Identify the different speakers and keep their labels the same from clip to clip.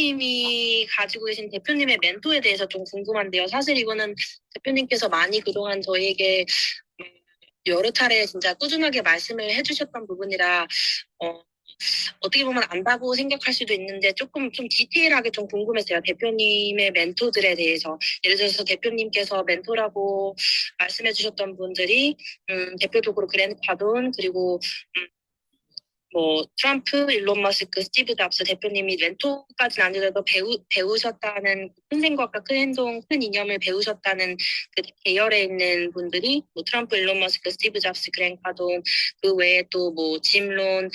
Speaker 1: 님이 가지고 계신 대표님의 멘토에 대해서 좀 궁금한데요. 사실 이거는 대표님께서 많이 그동안 저희에게 음, 여러 차례 진짜 꾸준하게 말씀을 해주셨던 부분이라 어, 어떻게 보면 안다고 생각할 수도 있는데 조금 좀 디테일하게 좀 궁금했어요. 대표님의 멘토들에 대해서. 예를 들어서 대표님께서 멘토라고 말씀해 주셨던 분들이 대표적으로 그랜 카돈 그리고 뭐 트럼프, 일론 머스크, 스티브 잡스 대표님이 멘토까지는 아니더라도 배우셨다는 큰 생각과 큰 행동, 큰 이념을 배우셨다는 그 계열에 있는 분들이 뭐 트럼프, 일론 머스크, 스티브 잡스, 그랜 카돈 그 외에 또 뭐 짐론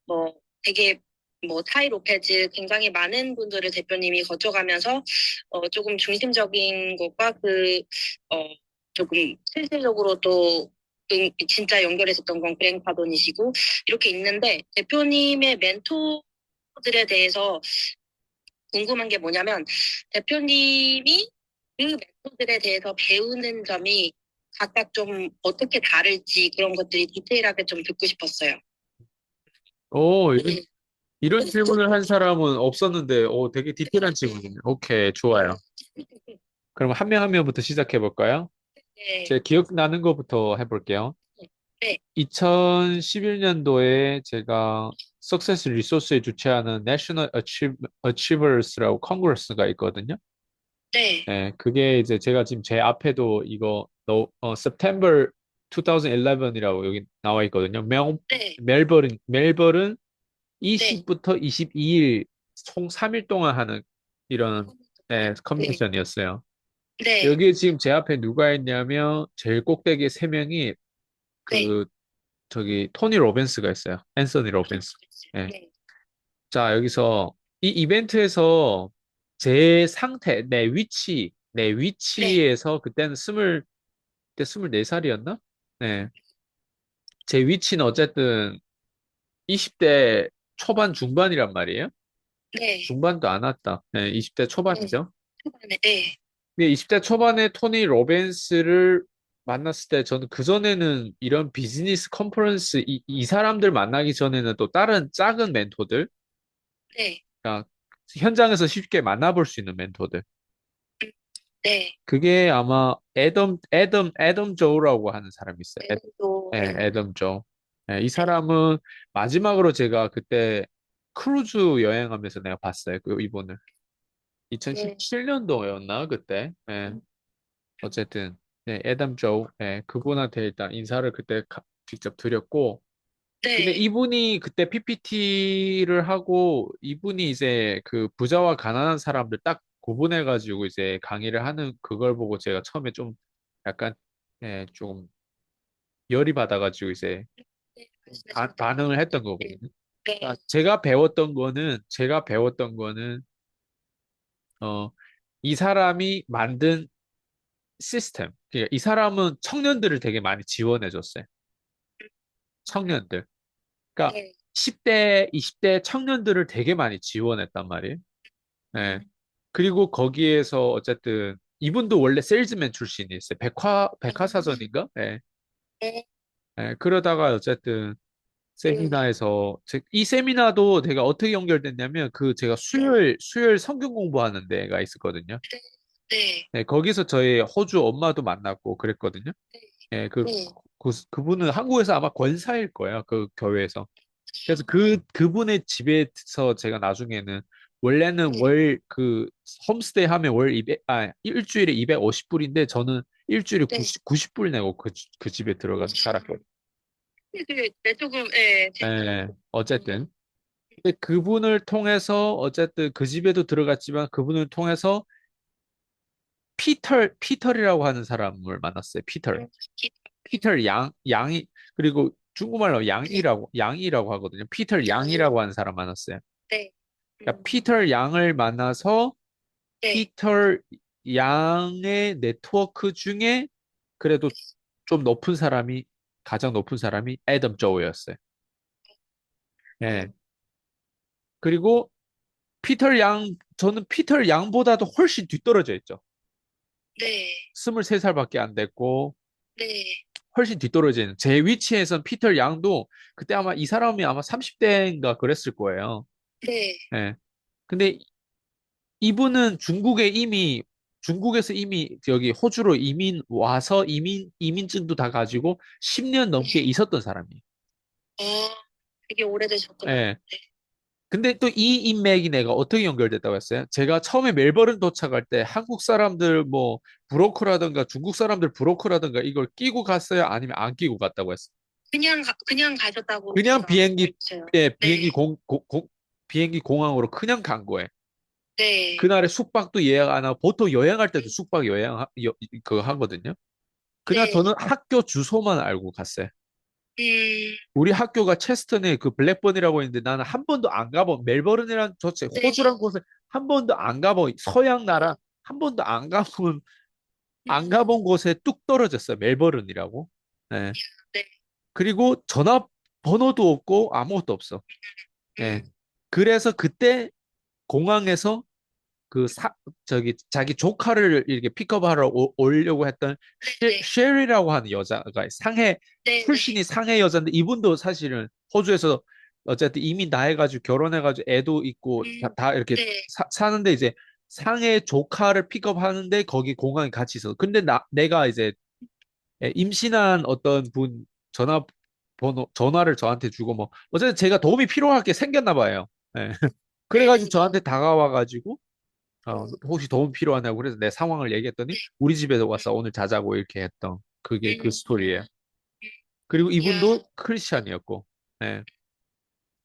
Speaker 1: 뭐 되게 뭐 타이 로페즈 굉장히 많은 분들을 대표님이 거쳐가면서 조금 중심적인 것과 조금 실질적으로 또 진짜 연결했었던 건 그랭 파돈이시고 이렇게 있는데 대표님의 멘토들에 대해서 궁금한 게 뭐냐면 대표님이 그 멘토들에 대해서 배우는 점이 각각 좀 어떻게 다를지 그런 것들이 디테일하게 좀 듣고 싶었어요.
Speaker 2: 오, 이런 질문을 한 사람은 없었는데, 되게 디테일한 질문이네. 오케이, 좋아요. 그럼 한 명 한 명부터 시작해 볼까요?
Speaker 1: 네,
Speaker 2: 제 기억나는 것부터 해볼게요.
Speaker 1: 네,
Speaker 2: 2011년도에 제가 석세스 리소스에 주최하는 National Achievers라고 컨그레스가 있거든요.
Speaker 1: 네,
Speaker 2: 네, 그게 이제 제가 지금 제 앞에도 이거 September 2011이라고 여기 나와 있거든요.
Speaker 1: 네,
Speaker 2: 멜버른
Speaker 1: 네,
Speaker 2: 20부터 22일 총 3일 동안 하는 이런
Speaker 1: 네,
Speaker 2: 컨벤션이었어요.
Speaker 1: 네,
Speaker 2: 여기에 지금 제 앞에 누가 있냐면 제일 꼭대기에 세 명이
Speaker 1: 네,
Speaker 2: 그 저기 토니 로빈스가 있어요. 앤서니 로빈스. 예.
Speaker 1: 네,
Speaker 2: 자, 여기서 이 이벤트에서 제 상태, 내
Speaker 1: 네,
Speaker 2: 위치에서 그때 24살이었나? 네. 제 위치는 어쨌든 20대 초반 중반이란 말이에요.
Speaker 1: 네,
Speaker 2: 중반도 안 왔다. 네, 20대
Speaker 1: 네,
Speaker 2: 초반이죠.
Speaker 1: 초반에, 네,
Speaker 2: 근데 20대 초반에 토니 로빈스를 만났을 때 저는 그전에는 이런 비즈니스 컨퍼런스 이 사람들 만나기 전에는 또 다른 작은 멘토들,
Speaker 1: 네,
Speaker 2: 그러니까 현장에서 쉽게 만나볼 수 있는 멘토들.
Speaker 1: 네,
Speaker 2: 그게 아마 애덤 조라고 하는 사람이 있어요.
Speaker 1: 네, 또, 네,
Speaker 2: 애덤 조. 이
Speaker 1: 네,
Speaker 2: 사람은 마지막으로 제가 그때 크루즈 여행하면서 내가 봤어요. 이분을.
Speaker 1: 네,
Speaker 2: 2017년도였나 그때. 어쨌든 네, 애덤 조. 그분한테 일단 인사를 그때 직접 드렸고. 근데
Speaker 1: 네,
Speaker 2: 이분이 그때 PPT를 하고 이분이 이제 그 부자와 가난한 사람들 딱 구분해가지고 이제 강의를 하는 그걸 보고 제가 처음에 좀 약간 좀 열이 받아가지고 이제
Speaker 1: 네, 말씀하셨던 거.
Speaker 2: 반응을 했던
Speaker 1: 네,
Speaker 2: 거거든요.
Speaker 1: 네,
Speaker 2: 그러니까 제가 배웠던 거는 어, 이 사람이 만든 시스템. 그러니까 이 사람은 청년들을 되게 많이 지원해 줬어요. 청년들. 그러니까
Speaker 1: 네,
Speaker 2: 10대, 20대 청년들을 되게 많이 지원했단 말이에요. 예. 그리고 거기에서 어쨌든 이분도 원래 세일즈맨 출신이 있어요. 백화사전인가? 예.
Speaker 1: 네,
Speaker 2: 그러다가 어쨌든 세미나에서 이 세미나도 제가 어떻게 연결됐냐면 그 제가 수요일 성경 공부하는 데가 있었거든요.
Speaker 1: 네,
Speaker 2: 네, 거기서 저희 호주 엄마도 만났고 그랬거든요. 예,
Speaker 1: 네,
Speaker 2: 그분은 한국에서 아마 권사일 거예요. 그 교회에서. 그래서 그분의 집에서 제가 나중에는 원래는
Speaker 1: 네,
Speaker 2: 홈스테이 하면 일주일에 250불인데 저는 일주일에
Speaker 1: 네.
Speaker 2: 90불 내고 그 집에 들어가서 살았거든요.
Speaker 1: 네, 조금, 예,
Speaker 2: 어쨌든. 근데 그분을 통해서 어쨌든 그 집에도 들어갔지만 그분을 통해서 피터이라고 하는 사람을 만났어요. 피터 양이, 그리고 중국말로
Speaker 1: 네,
Speaker 2: 양이라고 하거든요. 피터 양이라고 하는 사람 만났어요.
Speaker 1: 네,
Speaker 2: 그러니까 피터 양을 만나서
Speaker 1: 네,
Speaker 2: 피터 양의 네트워크 중에 그래도 좀 가장 높은 사람이 애덤 조우였어요. 예. 그리고 저는 피터 양보다도 훨씬 뒤떨어져 있죠.
Speaker 1: 네,
Speaker 2: 23살밖에 안 됐고,
Speaker 1: 네,
Speaker 2: 훨씬 뒤떨어져 있는. 제 위치에선 피터 양도 그때 아마 이 사람이 아마 30대인가 그랬을 거예요.
Speaker 1: 네,
Speaker 2: 예. 근데 이분은 중국에서 이미 여기 호주로 이민 와서 이민증도 다 가지고 10년 넘게
Speaker 1: 네.
Speaker 2: 있었던 사람이에요.
Speaker 1: 어, 되게 오래되셨구나.
Speaker 2: 예. 근데 또 이 인맥이 내가 어떻게 연결됐다고 했어요? 제가 처음에 멜버른 도착할 때 한국 사람들 뭐 브로커라든가 중국 사람들 브로커라든가 이걸 끼고 갔어요? 아니면 안 끼고 갔다고 했어요?
Speaker 1: 그냥 가셨다고
Speaker 2: 그냥
Speaker 1: 제가 알고
Speaker 2: 비행기,
Speaker 1: 있어요.
Speaker 2: 예,
Speaker 1: 네,
Speaker 2: 비행기 공항으로 그냥 간 거예요.
Speaker 1: 네,
Speaker 2: 그날에 숙박도 예약 안 하고 보통 여행할 때도 숙박 그거 하거든요. 그냥
Speaker 1: 네.
Speaker 2: 저는 학교 주소만 알고 갔어요.
Speaker 1: 음,
Speaker 2: 우리 학교가 체스턴에 그 블랙번이라고 있는데 나는 한 번도 안 가본 멜버른이란 도체
Speaker 1: 네.
Speaker 2: 호주란 곳에 한 번도 안 가본 서양 나라 한 번도 안
Speaker 1: 음,
Speaker 2: 가본 곳에 뚝 떨어졌어요. 멜버른이라고. 네.
Speaker 1: 네.
Speaker 2: 그리고 전화번호도 없고 아무것도 없어. 네.
Speaker 1: 음,
Speaker 2: 그래서 그때 공항에서 그 저기 자기 조카를 이렇게 픽업하러 오려고 했던
Speaker 1: 네,
Speaker 2: 셰리라고 하는 여자가 상해
Speaker 1: 네, 네.
Speaker 2: 출신이 상해 여자인데 이분도 사실은 호주에서 어쨌든 이민 다 해가지고 결혼해가지고 애도 있고 다 이렇게
Speaker 1: 네.
Speaker 2: 사는데 이제 상해 조카를 픽업하는데 거기 공항에 같이 있어. 근데 내가 이제 임신한 어떤 분 전화를 저한테 주고 뭐 어쨌든 제가 도움이 필요할 게 생겼나 봐요. 예.
Speaker 1: 네,
Speaker 2: 그래가지고
Speaker 1: 네.
Speaker 2: 저한테 다가와가지고 혹시 도움 필요하냐고 그래서 내 상황을 얘기했더니 우리 집에 와서 오늘 자자고 이렇게 했던 그게 그
Speaker 1: 음,
Speaker 2: 스토리예요. 그리고
Speaker 1: 야,
Speaker 2: 이분도 크리스찬이었고, 네.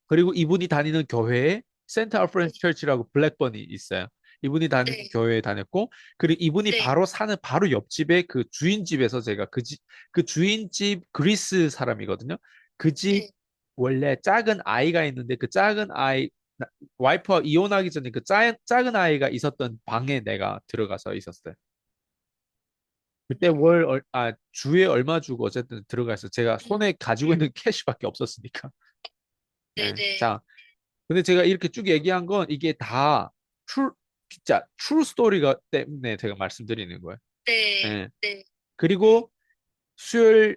Speaker 2: 그리고 이분이 다니는 교회에 센트 알프렌스 처치라고 블랙번이 있어요. 이분이 다니는
Speaker 1: 네,
Speaker 2: 교회에 다녔고, 그리고 이분이
Speaker 1: 네,
Speaker 2: 바로 사는 바로 옆집에 그 주인집에서 제가 그 주인집 그리스 사람이거든요. 그 집
Speaker 1: 네.
Speaker 2: 원래 작은 아이가 있는데 그 작은 아이 와이프와 이혼하기 전에 그 작은 아이가 있었던 방에 내가 들어가서 있었어요. 그때 주에 얼마 주고 어쨌든 들어가서 제가 손에 가지고 있는 캐시밖에 없었으니까.
Speaker 1: 네,
Speaker 2: 네.
Speaker 1: 네,
Speaker 2: 자, 근데 제가 이렇게 쭉 얘기한 건 이게 다 true, 진짜 true 스토리가 때문에 제가 말씀드리는 거예요.
Speaker 1: 네,
Speaker 2: 네.
Speaker 1: 네,
Speaker 2: 그리고 수요일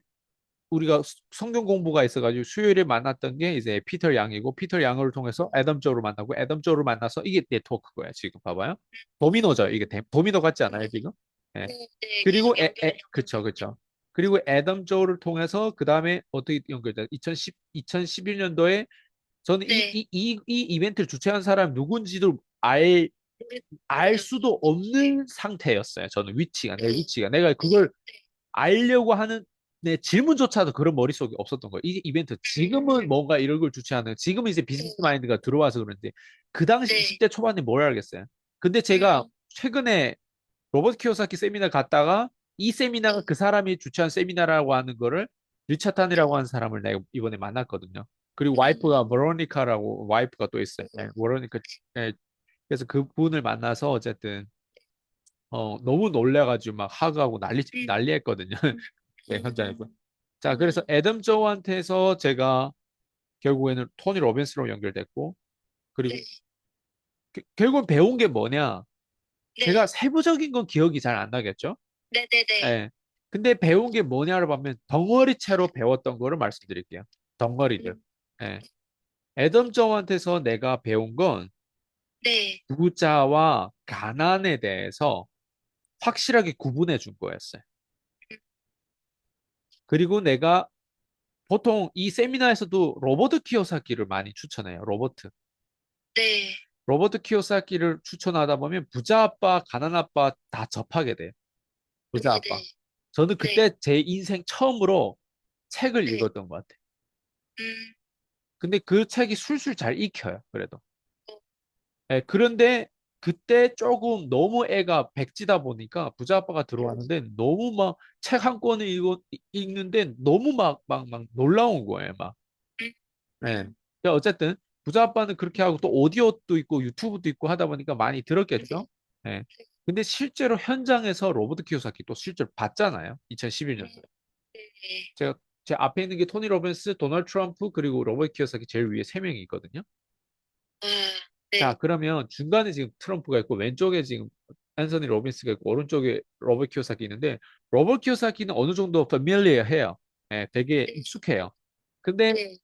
Speaker 2: 우리가 성경 공부가 있어가지고 수요일에 만났던 게 이제 피터 양이고 피터 양을 통해서 애덤 조를 만나고 애덤 조를 만나서 이게 네트워크고요. 지금 봐봐요. 도미노죠. 이게 도미노 같지 않아요, 지금? 네.
Speaker 1: 네, 네.
Speaker 2: 그리고
Speaker 1: 계속 연결이
Speaker 2: 그쵸,
Speaker 1: 되죠.
Speaker 2: 그쵸. 그리고 애덤 조를 통해서 그 다음에 어떻게 연결돼? 2011년도에 저는
Speaker 1: 네,
Speaker 2: 이 이벤트를 주최한 사람 누군지도 알
Speaker 1: 모르죠.
Speaker 2: 수도 없는 상태였어요. 저는 내
Speaker 1: 네,
Speaker 2: 위치가. 내가
Speaker 1: 네,
Speaker 2: 그걸 알려고 하는 내 질문조차도 그런 머릿속에 없었던 거예요. 이 이벤트 지금은 뭔가 이런 걸 주최하는 지금은 이제
Speaker 1: 네,
Speaker 2: 비즈니스 마인드가 들어와서 그런데 그 당시
Speaker 1: 네,
Speaker 2: 20대 초반에 뭘 알겠어요. 근데 제가
Speaker 1: 음,
Speaker 2: 최근에 로버트 키오사키 세미나 갔다가 이 세미나가
Speaker 1: 네,
Speaker 2: 그 사람이 주최한 세미나라고 하는 거를
Speaker 1: 네,
Speaker 2: 리차탄이라고 하는 사람을 내가 이번에 만났거든요. 그리고
Speaker 1: 음,
Speaker 2: 와이프가 또 있어요. 네, 모로니카. 네, 그래서 그분을 만나서 어쨌든 너무 놀래가지고 막 하가하고
Speaker 1: 음,
Speaker 2: 난리했거든요. 네,
Speaker 1: 음,
Speaker 2: 현장에서. 자, 그래서 애덤 조한테서 제가 결국에는 토니 로빈스로 연결됐고, 그리고
Speaker 1: 네,
Speaker 2: 결국 배운 게 뭐냐? 제가
Speaker 1: 네,
Speaker 2: 세부적인 건 기억이 잘 안 나겠죠?
Speaker 1: 네, 네, 네,
Speaker 2: 예. 근데 배운 게 뭐냐를 보면 덩어리채로 배웠던 거를 말씀드릴게요. 덩어리들.
Speaker 1: 음,
Speaker 2: 예. 애덤 조한테서 내가 배운 건
Speaker 1: 네,
Speaker 2: 부자와 가난에 대해서 확실하게 구분해 준 거였어요. 그리고 내가 보통 이 세미나에서도 로버트 키오사키를 많이 추천해요.
Speaker 1: 네,
Speaker 2: 로버트 키오사키를 추천하다 보면 부자 아빠, 가난 아빠 다 접하게 돼요.
Speaker 1: 네,
Speaker 2: 부자 아빠.
Speaker 1: 네,
Speaker 2: 저는
Speaker 1: 네,
Speaker 2: 그때 제 인생 처음으로 책을
Speaker 1: 네,
Speaker 2: 읽었던 것 같아요.
Speaker 1: 음,
Speaker 2: 근데 그 책이 술술 잘 읽혀요. 그래도.
Speaker 1: 어,
Speaker 2: 예, 그런데 그때 조금 너무 애가 백지다 보니까 부자 아빠가 들어왔는데 너무 막 책 한 권을 읽는데 너무 막 놀라운 거예요. 막.
Speaker 1: 음,
Speaker 2: 예. 그러니까 어쨌든 부자 아빠는 그렇게 하고 또 오디오도 있고 유튜브도 있고 하다 보니까 많이 들었겠죠. 예. 근데 실제로 현장에서 로버트 키오사키 또 실제로 봤잖아요. 2011년도에.
Speaker 1: 네,
Speaker 2: 제가 제 앞에 있는 게 토니 로빈스, 도널드 트럼프 그리고 로버트 키오사키 제일 위에 세 명이 있거든요.
Speaker 1: 아,
Speaker 2: 자,
Speaker 1: 네,
Speaker 2: 그러면 중간에 지금 트럼프가 있고 왼쪽에 지금 앤서니 로빈스가 있고 오른쪽에 로버트 키오사키 있는데 로버트 키오사키는 어느 정도 familiar 해요. 예, 되게
Speaker 1: 네,
Speaker 2: 익숙해요. 근데
Speaker 1: 네,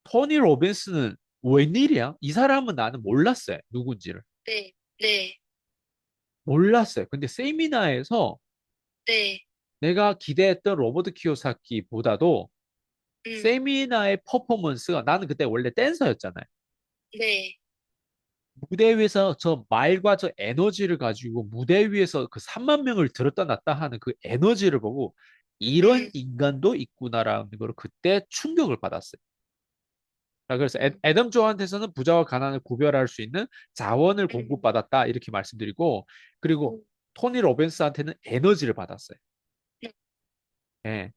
Speaker 2: 토니 로빈스는 웬일이야? 이 사람은 나는 몰랐어요. 누군지를.
Speaker 1: 네, 네,
Speaker 2: 몰랐어요. 근데 세미나에서
Speaker 1: 네,
Speaker 2: 내가 기대했던 로버트 키요사키보다도
Speaker 1: 음,
Speaker 2: 세미나의 퍼포먼스가 나는 그때 원래 댄서였잖아요.
Speaker 1: 네,
Speaker 2: 무대 위에서 저 말과 저 에너지를 가지고 무대 위에서 그 3만 명을 들었다 놨다 하는 그 에너지를 보고 이런
Speaker 1: 음,
Speaker 2: 인간도 있구나라는 걸 그때 충격을 받았어요. 그래서
Speaker 1: 음,
Speaker 2: 애덤 조한테서는 부자와 가난을 구별할 수 있는 자원을
Speaker 1: 음,
Speaker 2: 공급받았다 이렇게 말씀드리고 그리고
Speaker 1: 음,
Speaker 2: 토니 로빈스한테는 에너지를 받았어요.
Speaker 1: 음,
Speaker 2: 예.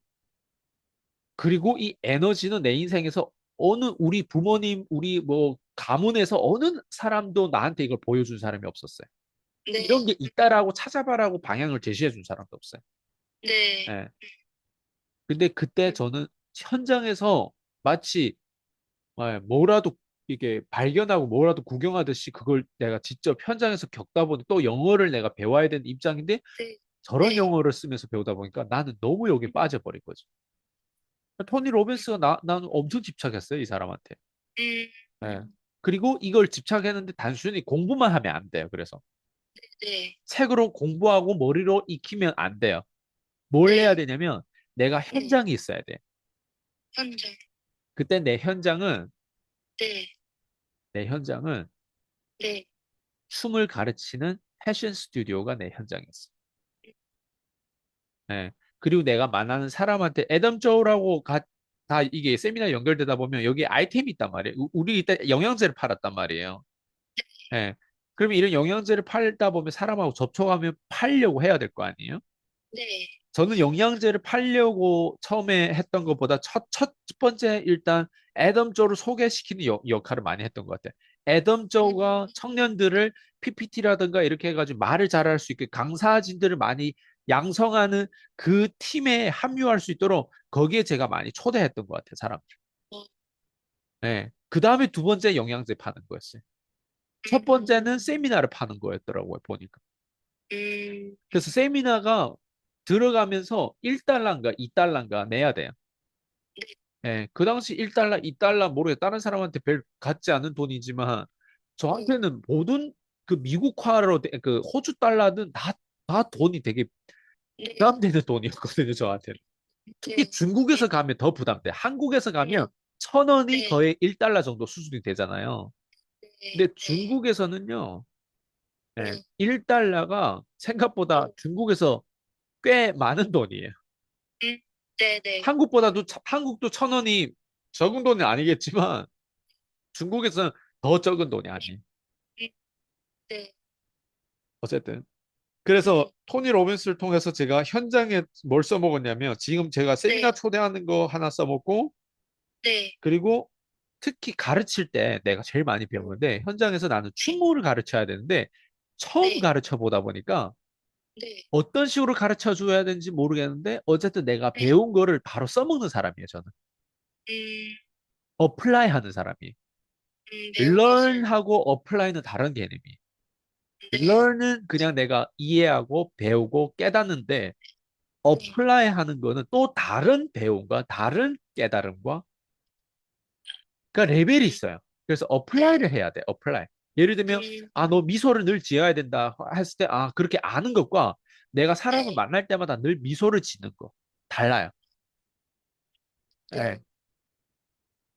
Speaker 2: 그리고 이 에너지는 내 인생에서 어느 우리 부모님, 우리 뭐 가문에서 어느 사람도 나한테 이걸 보여준 사람이 없었어요. 이런
Speaker 1: 네,
Speaker 2: 게 있다라고 찾아봐라고 방향을 제시해 준 사람도 없어요.
Speaker 1: 네,
Speaker 2: 예. 근데 그때
Speaker 1: 음,
Speaker 2: 저는 현장에서 마치 뭐라도 이게 발견하고 뭐라도 구경하듯이 그걸 내가 직접 현장에서 겪다 보니 또 영어를 내가 배워야 되는 입장인데
Speaker 1: 네,
Speaker 2: 저런
Speaker 1: 네,
Speaker 2: 영어를 쓰면서 배우다 보니까 나는 너무 여기 빠져버린 거죠. 토니 로빈스가 나는 엄청 집착했어요, 이 사람한테.
Speaker 1: 음,
Speaker 2: 예. 그리고 이걸 집착했는데 단순히 공부만 하면 안 돼요. 그래서
Speaker 1: 네,
Speaker 2: 책으로 공부하고 머리로 익히면 안 돼요. 뭘 해야
Speaker 1: 네,
Speaker 2: 되냐면 내가
Speaker 1: 네,
Speaker 2: 현장에 있어야 돼.
Speaker 1: 현장,
Speaker 2: 그때
Speaker 1: 네,
Speaker 2: 내 현장은
Speaker 1: 네,
Speaker 2: 춤을 가르치는 패션 스튜디오가 내 현장이었어. 예. 그리고 내가 만나는 사람한테 애덤 조우라고 다 이게 세미나 연결되다 보면 여기 아이템이 있단 말이에요. 우리 이때 영양제를 팔았단 말이에요. 예. 그러면 이런 영양제를 팔다 보면 사람하고 접촉하면 팔려고 해야 될 거 아니에요?
Speaker 1: 네,
Speaker 2: 저는 영양제를 팔려고 처음에 했던 것보다 첫 번째 일단 애덤 조를 소개시키는 역할을 많이 했던 것 같아요. 애덤 조가 청년들을 PPT라든가 이렇게 해가지고 말을 잘할 수 있게 강사진들을 많이 양성하는 그 팀에 합류할 수 있도록 거기에 제가 많이 초대했던 것 같아요, 사람.
Speaker 1: 어,
Speaker 2: 네. 그 다음에 두 번째 영양제 파는 거였어요. 첫
Speaker 1: 음,
Speaker 2: 번째는 세미나를 파는 거였더라고요, 보니까.
Speaker 1: 음,
Speaker 2: 그래서 세미나가 들어가면서 1달러인가 2달러인가 내야 돼요. 예, 그 당시 1달러, 2달러 모르겠 다른 사람한테 별 같지 않은 돈이지만
Speaker 1: 네,
Speaker 2: 저한테는 모든 그 미국화로 그 호주 달러는 다 돈이 되게
Speaker 1: 네,
Speaker 2: 부담되는 돈이었거든요, 저한테는. 특히
Speaker 1: 네,
Speaker 2: 중국에서 가면 더 부담돼. 한국에서 가면
Speaker 1: 네,
Speaker 2: 1,000원이
Speaker 1: 네,
Speaker 2: 거의 1달러 정도 수준이 되잖아요.
Speaker 1: 네,
Speaker 2: 근데
Speaker 1: 네,
Speaker 2: 중국에서는요, 예,
Speaker 1: 네,
Speaker 2: 1달러가 생각보다 중국에서 꽤 많은 돈이에요.
Speaker 1: 네, 네,
Speaker 2: 한국도 1,000원이 적은 돈은 아니겠지만 중국에서는 더 적은 돈이 아니에요.
Speaker 1: 네,
Speaker 2: 어쨌든. 그래서 토니 로빈스를 통해서 제가 현장에 뭘 써먹었냐면 지금 제가 세미나
Speaker 1: 네,
Speaker 2: 초대하는 거 하나 써먹고
Speaker 1: 네,
Speaker 2: 그리고 특히 가르칠 때 내가 제일 많이 배우는데 현장에서 나는 춤을 가르쳐야 되는데 처음
Speaker 1: 네,
Speaker 2: 가르쳐 보다 보니까
Speaker 1: 네,
Speaker 2: 어떤 식으로 가르쳐 줘야 되는지 모르겠는데 어쨌든 내가
Speaker 1: 네,
Speaker 2: 배운 거를 바로 써먹는 사람이에요, 저는.
Speaker 1: 음,
Speaker 2: 어플라이 하는 사람이.
Speaker 1: 배운 것을,
Speaker 2: learn하고 apply는 다른 개념이에요.
Speaker 1: 네,
Speaker 2: learn은 그냥 내가 이해하고 배우고 깨닫는데
Speaker 1: 네,
Speaker 2: apply 하는 거는 또 다른 배움과 다른 깨달음과 그러니까 레벨이 있어요. 그래서
Speaker 1: 네,
Speaker 2: apply를 해야 돼. apply. 예를 들면 너 미소를 늘 지어야 된다 했을 때 그렇게 아는 것과 내가 사람을
Speaker 1: 네,
Speaker 2: 만날 때마다 늘 미소를 짓는 거 달라요. 예.
Speaker 1: 네,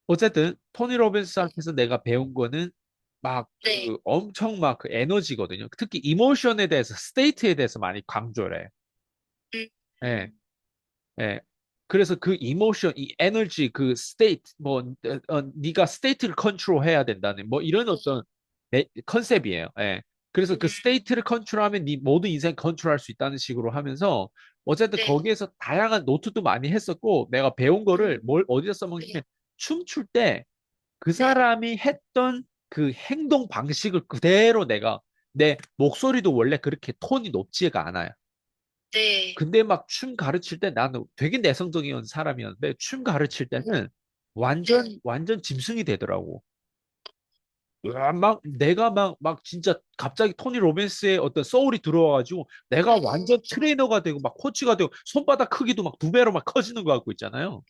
Speaker 2: 어쨌든 토니 로빈스한테서 내가 배운 거는 막
Speaker 1: 네,
Speaker 2: 그 엄청 막 그 에너지거든요. 특히 이모션에 대해서 스테이트에 대해서 많이 강조를 해.
Speaker 1: 음,
Speaker 2: 예. 예. 그래서 그 이모션, 이 에너지, 그 스테이트, 네가 스테이트를 컨트롤해야 된다는 뭐 이런 어떤 컨셉이에요. 예. 그래서 그 스테이트를 컨트롤하면 네 모든 인생 컨트롤할 수 있다는 식으로 하면서 어쨌든
Speaker 1: 네,
Speaker 2: 거기에서 다양한 노트도 많이 했었고 내가 배운 거를 뭘 어디서
Speaker 1: 네,
Speaker 2: 써먹냐면 춤출 때 그
Speaker 1: 네,
Speaker 2: 사람이 했던 그 행동 방식을 그대로 내가 내 목소리도 원래 그렇게 톤이 높지가 않아요.
Speaker 1: 네,
Speaker 2: 근데 막 춤 가르칠 때 나는 되게 내성적인 사람이었는데 춤 가르칠 때는
Speaker 1: 네,
Speaker 2: 완전 짐승이 되더라고. 막 내가 막 진짜 갑자기 토니 로빈스의 어떤 소울이 들어와가지고 내가 완전 트레이너가 되고 막 코치가 되고 손바닥 크기도 막 2배로 막 커지는 거 같고 있잖아요.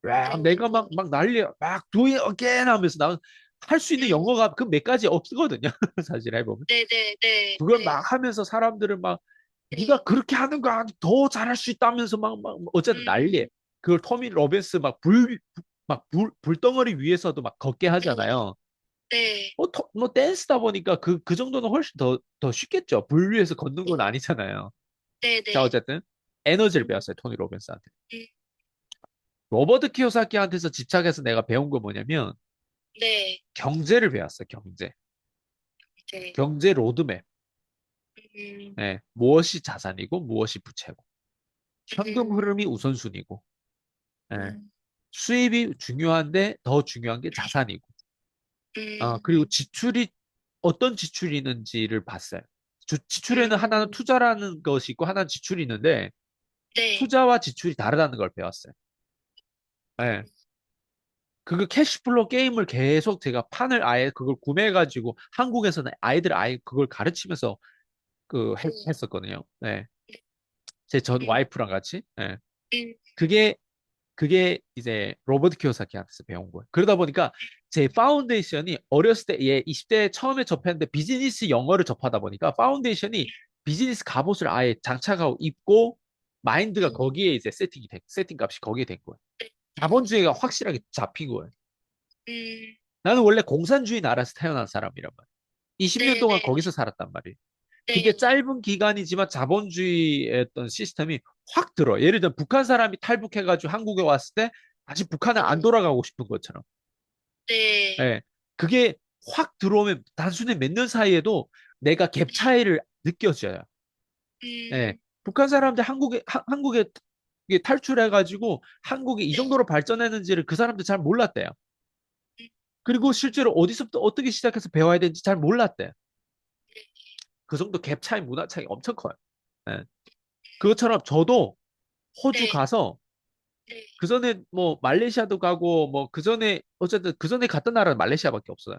Speaker 2: 와, 내가 막 난리 막 do it again 하면서 할 수 있는
Speaker 1: 음,
Speaker 2: 영어가 그 몇 가지 없거든요. 사실 해보면.
Speaker 1: 네네, 네,
Speaker 2: 그걸
Speaker 1: 네,
Speaker 2: 막 하면서 사람들을 막
Speaker 1: 네,
Speaker 2: 네가 그렇게 하는 거 아니 더 잘할 수 있다면서 막 어쨌든 난리에.
Speaker 1: 음,
Speaker 2: 그걸 토미 로빈스 불덩어리 위에서도 막 걷게
Speaker 1: 네,
Speaker 2: 하잖아요.
Speaker 1: 네,
Speaker 2: 뭐 댄스다 보니까 그 정도는 훨씬 더 쉽겠죠. 불 위에서 걷는 건 아니잖아요.
Speaker 1: 네,
Speaker 2: 자,
Speaker 1: 네,
Speaker 2: 어쨌든 에너지를
Speaker 1: 음,
Speaker 2: 배웠어요. 토니 로빈스한테.
Speaker 1: 음,
Speaker 2: 로버트 키요사키한테서 집착해서 내가 배운 거 뭐냐면
Speaker 1: 네,
Speaker 2: 경제를 배웠어요. 경제.
Speaker 1: 네,
Speaker 2: 경제 로드맵.
Speaker 1: 음,
Speaker 2: 네, 무엇이 자산이고 무엇이 부채고. 현금
Speaker 1: 음,
Speaker 2: 흐름이 우선순위고. 네,
Speaker 1: 음,
Speaker 2: 수입이 중요한데 더 중요한 게 자산이고. 그리고
Speaker 1: 음,
Speaker 2: 지출이 어떤 지출이 있는지를 봤어요. 지출에는 하나는
Speaker 1: 음,
Speaker 2: 투자라는 것이 있고 하나는 지출이 있는데
Speaker 1: 네,
Speaker 2: 투자와 지출이 다르다는 걸 배웠어요. 네. 그거 캐시플로우 게임을 계속 제가 판을 아예 그걸 구매해가지고 한국에서는 아이들 아예 그걸 가르치면서 했었거든요. 네. 제 전
Speaker 1: 음,
Speaker 2: 와이프랑 같이. 네.
Speaker 1: 음,
Speaker 2: 그게 이제 로버트 키요사키한테서 배운 거예요. 그러다 보니까 제 파운데이션이 어렸을 때, 예, 20대 처음에 접했는데 비즈니스 영어를 접하다 보니까 파운데이션이 비즈니스 갑옷을 아예 장착하고 입고 마인드가 거기에 이제 세팅 값이 거기에 된 거예요. 자본주의가 확실하게 잡힌 거예요.
Speaker 1: 음,
Speaker 2: 나는 원래 공산주의 나라에서 태어난 사람이란 말이에요. 20년
Speaker 1: 네,
Speaker 2: 동안
Speaker 1: 네,
Speaker 2: 거기서 살았단 말이에요. 그게
Speaker 1: 네,
Speaker 2: 짧은 기간이지만 자본주의의 어떤 시스템이 확 들어. 예를 들어 북한 사람이 탈북해가지고 한국에 왔을 때 다시 북한을 안 돌아가고 싶은 것처럼.
Speaker 1: 네,
Speaker 2: 예. 그게 확 들어오면 단순히 몇 년 사이에도 내가 갭 차이를 느껴져요. 예.
Speaker 1: 음,
Speaker 2: 북한 사람들 한국에 이게 탈출해가지고 한국이 이
Speaker 1: 네,
Speaker 2: 정도로 발전했는지를 그 사람들 잘 몰랐대요. 그리고 실제로 어디서부터 어떻게 시작해서 배워야 되는지 잘 몰랐대요. 그 정도 갭 차이, 문화 차이 엄청 커요. 예. 그것처럼 저도 호주
Speaker 1: 네,
Speaker 2: 가서
Speaker 1: 네,
Speaker 2: 그 전에 뭐 말레이시아도 가고 뭐 그 전에 어쨌든 그 전에 갔던 나라는 말레이시아밖에 없어요.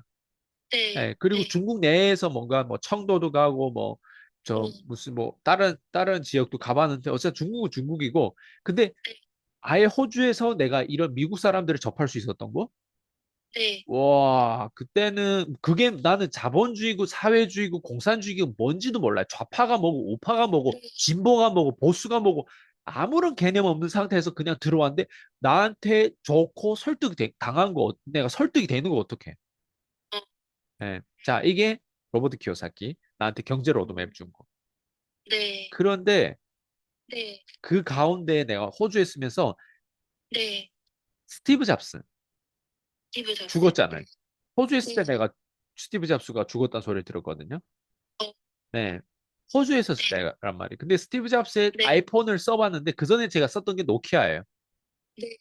Speaker 1: 네,
Speaker 2: 예, 그리고
Speaker 1: 네,
Speaker 2: 중국 내에서 뭔가 뭐 청도도 가고 뭐 저 무슨 뭐 다른 지역도 가봤는데 어쨌든 중국은 중국이고 근데 아예 호주에서 내가 이런 미국 사람들을 접할 수 있었던 거?
Speaker 1: 네,
Speaker 2: 와, 그때는 그게 나는 자본주의고 사회주의고 공산주의고 뭔지도 몰라요. 좌파가 뭐고 우파가 뭐고 진보가 뭐고 보수가 뭐고 아무런 개념 없는 상태에서 그냥 들어왔는데 나한테 좋고 당한 거 내가 설득이 되는 거 어떡해?
Speaker 1: 어,
Speaker 2: 예. 자, 이게 로버트 키요사키 나한테 경제 로드맵 준 거.
Speaker 1: 네,
Speaker 2: 그런데
Speaker 1: 네,
Speaker 2: 그 가운데 내가 호주에 있으면서
Speaker 1: 네,
Speaker 2: 스티브 잡스
Speaker 1: 스티브 잡스.
Speaker 2: 죽었잖아요. 호주에 있을 때
Speaker 1: 네,
Speaker 2: 내가 스티브 잡스가 죽었다는 소리를 들었거든요.
Speaker 1: 어,
Speaker 2: 네. 호주에 있었을
Speaker 1: 네,
Speaker 2: 때란 말이에요. 근데 스티브 잡스의
Speaker 1: 네,
Speaker 2: 아이폰을 써봤는데 그 전에 제가 썼던 게 노키아예요.
Speaker 1: 네,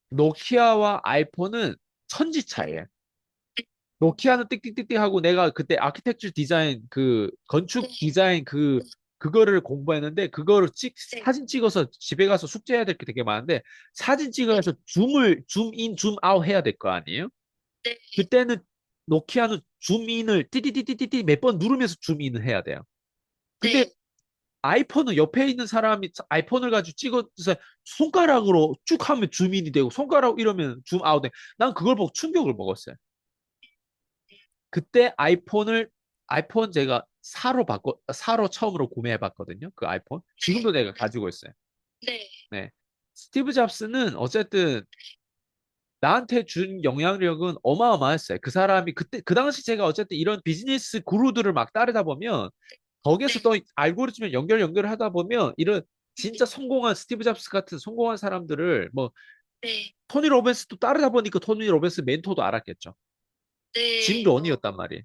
Speaker 2: 노키아와 아이폰은 천지 차이예요. 노키아는 띡띡띡띡 하고 내가 그때 아키텍처 디자인 건축
Speaker 1: 네,
Speaker 2: 디자인 그거를 공부했는데 그거를
Speaker 1: 네,
Speaker 2: 사진 찍어서 집에 가서 숙제해야 될 게 되게 많은데 사진
Speaker 1: 네,
Speaker 2: 찍어서 줌인 줌아웃 해야 될 거 아니에요?
Speaker 1: 네,
Speaker 2: 그때는 노키아는 줌인을 띠띠띠띠띠 몇 번 누르면서 줌인을 해야 돼요. 근데
Speaker 1: 네,
Speaker 2: 아이폰은 옆에 있는 사람이 아이폰을 가지고 찍어서 손가락으로 쭉 하면 줌인이 되고 손가락 이러면 줌아웃 돼. 난 그걸 보고 충격을 먹었어요. 그때 아이폰 제가 사로 처음으로 구매해 봤거든요. 그 아이폰. 지금도 내가 가지고 있어요.
Speaker 1: 네,
Speaker 2: 네. 스티브 잡스는 어쨌든 나한테 준 영향력은 어마어마했어요. 그 사람이 그 당시 제가 어쨌든 이런 비즈니스 구루들을 막 따르다 보면 거기에서
Speaker 1: 네,
Speaker 2: 또 알고리즘을 연결 하다 보면 이런 진짜 성공한 스티브 잡스 같은 성공한 사람들을 뭐
Speaker 1: 네,
Speaker 2: 토니 로벤스도 따르다 보니까 토니 로벤스 멘토도 알았겠죠. 짐
Speaker 1: 네,
Speaker 2: 론이었단 말이에요.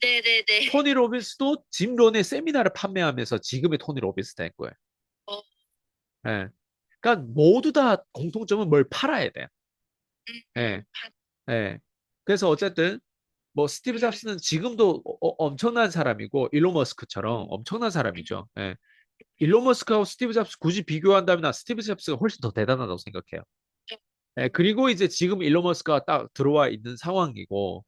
Speaker 1: 네, 네, 네,
Speaker 2: 토니 로빈스도 짐 론의 세미나를 판매하면서 지금의 토니 로빈스 된 거예요.
Speaker 1: 어,
Speaker 2: 예. 그러니까 모두 다 공통점은 뭘 팔아야 돼요. 예.
Speaker 1: 아,
Speaker 2: 예. 그래서 어쨌든 뭐 스티브 잡스는 지금도 엄청난 사람이고 일론 머스크처럼 엄청난 사람이죠. 예. 일론 머스크하고 스티브 잡스 굳이 비교한다면 난 스티브 잡스가 훨씬 더 대단하다고 생각해요. 예. 그리고 이제 지금 일론 머스크가 딱 들어와 있는 상황이고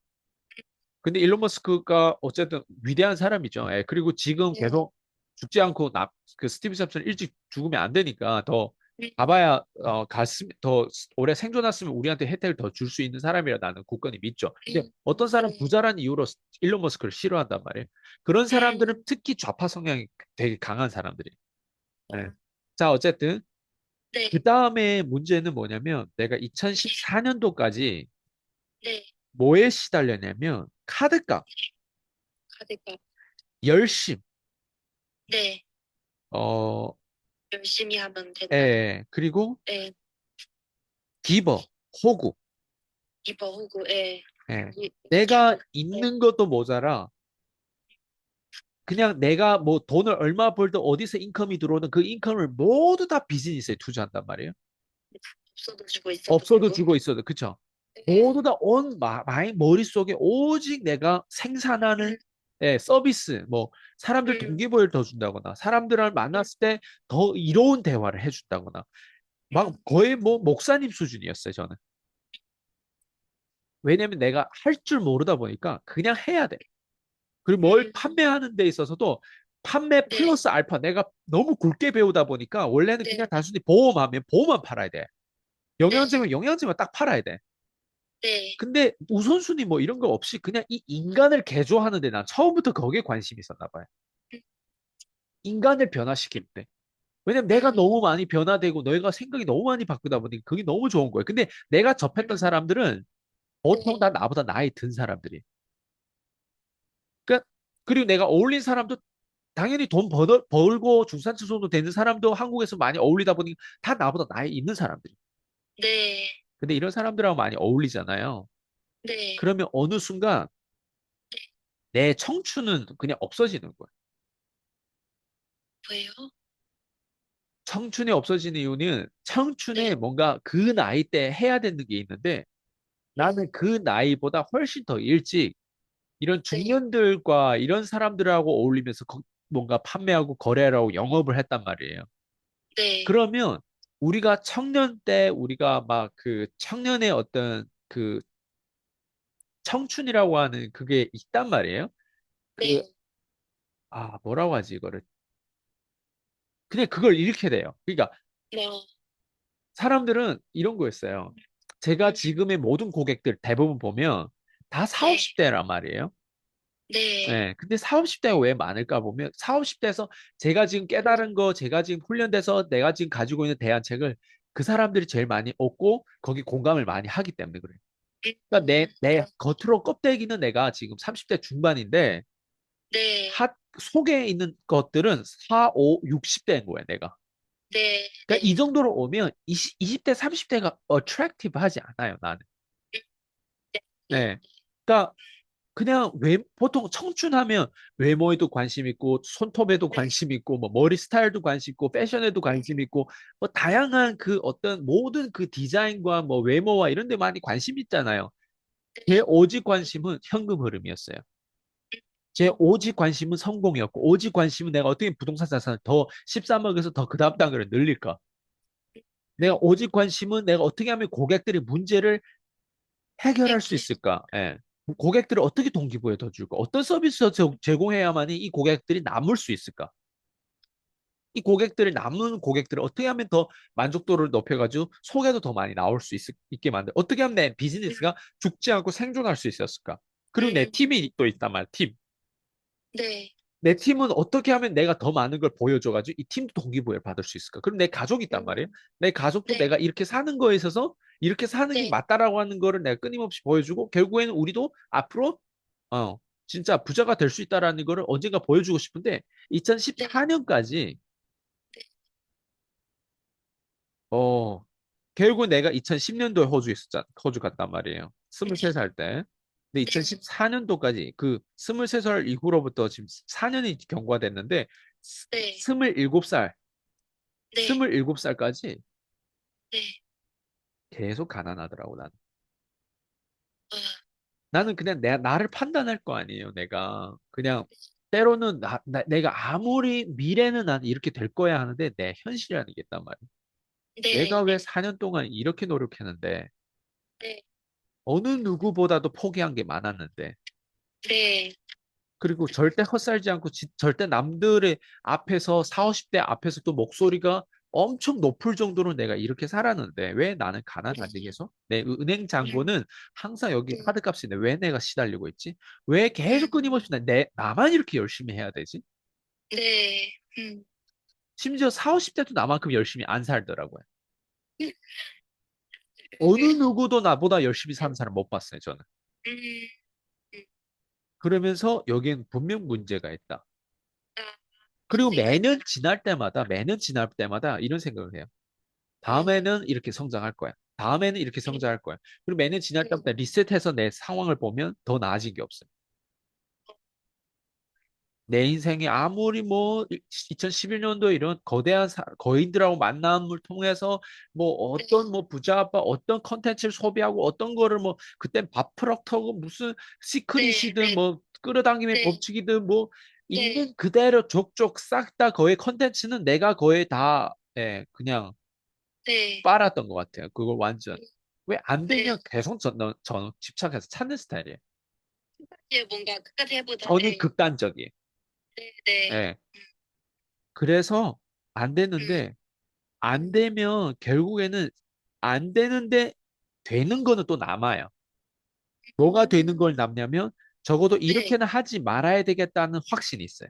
Speaker 2: 근데 일론 머스크가 어쨌든 위대한 사람이죠. 예, 그리고 지금 계속 죽지 않고 그 스티브 잡스는 일찍 죽으면 안 되니까 더 가봐야 갔으면 더 오래 생존했으면 우리한테 혜택을 더 줄 수 있는 사람이라 나는 굳건히 믿죠. 근데 어떤 사람 부자란 이유로 일론 머스크를 싫어한단 말이에요. 그런 사람들은 특히 좌파 성향이 되게 강한 사람들이. 네. 자, 어쨌든
Speaker 1: 네,
Speaker 2: 그 다음에 문제는 뭐냐면 내가 2014년도까지
Speaker 1: 네,
Speaker 2: 뭐에 시달렸냐면 카드값,
Speaker 1: 카드가,
Speaker 2: 열심,
Speaker 1: 네,
Speaker 2: 어,
Speaker 1: 열심히 하면 된다는,
Speaker 2: 예, 그리고
Speaker 1: 네,
Speaker 2: 기버, 호구.
Speaker 1: 이버 후구, 예,
Speaker 2: 예.
Speaker 1: 기,
Speaker 2: 내가
Speaker 1: 네,
Speaker 2: 있는 것도 모자라 그냥 내가 뭐 돈을 얼마 벌든 어디서 인컴이 들어오는 그 인컴을 모두 다 비즈니스에 투자한단 말이에요.
Speaker 1: 없어도 주고 있어도
Speaker 2: 없어도
Speaker 1: 주고,
Speaker 2: 주고 있어도 그쵸?
Speaker 1: 네,
Speaker 2: 모두 다 온 마인 머릿속에 오직 내가 생산하는 서비스 뭐 사람들 동기부여를 더 준다거나 사람들을 만났을 때 더 이로운 대화를 해준다거나 막 거의 뭐 목사님 수준이었어요 저는. 왜냐면 내가 할 줄 모르다 보니까 그냥 해야 돼. 그리고 뭘 판매하는 데 있어서도 판매
Speaker 1: 네,
Speaker 2: 플러스 알파 내가 너무 굵게 배우다 보니까 원래는
Speaker 1: 네,
Speaker 2: 그냥 단순히 보험하면 보험만 팔아야 돼.
Speaker 1: 네,
Speaker 2: 영양제면 영양제만 딱 팔아야 돼.
Speaker 1: 네,
Speaker 2: 근데 우선순위 뭐 이런 거 없이 그냥 이 인간을 개조하는데 난 처음부터 거기에 관심이 있었나 봐요. 인간을 변화시킬 때. 왜냐면 내가 너무 많이 변화되고 너희가 생각이 너무 많이 바꾸다 보니 그게 너무 좋은 거예요. 근데 내가 접했던 사람들은 보통
Speaker 1: 네,
Speaker 2: 다 나보다 나이 든 사람들이. 그러니까 그리고 내가 어울린 사람도 당연히 돈 벌고 중산층 정도 되는 사람도 한국에서 많이 어울리다 보니 다 나보다 나이 있는 사람들이.
Speaker 1: 네,
Speaker 2: 근데 이런 사람들하고 많이 어울리잖아요.
Speaker 1: 네,
Speaker 2: 그러면 어느 순간 내 청춘은 그냥 없어지는 거예요.
Speaker 1: 뭐예요?
Speaker 2: 청춘이 없어지는 이유는 청춘에
Speaker 1: 네,
Speaker 2: 뭔가 그 나이 때 해야 되는 게 있는데 나는 그 나이보다 훨씬 더 일찍 이런
Speaker 1: 네,
Speaker 2: 중년들과 이런 사람들하고 어울리면서 뭔가 판매하고 거래하고 영업을 했단 말이에요.
Speaker 1: 네,
Speaker 2: 그러면 우리가 청년 때 우리가 막 그 청년의 어떤 그 청춘이라고 하는 그게 있단 말이에요. 그,
Speaker 1: 네,
Speaker 2: 뭐라고 하지, 이거를. 그냥 그걸 잃게 돼요. 그러니까
Speaker 1: 네,
Speaker 2: 사람들은 이런 거였어요. 제가 지금의 모든 고객들 대부분 보면 다 4,
Speaker 1: 네,
Speaker 2: 50대란 말이에요.
Speaker 1: 네,
Speaker 2: 예, 근데 4, 50대가 왜 많을까 보면 4, 50대에서 제가 지금 깨달은 거, 제가 지금 훈련돼서 내가 지금 가지고 있는 대안책을 그 사람들이 제일 많이 얻고 거기 공감을 많이 하기 때문에 그래요. 그러니까 내 겉으로 껍데기는 내가 지금 30대 중반인데
Speaker 1: 네,
Speaker 2: 속에 있는 것들은 4, 5, 60대인 거야, 내가.
Speaker 1: 네,
Speaker 2: 그러니까 이
Speaker 1: 네,
Speaker 2: 정도로 오면 20대, 30대가 attractive 하지 않아요, 나는.
Speaker 1: 네,
Speaker 2: 네. 그러니까 그냥 보통 청춘하면 외모에도 관심 있고 손톱에도 관심 있고 뭐 머리 스타일도 관심 있고 패션에도 관심 있고 뭐 다양한 그 어떤 모든 그 디자인과 뭐 외모와 이런 데 많이 관심 있잖아요. 제 오직 관심은 현금 흐름이었어요. 제 오직 관심은 성공이었고 오직 관심은 내가 어떻게 부동산 자산을 더 13억에서 더 그 다음 단계를 늘릴까? 내가 오직 관심은 내가 어떻게 하면 고객들의 문제를 해결할 수 있을까? 예. 고객들을 어떻게 동기부여 더 줄까? 어떤 서비스 제공해야만이 이 고객들이 남을 수 있을까? 이 고객들을 남는 고객들을 어떻게 하면 더 만족도를 높여가지고 소개도 더 많이 나올 수 있게 만들. 어떻게 하면 내 비즈니스가 죽지 않고 생존할 수 있었을까? 그리고 내 팀이 또 있단 말이야. 팀.
Speaker 1: 네,
Speaker 2: 내 팀은 어떻게 하면 내가 더 많은 걸 보여줘가지고 이 팀도 동기부여를 받을 수 있을까? 그럼 내 가족이 있단 말이에요. 내 가족도
Speaker 1: 네,
Speaker 2: 내가 이렇게 사는 거에 있어서 이렇게 사는 게
Speaker 1: 네,
Speaker 2: 맞다라고 하는 거를 내가 끊임없이 보여주고 결국에는 우리도 앞으로 어, 진짜 부자가 될 수 있다라는 거를 언젠가 보여주고 싶은데
Speaker 1: 네,
Speaker 2: 2014년까지 어, 결국 내가 2010년도에 호주 갔단 말이에요. 23살 때. 근데 2014년도까지 그 23살 이후로부터 지금 4년이 경과됐는데
Speaker 1: 네,
Speaker 2: 27살,
Speaker 1: 네,
Speaker 2: 27살까지
Speaker 1: 네,
Speaker 2: 계속 가난하더라고, 나는.
Speaker 1: 아,
Speaker 2: 나는 그냥 나를 판단할 거 아니에요, 내가. 그냥 때로는 내가 아무리 미래는 난 이렇게 될 거야 하는데 내 현실이라는 게 있단 말이야. 내가
Speaker 1: 네,
Speaker 2: 왜 4년 동안 이렇게 노력했는데
Speaker 1: 네,
Speaker 2: 어느 누구보다도 포기한 게 많았는데
Speaker 1: 네,
Speaker 2: 그리고 절대 헛살지 않고 절대 남들의 앞에서 4, 50대 앞에서 또 목소리가 엄청 높을 정도로 내가 이렇게 살았는데 왜 나는 가난하지 계속? 내 은행
Speaker 1: 음,
Speaker 2: 잔고는 항상 여기
Speaker 1: 음,
Speaker 2: 카드값인데 왜 내가 시달리고 있지? 왜 계속
Speaker 1: 음,
Speaker 2: 끊임없이 나만 이렇게 열심히 해야 되지?
Speaker 1: 네,
Speaker 2: 심지어 4, 50대도 나만큼 열심히 안 살더라고요. 어느 누구도 나보다 열심히 사는 사람 못 봤어요, 저는.
Speaker 1: 음, 음,
Speaker 2: 그러면서 여기엔 분명 문제가 있다.
Speaker 1: 아,
Speaker 2: 그리고
Speaker 1: 문제가 있다.
Speaker 2: 매년 지날 때마다 이런 생각을 해요.
Speaker 1: 음,
Speaker 2: 다음에는 이렇게 성장할 거야. 다음에는 이렇게
Speaker 1: 음,
Speaker 2: 성장할 거야. 그리고 매년 지날
Speaker 1: 음,
Speaker 2: 때마다 리셋해서 내 상황을 보면 더 나아진 게 없어요. 내 인생이 아무리 뭐 2011년도 이런 거대한 거인들하고 만남을 통해서 뭐
Speaker 1: 네,
Speaker 2: 어떤 뭐 부자 아빠 어떤 컨텐츠를 소비하고 어떤 거를 뭐 그땐 밥프럭터고 무슨
Speaker 1: 네,
Speaker 2: 시크릿이든
Speaker 1: 네,
Speaker 2: 뭐 끌어당김의
Speaker 1: 네,
Speaker 2: 법칙이든 뭐
Speaker 1: 네,
Speaker 2: 있는 그대로 족족 싹 다 거의 컨텐츠는 내가 거의 다 예, 그냥
Speaker 1: 네,
Speaker 2: 빨았던 것 같아요. 그걸 완전. 왜 안
Speaker 1: 네.
Speaker 2: 되냐 계속 저는 집착해서 찾는 스타일이에요.
Speaker 1: 이제 뭔가 끝까지 해보자.
Speaker 2: 저는
Speaker 1: 네,
Speaker 2: 극단적이에요.
Speaker 1: 네, 네,
Speaker 2: 예. 그래서 안
Speaker 1: 음,
Speaker 2: 됐는데 안
Speaker 1: 음,
Speaker 2: 되면 결국에는 안 되는데 되는 거는 또 남아요. 뭐가 되는 걸 남냐면 적어도
Speaker 1: 네,
Speaker 2: 이렇게는 하지 말아야 되겠다는 확신이 있어요.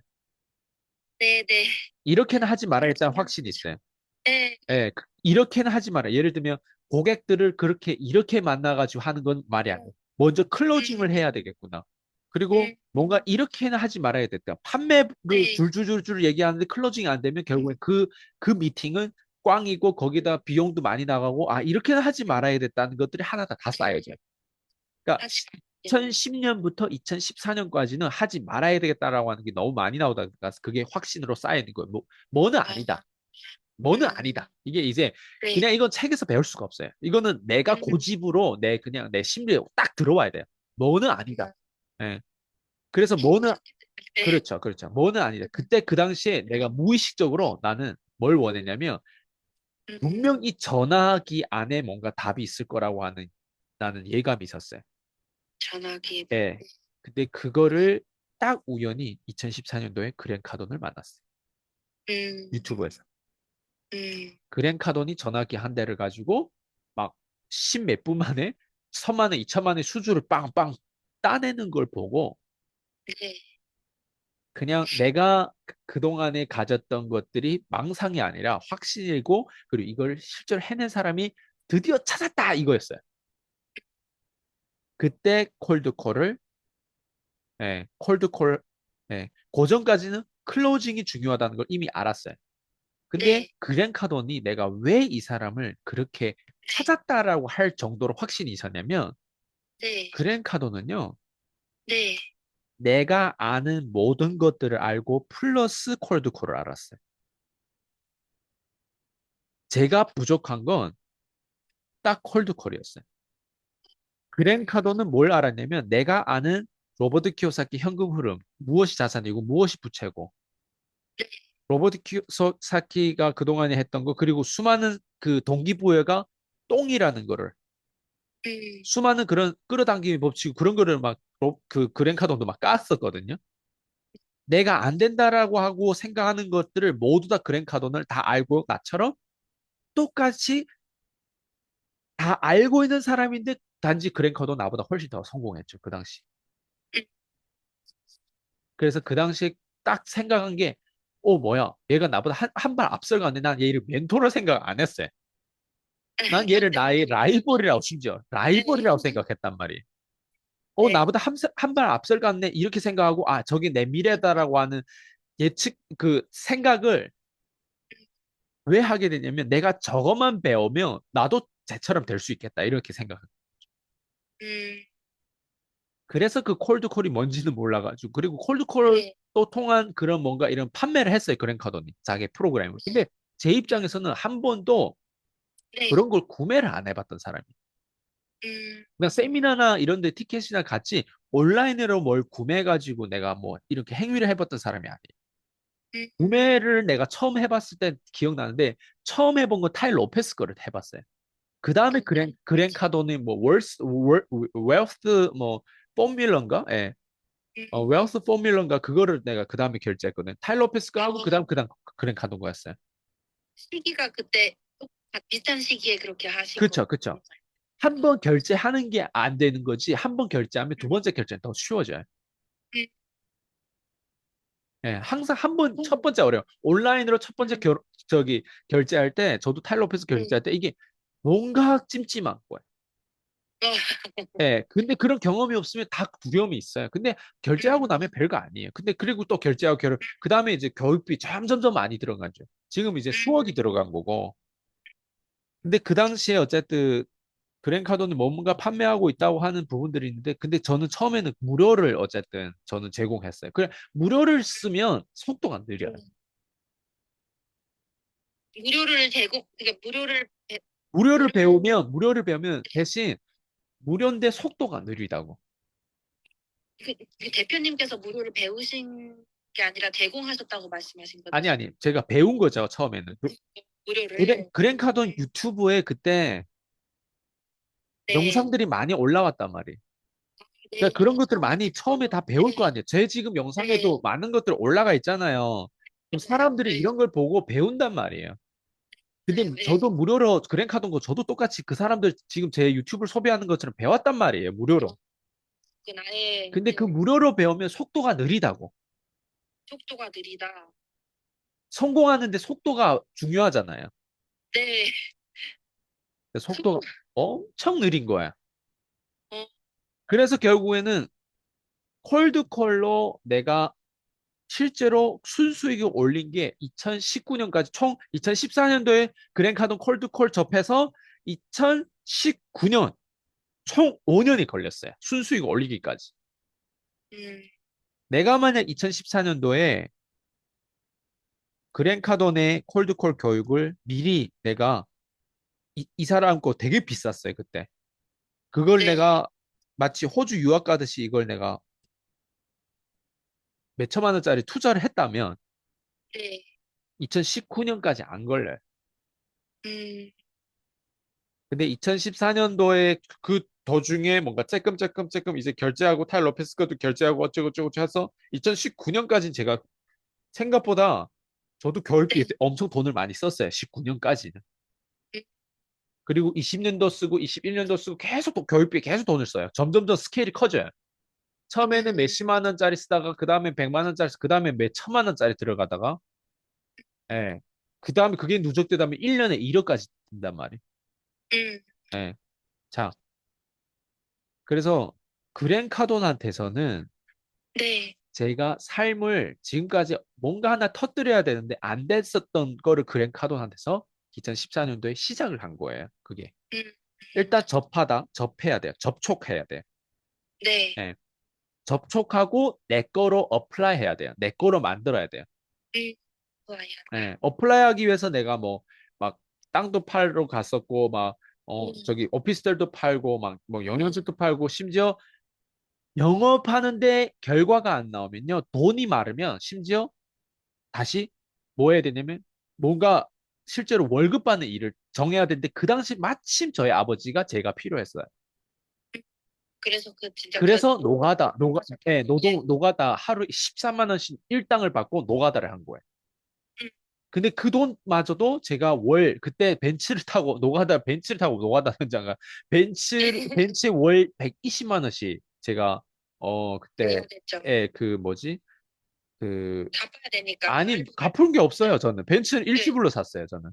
Speaker 1: 네, 네,
Speaker 2: 이렇게는 하지 말아야겠다는 확신이 있어요.
Speaker 1: 네,
Speaker 2: 예, 이렇게는 하지 마라. 예를 들면 고객들을 그렇게 이렇게 만나가지고 하는 건 말이 안 돼. 먼저 클로징을
Speaker 1: 음,
Speaker 2: 해야 되겠구나. 그리고
Speaker 1: 음,
Speaker 2: 뭔가 이렇게는 하지 말아야 됐다. 판매를
Speaker 1: 네,
Speaker 2: 줄줄줄줄 얘기하는데 클로징이 안 되면 결국엔 그 미팅은 꽝이고 거기다 비용도 많이 나가고 아, 이렇게는 하지 말아야 됐다는 것들이 하나 다 쌓여져요. 그러니까
Speaker 1: 아, 진짜.
Speaker 2: 2010년부터 2014년까지는 하지 말아야 되겠다라고 하는 게 너무 많이 나오다 보니까 그게 확신으로 쌓이는 거예요. 뭐는
Speaker 1: 아,
Speaker 2: 아니다. 뭐는
Speaker 1: 음,
Speaker 2: 아니다. 이게 이제
Speaker 1: 네,
Speaker 2: 그냥 이건 책에서 배울 수가 없어요. 이거는 내가
Speaker 1: 음,
Speaker 2: 고집으로 그냥 내 심리에 딱 들어와야 돼요. 뭐는 아니다. 예. 그래서 뭐는
Speaker 1: 네,
Speaker 2: 그렇죠, 그렇죠. 뭐는 아니다. 그때 그 당시에 내가 무의식적으로 나는 뭘 원했냐면
Speaker 1: 음,
Speaker 2: 분명 이 전화기 안에 뭔가 답이 있을 거라고 하는 나는 예감이 있었어요.
Speaker 1: 전화기,
Speaker 2: 예. 근데 그거를 딱 우연히 2014년도에 그랜 카돈을 만났어요.
Speaker 1: 음,
Speaker 2: 유튜브에서.
Speaker 1: 음,
Speaker 2: 그랜 카돈이 전화기 한 대를 가지고 막 십 몇 분 만에 천만 원, 이천만 원의 수주를 빵빵 따내는 걸 보고
Speaker 1: 네,
Speaker 2: 그냥 내가 그동안에 가졌던 것들이 망상이 아니라 확신이고 그리고 이걸 실제로 해낸 사람이 드디어 찾았다 이거였어요. 그때 콜드콜을 콜드콜 고전까지는 클로징이 중요하다는 걸 이미 알았어요. 근데
Speaker 1: 네,
Speaker 2: 그랜 카돈이 내가 왜 이 사람을 그렇게 찾았다라고 할 정도로 확신이 있었냐면
Speaker 1: 네,
Speaker 2: 그랜 카돈은요,
Speaker 1: 네,
Speaker 2: 내가 아는 모든 것들을 알고 플러스 콜드콜을 알았어요. 제가 부족한 건 딱 콜드콜이었어요. 그랜 카돈은 뭘 알았냐면 내가 아는 로버트 키오사키 현금 흐름, 무엇이 자산이고 무엇이 부채고 로버트 키오사키가 그동안에 했던 거 그리고 수많은 그 동기부여가 똥이라는 거를
Speaker 1: 음,
Speaker 2: 수많은 그런 끌어당김이 법칙 그런 거를 막 그 그랜카돈도 막 깠었거든요. 내가 안 된다라고 하고 생각하는 것들을 모두 다 그랜카돈을 다 알고 나처럼 똑같이 다 알고 있는 사람인데 단지 그랜카돈 나보다 훨씬 더 성공했죠. 그 당시. 그래서 그 당시에 딱 생각한 게, 뭐야. 얘가 나보다 한 발 앞서 갔는데 난 얘를 멘토로 생각 안 했어요. 난 얘를 나의 라이벌이라고 심지어 라이벌이라고
Speaker 1: 네,
Speaker 2: 생각했단 말이에요.
Speaker 1: 네,
Speaker 2: 나보다 한 발 앞서 갔네. 이렇게 생각하고, 아, 저게 내 미래다라고 하는 예측, 그 생각을 왜 하게 되냐면 내가 저것만 배우면 나도 쟤처럼 될 수 있겠다. 이렇게 생각해요.
Speaker 1: 음,
Speaker 2: 그래서 그 콜드콜이 뭔지는 몰라가지고. 그리고 콜드콜
Speaker 1: 네,
Speaker 2: 또 통한 그런 뭔가 이런 판매를 했어요. 그랜카돈이. 자기 프로그램을. 근데 제 입장에서는 한 번도
Speaker 1: 네,
Speaker 2: 그런 걸 구매를 안 해봤던 사람이에요.
Speaker 1: 음,
Speaker 2: 그냥 세미나나 이런 데 티켓이나 같이 온라인으로 뭘 구매해가지고 내가 뭐 이렇게 행위를 해봤던 사람이 아니에요.
Speaker 1: 음,
Speaker 2: 구매를 내가 처음 해봤을 때 기억나는데 처음 해본 건 타일 로페스 거를 해봤어요. 그 다음에 그랜 카돈이 뭐 웰스 뭐 포뮬러인가? 예. 웰스 포뮬러인가 그거를 내가 그 다음에 결제했거든. 타일 로페스 거 하고 그다음 그랜 카돈 거였어요.
Speaker 1: 시기가 그때 비슷한 시기에 그렇게 하신
Speaker 2: 그쵸,
Speaker 1: 거.
Speaker 2: 그쵸. 한 번 결제하는 게 안 되는 거지, 한 번 결제하면 두 번째 결제는 더 쉬워져요.
Speaker 1: 음,
Speaker 2: 예, 항상 한 번, 첫
Speaker 1: 음,
Speaker 2: 번째 어려워. 온라인으로 첫 번째
Speaker 1: 음,
Speaker 2: 결제할 때, 저도 타일러에서
Speaker 1: 음.
Speaker 2: 결제할 때 이게 뭔가 찜찜한 거예요.
Speaker 1: 어,
Speaker 2: 예, 근데 그런 경험이 없으면 다 두려움이 있어요. 근데 결제하고 나면 별거 아니에요. 근데 그리고 또 결제하고 그 다음에 이제 교육비 점점점 많이 들어가죠. 지금 이제 수억이 들어간 거고. 근데 그 당시에 어쨌든 그랜카도는 뭔가 판매하고 있다고 하는 부분들이 있는데, 근데 저는 처음에는 무료를 어쨌든 저는 제공했어요. 그래, 무료를 쓰면 속도가 느려요.
Speaker 1: 음. 무료를 제공, 그러니까 무료를
Speaker 2: 무료를 배우면 대신 무료인데 속도가 느리다고.
Speaker 1: 그 대표님께서 무료를 배우신 게 아니라 제공하셨다고 말씀하신 거죠,
Speaker 2: 아니,
Speaker 1: 지금?
Speaker 2: 아니, 제가 배운 거죠, 처음에는.
Speaker 1: 무료를.
Speaker 2: 그랜카돈 유튜브에 그때
Speaker 1: 네,
Speaker 2: 영상들이 많이 올라왔단 말이에요.
Speaker 1: 네,
Speaker 2: 그러니까 그런 것들
Speaker 1: 처음에
Speaker 2: 많이 처음에
Speaker 1: 그거.
Speaker 2: 다 배울 거
Speaker 1: 네,
Speaker 2: 아니에요. 제 지금
Speaker 1: 네,
Speaker 2: 영상에도 많은 것들 올라가 있잖아요. 그럼 사람들이
Speaker 1: 네,
Speaker 2: 이런 걸 보고 배운단 말이에요. 근데
Speaker 1: 네,
Speaker 2: 저도 무료로 그랭카돈 거 저도 똑같이 그 사람들 지금 제 유튜브를 소비하는 것처럼 배웠단 말이에요. 무료로.
Speaker 1: 그 나의
Speaker 2: 근데 그 무료로 배우면 속도가 느리다고.
Speaker 1: 속도가 느리다.
Speaker 2: 성공하는데 속도가 중요하잖아요.
Speaker 1: 네,
Speaker 2: 속도가
Speaker 1: 속도,
Speaker 2: 엄청 느린 거야.
Speaker 1: 어,
Speaker 2: 그래서 결국에는 콜드콜로 내가 실제로 순수익을 올린 게 2019년까지 총 2014년도에 그랜카돈 콜드콜 접해서 2019년 총 5년이 걸렸어요. 순수익을 올리기까지.
Speaker 1: 음,
Speaker 2: 내가 만약 2014년도에 그랜카돈의 콜드콜 교육을 미리 내가 이 사람 거 되게 비쌌어요, 그때. 그걸
Speaker 1: 네,
Speaker 2: 내가 마치 호주 유학 가듯이 이걸 내가 몇 천만 원짜리 투자를 했다면
Speaker 1: 네,
Speaker 2: 2019년까지 안 걸려요.
Speaker 1: 음,
Speaker 2: 근데 2014년도에 그 도중에 뭔가 쬐끔쬐끔 이제 결제하고 타일 로페스 것도 결제하고 어쩌고저쩌고 해서 2019년까지는 제가 생각보다 저도 교육비에
Speaker 1: 네,
Speaker 2: 엄청 돈을 많이 썼어요. 19년까지는.
Speaker 1: 음,
Speaker 2: 그리고 20년도 쓰고 21년도 쓰고 계속 또 교육비에 계속 돈을 써요. 점점점 스케일이 커져요. 처음에는
Speaker 1: 음,
Speaker 2: 몇십만 원짜리 쓰다가 그 다음에 100만 원짜리 그 다음에 몇 천만 원짜리 들어가다가 예. 그 다음에 그게 누적되다 면 1년에 1억까지 든단 말이에요.
Speaker 1: 음,
Speaker 2: 예. 자, 그래서 그랜카돈한테서는
Speaker 1: 네,
Speaker 2: 제가 삶을 지금까지 뭔가 하나 터뜨려야 되는데 안 됐었던 거를 그랜카돈한테서 2014년도에 시작을 한 거예요. 그게.
Speaker 1: 음,
Speaker 2: 일단 접해야 돼요. 접촉해야 돼요.
Speaker 1: 네,
Speaker 2: 예. 접촉하고 내 거로 어플라이 해야 돼요. 내 거로 만들어야 돼요.
Speaker 1: 좋아요.
Speaker 2: 예. 어플라이 하기 위해서 내가 뭐, 막, 땅도 팔러 갔었고, 막,
Speaker 1: 음,
Speaker 2: 저기, 오피스텔도 팔고, 막, 뭐,
Speaker 1: 음,
Speaker 2: 영양제도 팔고, 심지어 영업하는데 결과가 안 나오면요. 돈이 마르면 심지어 다시 뭐 해야 되냐면 뭔가 실제로 월급 받는 일을 정해야 되는데 그 당시 마침 저희 아버지가 제가 필요했어요.
Speaker 1: 그래서 그 진짜
Speaker 2: 그래서 예,
Speaker 1: 예,
Speaker 2: 노가다 하루 13만 원씩 일당을 받고 노가다를 한 거예요.
Speaker 1: 음,
Speaker 2: 근데 그 돈마저도 제가 그때 벤츠를 타고 노가다 현장가 벤츠 월 120만 원씩 제가 그때
Speaker 1: 그래야 됐죠.
Speaker 2: 그 뭐지? 그
Speaker 1: 갚아야 되니까.
Speaker 2: 아니 갚은 게 없어요. 저는 벤츠는
Speaker 1: 네.
Speaker 2: 일시불로 샀어요. 저는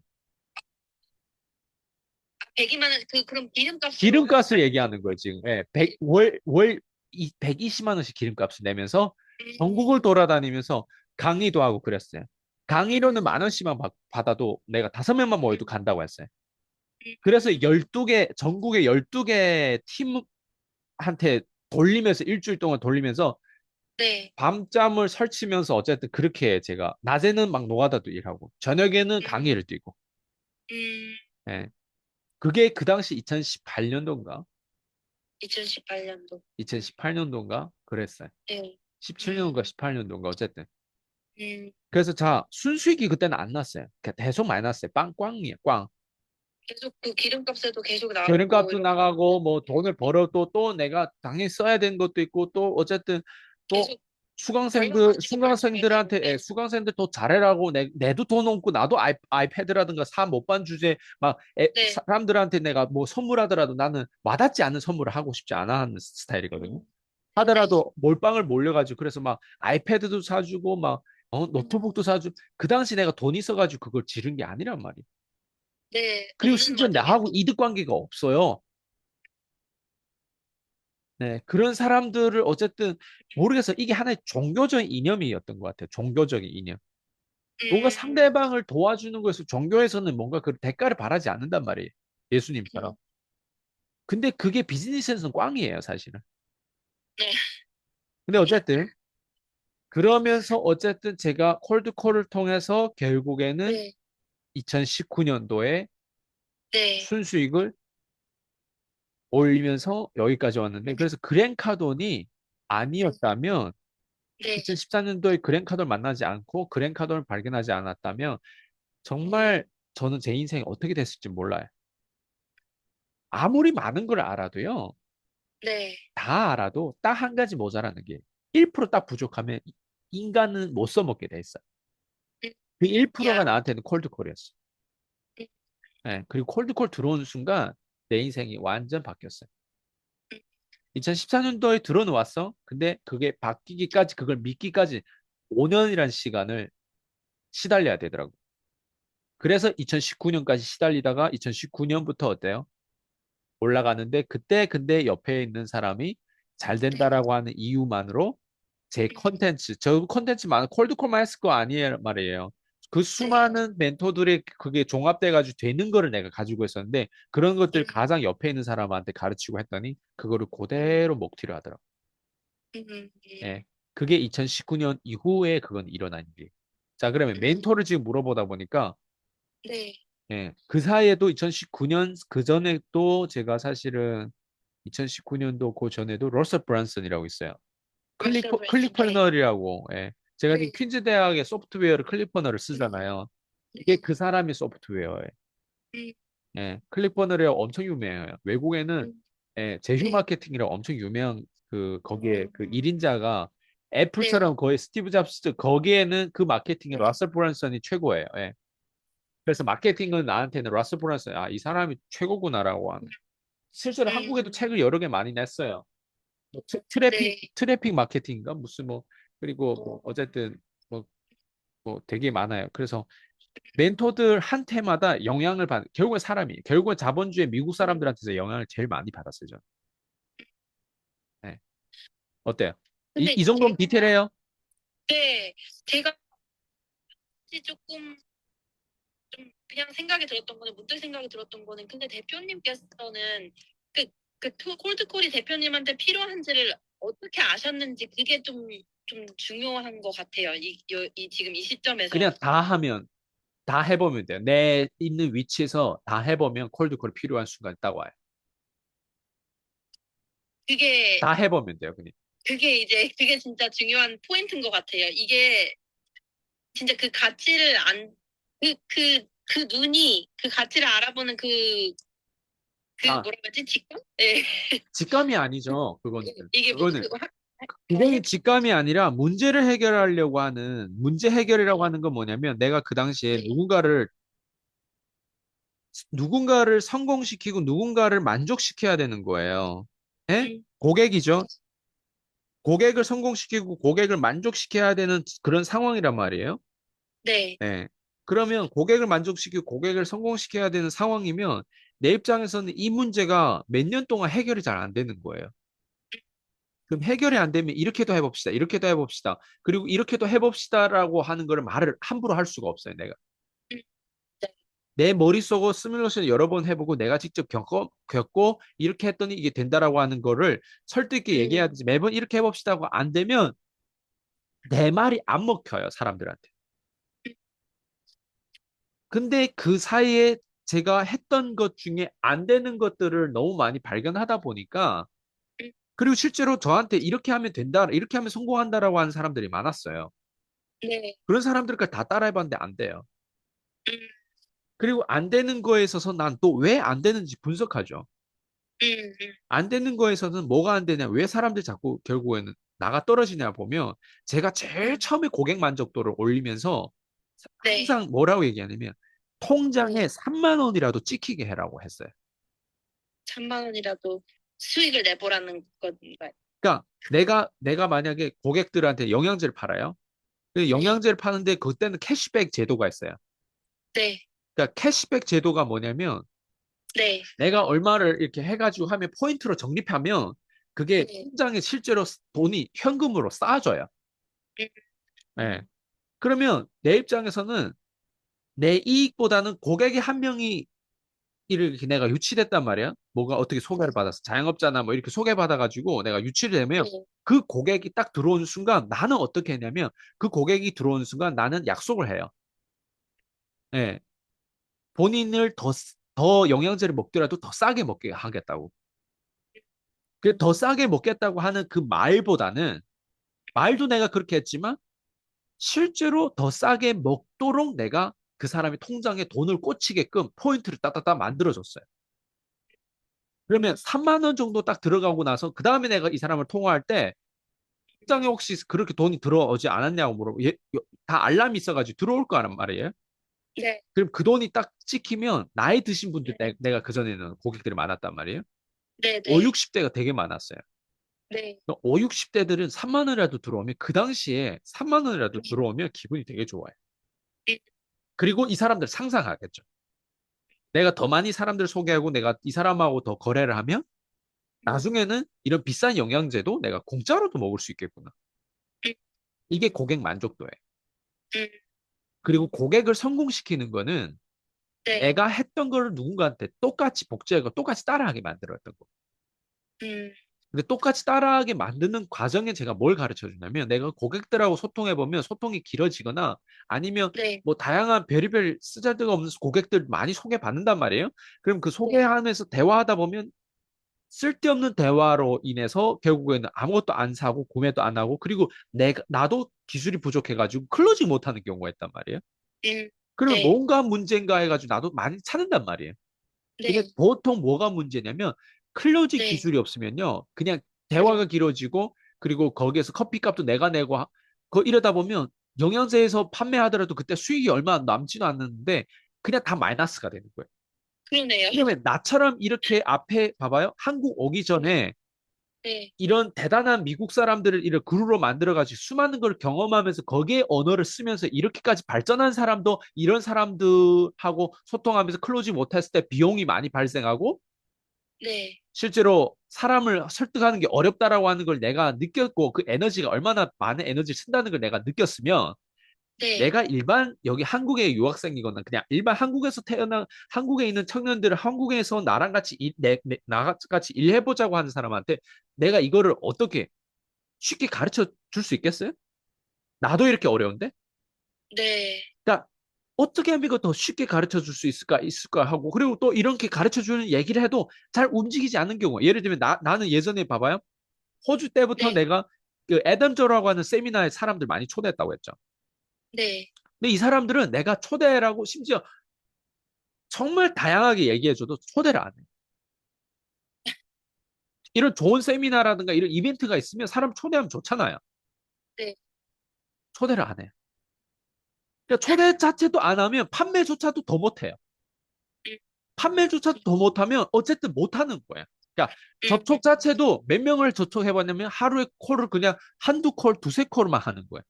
Speaker 1: 100이만 원, 그럼 기름값으로 한
Speaker 2: 기름값을 얘기하는 거예요. 지금 예, 120만 원씩 기름값을 내면서 전국을
Speaker 1: 음,
Speaker 2: 돌아다니면서 강의도 하고 그랬어요. 강의료는 만
Speaker 1: 음,
Speaker 2: 원씩만 받아도 내가 5명만 모여도
Speaker 1: 음,
Speaker 2: 간다고 했어요.
Speaker 1: 음,
Speaker 2: 그래서 12개 전국의 12개 팀한테 돌리면서 일주일 동안 돌리면서
Speaker 1: 네.
Speaker 2: 밤잠을 설치면서 어쨌든 그렇게 제가 낮에는 막 노가다도 일하고 저녁에는
Speaker 1: 음,
Speaker 2: 강의를 뛰고
Speaker 1: 음,
Speaker 2: 예. 그게 그 당시 2018년도인가?
Speaker 1: 2018년도.
Speaker 2: 2018년도인가? 그랬어요.
Speaker 1: 네.
Speaker 2: 17년도인가 18년도인가 어쨌든.
Speaker 1: 음,
Speaker 2: 그래서 자, 순수익이 그때는 안 났어요. 계속 많이 났어요. 꽝이에요, 꽝.
Speaker 1: 계속 그 기름값에도 계속 나오고,
Speaker 2: 기름값도
Speaker 1: 이런,
Speaker 2: 나가고 뭐 돈을 벌어도 또 내가 당연히 써야 되는 것도 있고 또 어쨌든 또
Speaker 1: 계속, 얼마나
Speaker 2: 수강생들한테,
Speaker 1: 네.
Speaker 2: 수강생들 더 잘해라고, 내도 돈 없고, 나도 아이패드라든가 못 반 주제,
Speaker 1: 네.
Speaker 2: 사람들한테 내가 뭐 선물하더라도 나는 와닿지 않는 선물을 하고 싶지 않아 하는 스타일이거든요.
Speaker 1: 네.
Speaker 2: 하더라도 몰빵을 몰려가지고, 그래서 막 아이패드도 사주고, 노트북도 사주고, 그 당시 내가 돈 있어가지고 그걸 지른 게 아니란 말이에요.
Speaker 1: 네.
Speaker 2: 그리고
Speaker 1: 없는
Speaker 2: 심지어
Speaker 1: 와중에
Speaker 2: 나하고 이득 관계가 없어요. 네, 그런 사람들을 어쨌든 모르겠어. 이게 하나의 종교적인 이념이었던 것 같아요. 종교적인 이념. 뭔가
Speaker 1: 음,
Speaker 2: 상대방을 도와주는 것에서 종교에서는 뭔가 그 대가를 바라지 않는단 말이에요. 예수님처럼.
Speaker 1: 음,
Speaker 2: 근데 그게 비즈니스에서는 꽝이에요, 사실은.
Speaker 1: 네.
Speaker 2: 근데 어쨌든 그러면서 어쨌든 제가 콜드콜을 통해서 결국에는
Speaker 1: 네.
Speaker 2: 2019년도에
Speaker 1: 네.
Speaker 2: 순수익을 올리면서 여기까지 왔는데 그래서 그랜카돈이 아니었다면
Speaker 1: 네.
Speaker 2: 2014년도에 그랜카돈을 만나지 않고 그랜카돈을 발견하지 않았다면 정말 저는 제 인생이 어떻게 됐을지 몰라요. 아무리 많은 걸 알아도요.
Speaker 1: 네.
Speaker 2: 다 알아도 딱 한 가지 모자라는 게 1%딱 부족하면 인간은 못 써먹게 돼 있어요.
Speaker 1: 음,
Speaker 2: 그
Speaker 1: 야.
Speaker 2: 1%가 나한테는 콜드콜이었어.
Speaker 1: 음,
Speaker 2: 예, 그리고 콜드콜 들어오는 순간 내 인생이 완전 바뀌었어요.
Speaker 1: 음,
Speaker 2: 2014년도에 들어놓았어. 근데 그게 바뀌기까지, 그걸 믿기까지 5년이란 시간을 시달려야 되더라고. 그래서 2019년까지 시달리다가 2019년부터 어때요? 올라가는데 그때 근데 옆에 있는 사람이 잘
Speaker 1: 네.
Speaker 2: 된다라고 하는 이유만으로 제 컨텐츠, 저 컨텐츠만 콜드콜만 했을 거 아니에요 말이에요. 그
Speaker 1: 네.
Speaker 2: 수많은 멘토들이 그게 종합돼가지고 되는 거를 내가 가지고 있었는데 그런 것들
Speaker 1: 음,
Speaker 2: 가장 옆에 있는 사람한테 가르치고 했더니 그거를 그대로 먹튀를 하더라고. 예. 그게 2019년 이후에 그건 일어난 일이에요. 자, 그러면 멘토를 지금 물어보다 보니까
Speaker 1: 네.
Speaker 2: 예. 그 사이에도 2019년 그 전에 또 제가 사실은 2019년도 그 전에도 러셀 브란슨이라고 있어요.
Speaker 1: 러셀 브랜슨. 네.
Speaker 2: 클리퍼널이라고. 예. 제가 지금
Speaker 1: 네.
Speaker 2: 퀸즈 대학의 소프트웨어를 클리퍼널을 쓰잖아요. 이게
Speaker 1: 네.
Speaker 2: 그 사람의 소프트웨어예요.
Speaker 1: 음,
Speaker 2: 예. 클리퍼널이 엄청 유명해요. 외국에는
Speaker 1: 음,
Speaker 2: 제휴
Speaker 1: 네.
Speaker 2: 마케팅이라고 엄청 유명한 거기에 그 1인자가 애플처럼
Speaker 1: 네.
Speaker 2: 거의 스티브 잡스 거기에는 그 마케팅이
Speaker 1: 네.
Speaker 2: 라셀 브란슨이 최고예요. 예. 그래서 마케팅은 나한테는 라셀 브란슨 이 사람이 최고구나라고 하는. 실제로 한국에도
Speaker 1: 음,
Speaker 2: 책을 여러 개 많이 냈어요. 뭐
Speaker 1: 네.
Speaker 2: 트래픽 마케팅인가 무슨 뭐 그리고 뭐 어쨌든 뭐, 뭐 되게 많아요. 그래서 멘토들 한 테마다 영향을 결국은 사람이 결국은 자본주의 미국 사람들한테서 영향을 제일 많이 받았어요. 저는. 네. 어때요?
Speaker 1: 근데
Speaker 2: 이 정도면 디테일해요?
Speaker 1: 네. 제가 조금 좀 그냥 생각이 들었던 거는 문득 생각이 들었던 거는 근데 대표님께서는 그, 콜드콜이 대표님한테 필요한지를 어떻게 아셨는지 그게 좀 중요한 것 같아요. 지금 이 시점에서.
Speaker 2: 그냥 다 해보면 돼요. 내 있는 위치에서 다 해보면 콜드콜이 필요한 순간 딱 와요.
Speaker 1: 그게,
Speaker 2: 다 해보면 돼요. 그냥.
Speaker 1: 그게 진짜 중요한 포인트인 것 같아요. 이게 진짜 그 가치를 그 눈이 그 가치를 알아보는
Speaker 2: 아,
Speaker 1: 뭐라고 하지? 직감? 예.
Speaker 2: 직감이 아니죠. 그거는.
Speaker 1: 이게 뭐,
Speaker 2: 그거는 그게 직감이 아니라 문제를 해결하려고 하는 문제 해결이라고 하는 건 뭐냐면 내가 그 당시에
Speaker 1: 네.
Speaker 2: 누군가를 성공시키고 누군가를 만족시켜야 되는 거예요. 예?
Speaker 1: 음,
Speaker 2: 고객이죠. 고객을 성공시키고 고객을 만족시켜야 되는 그런 상황이란 말이에요.
Speaker 1: 네.
Speaker 2: 예. 그러면 고객을 만족시키고 고객을 성공시켜야 되는 상황이면 내 입장에서는 이 문제가 몇 년 동안 해결이 잘 안 되는 거예요. 그럼 해결이 안 되면 이렇게도 해봅시다. 이렇게도 해봅시다. 그리고 이렇게도 해봅시다라고 하는 거를 말을 함부로 할 수가 없어요, 내가.
Speaker 1: 음, 네.
Speaker 2: 내 머릿속으로 시뮬레이션 여러 번 해보고 내가 직접 겪고 이렇게 했더니 이게 된다라고 하는 거를 설득 있게 얘기해야 되지. 매번 이렇게 해봅시다 하고 안 되면 내 말이 안 먹혀요, 사람들한테. 근데 그 사이에 제가 했던 것 중에 안 되는 것들을 너무 많이 발견하다 보니까 그리고 실제로 저한테 이렇게 하면 된다, 이렇게 하면 성공한다라고 하는 사람들이 많았어요.
Speaker 1: 네.
Speaker 2: 그런 사람들까지 다 따라해봤는데 안 돼요.
Speaker 1: 음,
Speaker 2: 그리고 안 되는 거에 있어서 난 또 왜 안 되는지 분석하죠.
Speaker 1: 음, 음,
Speaker 2: 안 되는 거에서는 뭐가 안 되냐, 왜 사람들이 자꾸 결국에는 나가 떨어지냐 보면 제가 제일 처음에 고객 만족도를 올리면서
Speaker 1: 네.
Speaker 2: 항상 뭐라고 얘기하냐면 통장에 3만 원이라도 찍히게 해라고 했어요.
Speaker 1: 3만 원이라도 수익을 내보라는 건가요?
Speaker 2: 그러니까 내가 만약에 고객들한테 영양제를 팔아요. 그
Speaker 1: 네.
Speaker 2: 영양제를 파는데 그때는 캐시백 제도가 있어요.
Speaker 1: 네.
Speaker 2: 그러니까 캐시백 제도가 뭐냐면
Speaker 1: 네.
Speaker 2: 내가 얼마를 이렇게 해가지고 하면 포인트로 적립하면 그게
Speaker 1: 네.
Speaker 2: 통장에 실제로 돈이 현금으로 쌓아져요.
Speaker 1: 음,
Speaker 2: 예. 그러면 내 입장에서는 내 이익보다는 고객의 한 명이 이렇게 내가 유치됐단 말이야. 뭐가 어떻게 소개를 받았어. 자영업자나 뭐 이렇게 소개받아가지고 내가 유치를 되면
Speaker 1: 네.
Speaker 2: 그 고객이 딱 들어오는 순간 나는 어떻게 했냐면 그 고객이 들어오는 순간 나는 약속을 해요. 예. 본인을 더 영양제를 먹더라도 더 싸게 먹게 하겠다고. 더 싸게 먹겠다고 하는 그 말보다는 말도 내가 그렇게 했지만 실제로 더 싸게 먹도록 내가 그 사람의 통장에 돈을 꽂히게끔 포인트를 따따따 만들어줬어요. 그러면 3만 원 정도 딱 들어가고 나서 그 다음에 내가 이 사람을 통화할 때 통장에 혹시 그렇게 돈이 들어오지 않았냐고 물어보고 다 알람이 있어가지고 들어올 거란 말이에요.
Speaker 1: 네.
Speaker 2: 그럼 그 돈이 딱 찍히면 나이 드신 분들
Speaker 1: 네.
Speaker 2: 내가 그전에는 고객들이 많았단 말이에요.
Speaker 1: 네.
Speaker 2: 5,
Speaker 1: 네.
Speaker 2: 60대가 되게 많았어요.
Speaker 1: 네.
Speaker 2: 5, 60대들은 3만 원이라도 들어오면 그 당시에 3만 원이라도 들어오면 기분이 되게 좋아요. 그리고 이 사람들 상상하겠죠. 내가 더 많이 사람들 소개하고 내가 이 사람하고 더 거래를 하면 나중에는 이런 비싼 영양제도 내가 공짜로도 먹을 수 있겠구나. 이게 고객 만족도예요.
Speaker 1: 음,
Speaker 2: 그리고 고객을 성공시키는 거는
Speaker 1: 네.
Speaker 2: 내가 했던 거를 누군가한테 똑같이 복제하고 똑같이 따라하게 만들었던 거.
Speaker 1: 음,
Speaker 2: 근데 똑같이 따라하게 만드는 과정에 제가 뭘 가르쳐 주냐면 내가 고객들하고 소통해 보면 소통이 길어지거나 아니면
Speaker 1: 네.
Speaker 2: 뭐 다양한 별의별 쓰잘데가 없는 고객들 많이 소개받는단 말이에요. 그럼 그
Speaker 1: 네.
Speaker 2: 소개하면서 대화하다 보면 쓸데없는 대화로 인해서 결국에는 아무것도 안 사고 구매도 안 하고 그리고 나도 기술이 부족해가지고 클로징 못하는 경우가 있단 말이에요. 그러면
Speaker 1: 네.
Speaker 2: 뭔가 문제인가 해가지고 나도 많이 찾는단 말이에요. 이게
Speaker 1: 네.
Speaker 2: 보통 뭐가 문제냐면 클로징
Speaker 1: 네.
Speaker 2: 기술이 없으면요. 그냥
Speaker 1: 네.
Speaker 2: 대화가 길어지고 그리고 거기에서 커피값도 내가 내고 이러다 보면 영양제에서 판매하더라도 그때 수익이 얼마 남지도 않는데 그냥 다 마이너스가 되는 거예요.
Speaker 1: 그러네요.
Speaker 2: 그러면 나처럼 이렇게 앞에 봐봐요. 한국 오기
Speaker 1: 네.
Speaker 2: 전에
Speaker 1: 네.
Speaker 2: 이런 대단한 미국 사람들을 이런 그룹으로 만들어가지고 수많은 걸 경험하면서 거기에 언어를 쓰면서 이렇게까지 발전한 사람도 이런 사람들하고 소통하면서 클로징 못했을 때 비용이 많이 발생하고
Speaker 1: 네.
Speaker 2: 실제로 사람을 설득하는 게 어렵다라고 하는 걸 내가 느꼈고 그 에너지가 얼마나 많은 에너지를 쓴다는 걸 내가 느꼈으면
Speaker 1: 네.
Speaker 2: 내가 일반 여기 한국의 유학생이거나 그냥 일반 한국에서 태어난 한국에 있는 청년들을 한국에서 나랑 같이 나랑 같이 일해보자고 하는 사람한테 내가 이거를 어떻게 쉽게 가르쳐 줄 수 있겠어요? 나도 이렇게 어려운데?
Speaker 1: 네.
Speaker 2: 그러니까 어떻게 하면 이거 더 쉽게 가르쳐 줄 수 있을까 하고 그리고 또 이렇게 가르쳐 주는 얘기를 해도 잘 움직이지 않는 경우 예를 들면 나는 예전에 봐봐요. 호주 때부터
Speaker 1: 네.
Speaker 2: 내가 그 애덤저라고 하는 세미나에 사람들 많이 초대했다고 했죠.
Speaker 1: 네.
Speaker 2: 근데 이 사람들은 내가 초대라고 심지어 정말 다양하게 얘기해줘도 초대를 안 해. 이런 좋은 세미나라든가 이런 이벤트가 있으면 사람 초대하면 좋잖아요.
Speaker 1: 네.
Speaker 2: 초대를 안 해. 그러니까 초대 자체도 안 하면 판매조차도 더 못해요.
Speaker 1: 음,
Speaker 2: 판매조차도 더 못하면 어쨌든 못하는 거예요. 그러니까
Speaker 1: 음,
Speaker 2: 접촉 자체도 몇 명을 접촉해봤냐면 하루에 콜을 그냥 한두 콜, 두세 콜만 하는 거예요.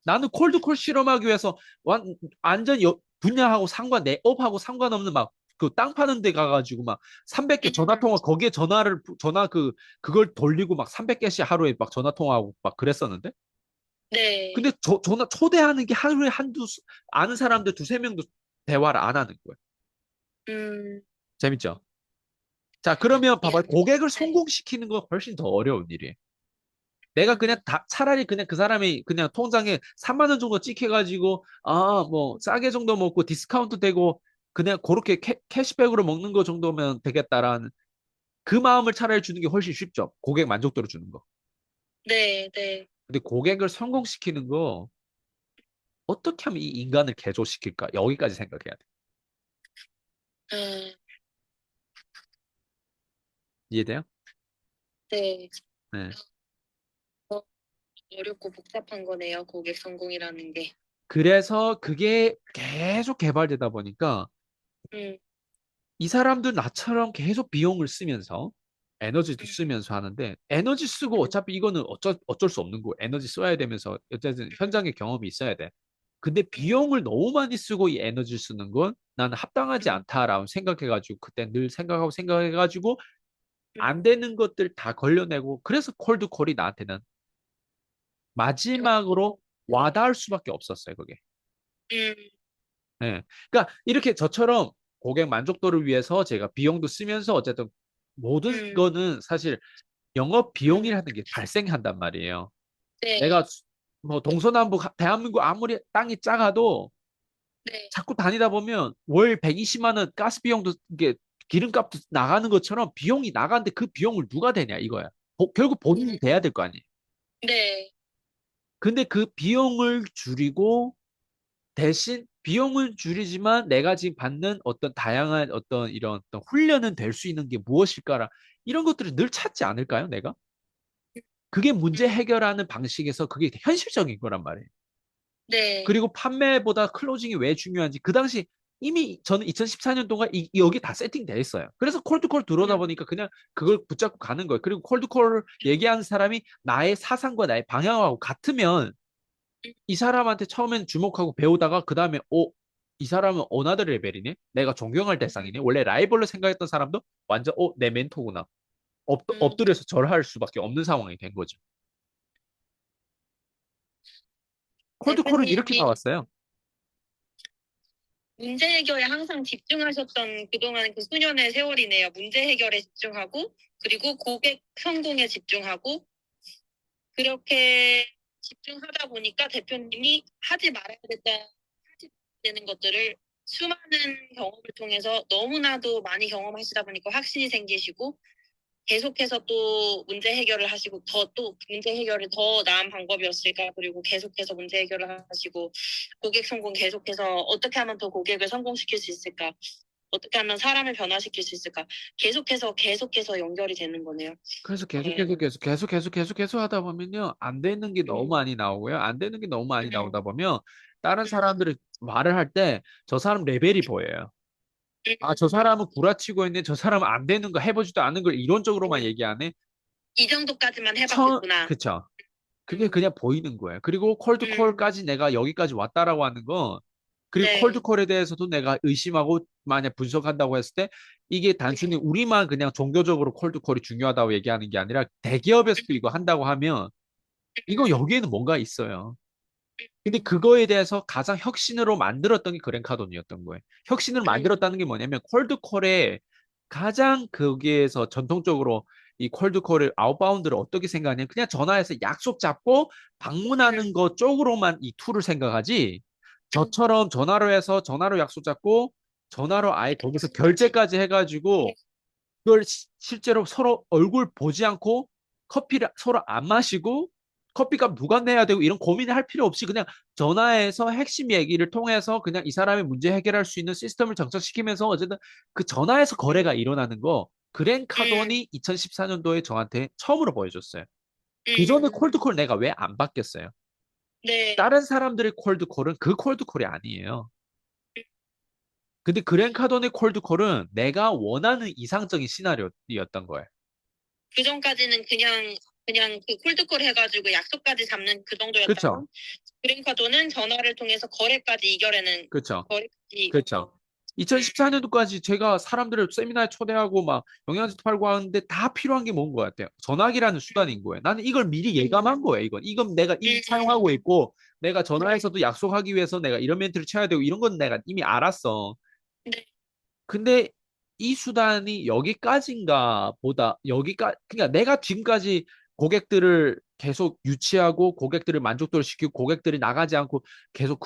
Speaker 2: 나는 콜드콜 실험하기 위해서 완전 분야하고 내 업하고 상관없는 막 그 땅 파는 데 가가지고 막 300개 전화 통화 거기에 그걸 돌리고 막 300개씩 하루에 막 전화 통화하고 막 그랬었는데
Speaker 1: 네.
Speaker 2: 근데 전화 초대하는 게 하루에 아는 사람들 두세 명도 대화를 안 하는 거예요.
Speaker 1: 음,
Speaker 2: 재밌죠? 자, 그러면
Speaker 1: 예.
Speaker 2: 봐봐요. 고객을
Speaker 1: 네.
Speaker 2: 성공시키는 건 훨씬 더 어려운 일이에요. 내가 그냥 차라리 그냥 그 사람이 그냥 통장에 3만 원 정도 찍혀가지고, 뭐, 싸게 정도 먹고 디스카운트 되고, 그냥 그렇게 캐시백으로 먹는 거 정도면 되겠다라는 그 마음을 차라리 주는 게 훨씬 쉽죠. 고객 만족도를 주는 거.
Speaker 1: 네. 네.
Speaker 2: 근데 고객을 성공시키는 거, 어떻게 하면 이 인간을 개조시킬까? 여기까지 생각해야 돼.
Speaker 1: 음,
Speaker 2: 이해돼요?
Speaker 1: 네.
Speaker 2: 네.
Speaker 1: 어렵고 복잡한 거네요. 고객 성공이라는 게.
Speaker 2: 그래서 그게 계속 개발되다 보니까
Speaker 1: 음,
Speaker 2: 이 사람들 나처럼 계속 비용을 쓰면서 에너지도
Speaker 1: 음,
Speaker 2: 쓰면서 하는데 에너지 쓰고
Speaker 1: 음,
Speaker 2: 어차피 이거는 어쩔 수 없는 거 에너지 써야 되면서 어쨌든
Speaker 1: 음,
Speaker 2: 현장의 경험이 있어야 돼. 근데
Speaker 1: 음,
Speaker 2: 비용을 너무 많이 쓰고 이 에너지를 쓰는 건 나는 합당하지
Speaker 1: 음,
Speaker 2: 않다라고 생각해가지고 그때 늘 생각해가지고 안
Speaker 1: 음.
Speaker 2: 되는 것들 다 걸려내고 그래서 콜드콜이 나한테는
Speaker 1: 저,
Speaker 2: 마지막으로 와닿을 수밖에 없었어요, 그게.
Speaker 1: 음,
Speaker 2: 예. 그러니까 이렇게 저처럼 고객 만족도를 위해서 제가 비용도 쓰면서 어쨌든 모든
Speaker 1: 음,
Speaker 2: 거는 사실 영업
Speaker 1: 음,
Speaker 2: 비용이라는 게 발생한단 말이에요.
Speaker 1: 네,
Speaker 2: 내가 뭐 동서남북 대한민국 아무리 땅이 작아도
Speaker 1: 네,
Speaker 2: 자꾸 다니다 보면 월 120만 원 가스 비용도 이게 기름값도 나가는 것처럼 비용이 나가는데 그 비용을 누가 대냐 이거야. 결국 본인이
Speaker 1: 음,
Speaker 2: 돼야 될 거 아니에요.
Speaker 1: 네,
Speaker 2: 근데 그 비용을 줄이고 대신 비용은 줄이지만 내가 지금 받는 어떤 다양한 어떤 이런 어떤 훈련은 될 수 있는 게 무엇일까라 이런 것들을 늘 찾지 않을까요, 내가? 그게 문제
Speaker 1: 음,
Speaker 2: 해결하는 방식에서 그게 현실적인 거란 말이에요.
Speaker 1: 네,
Speaker 2: 그리고 판매보다 클로징이 왜 중요한지 그 당시 이미 저는 2014년 동안 여기 다 세팅돼 있어요. 그래서 콜드콜 들어오다
Speaker 1: 음,
Speaker 2: 보니까 그냥 그걸 붙잡고 가는 거예요. 그리고 콜드콜을 얘기하는 사람이 나의 사상과 나의 방향하고 같으면 이 사람한테 처음엔 주목하고 배우다가 그 다음에 이 사람은 어나더 레벨이네? 내가 존경할 대상이네? 원래 라이벌로 생각했던 사람도 완전 내 멘토구나.
Speaker 1: 음,
Speaker 2: 엎드려서 절할 수밖에 없는 상황이 된 거죠. 콜드콜은 이렇게
Speaker 1: 대표님이
Speaker 2: 나왔어요.
Speaker 1: 문제 해결에 항상 집중하셨던 그동안 그 수년의 세월이네요. 문제 해결에 집중하고, 그리고 고객 성공에 집중하고, 그렇게 집중하다 보니까 대표님이 하지 말아야 됐다, 하지 되는 것들을 수많은 경험을 통해서 너무나도 많이 경험하시다 보니까 확신이 생기시고, 계속해서 또 문제 해결을 하시고, 또 문제 해결을 더 나은 방법이었을까, 그리고 계속해서 문제 해결을 하시고, 고객 성공 계속해서 어떻게 하면 더 고객을 성공시킬 수 있을까, 어떻게 하면 사람을 변화시킬 수 있을까, 계속해서 연결이 되는 거네요.
Speaker 2: 그래서
Speaker 1: 네.
Speaker 2: 계속 하다 보면요. 안 되는 게 너무
Speaker 1: 음,
Speaker 2: 많이 나오고요. 안 되는 게 너무 많이
Speaker 1: 음,
Speaker 2: 나오다 보면 다른
Speaker 1: 음,
Speaker 2: 사람들이 말을 할 때 저 사람 레벨이 보여요. 아, 저
Speaker 1: 음,
Speaker 2: 사람은 구라치고 있네. 저 사람은 안 되는 거 해보지도 않은 걸 이론적으로만
Speaker 1: 음.
Speaker 2: 얘기하네.
Speaker 1: 이 정도까지만 해봤겠구나.
Speaker 2: 그쵸. 그게
Speaker 1: 음,
Speaker 2: 그냥 보이는 거예요. 그리고
Speaker 1: 음,
Speaker 2: 콜드콜까지 내가 여기까지 왔다라고 하는 거, 그리고
Speaker 1: 네,
Speaker 2: 콜드콜에 대해서도 내가 의심하고 만약 분석한다고 했을 때 이게 단순히
Speaker 1: 네,
Speaker 2: 우리만 그냥 종교적으로 콜드콜이 중요하다고 얘기하는 게 아니라 대기업에서도 이거 한다고 하면 이거
Speaker 1: 음,
Speaker 2: 여기에는 뭔가 있어요. 근데
Speaker 1: 음,
Speaker 2: 그거에 대해서 가장 혁신으로 만들었던 게 그랜카돈이었던 거예요. 혁신을 만들었다는 게 뭐냐면 콜드콜에 가장 거기에서 전통적으로 이 콜드콜을 아웃바운드를 어떻게 생각하냐면 그냥 전화해서 약속 잡고 방문하는 것 쪽으로만 이 툴을 생각하지 저처럼 전화로 해서 전화로 약속 잡고 전화로 아예 거기서 결제까지 해가지고 그걸 실제로 서로 얼굴 보지 않고 커피를 서로 안 마시고 커피값 누가 내야 되고 이런 고민을 할 필요 없이 그냥 전화해서 핵심 얘기를 통해서 그냥 이 사람의 문제 해결할 수 있는 시스템을 정착시키면서 어쨌든 그 전화에서 거래가 일어나는 거 그랜 카돈이 2014년도에 저한테 처음으로 보여줬어요. 그 전에 콜드콜 내가 왜 안 받겠어요?
Speaker 1: 네.
Speaker 2: 다른 사람들의 콜드콜은 그 콜드콜이 아니에요. 근데 그랜 카돈의 콜드콜은 내가 원하는 이상적인 시나리오였던 거예요.
Speaker 1: 그 전까지는 그냥 그 콜드콜 해가지고 약속까지 잡는 그
Speaker 2: 그렇죠?
Speaker 1: 정도였다면, 그린카도는 전화를 통해서 거래까지 이겨내는,
Speaker 2: 그렇죠.
Speaker 1: 거래까지,
Speaker 2: 그렇죠. 2014년도까지 제가 사람들을 세미나에 초대하고 막 영양제도 팔고 하는데 다 필요한 게 뭔 것 같아요. 전화기라는 수단인 거예요. 나는 이걸 미리 예감한 거예요. 이건 내가 이미 사용하고 있고 내가 전화에서도 약속하기 위해서 내가 이런 멘트를 쳐야 되고 이런 건 내가 이미 알았어.
Speaker 1: 네,
Speaker 2: 근데 이 수단이 여기까지인가 보다 그러니까 내가 지금까지 고객들을 계속 유치하고 고객들을 만족도를 시키고 고객들이 나가지 않고 계속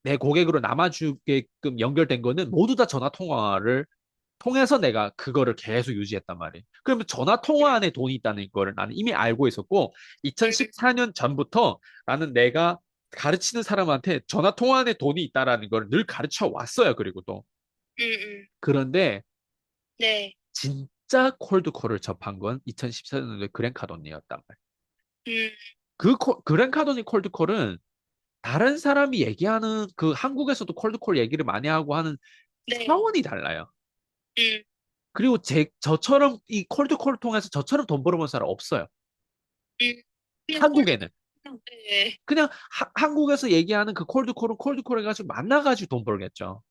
Speaker 2: 내 고객으로 남아주게끔 연결된 거는 모두 다 전화 통화를 통해서 내가 그거를 계속 유지했단 말이에요. 그러면 전화 통화 안에 돈이 있다는 거를 나는 이미 알고 있었고 2014년 전부터 나는 내가 가르치는 사람한테 전화 통화 안에 돈이 있다라는 걸 늘 가르쳐 왔어요. 그리고 또
Speaker 1: 음, 음,
Speaker 2: 그런데
Speaker 1: 네,
Speaker 2: 진짜 콜드콜을 접한 건 2014년도에 그랜카돈이었단 말이에요.
Speaker 1: 음,
Speaker 2: 그랜카도니 콜드콜은 다른 사람이 얘기하는 그 한국에서도 콜드콜 얘기를 많이 하고 하는
Speaker 1: 네,
Speaker 2: 차원이 달라요.
Speaker 1: 음,
Speaker 2: 그리고 저처럼 이 콜드콜 통해서 저처럼 돈 벌어본 사람 없어요.
Speaker 1: 그냥
Speaker 2: 한국에는.
Speaker 1: 네,
Speaker 2: 그냥 한국에서 얘기하는 그 콜드콜은 콜드콜 해가지고 만나가지고 돈 벌겠죠.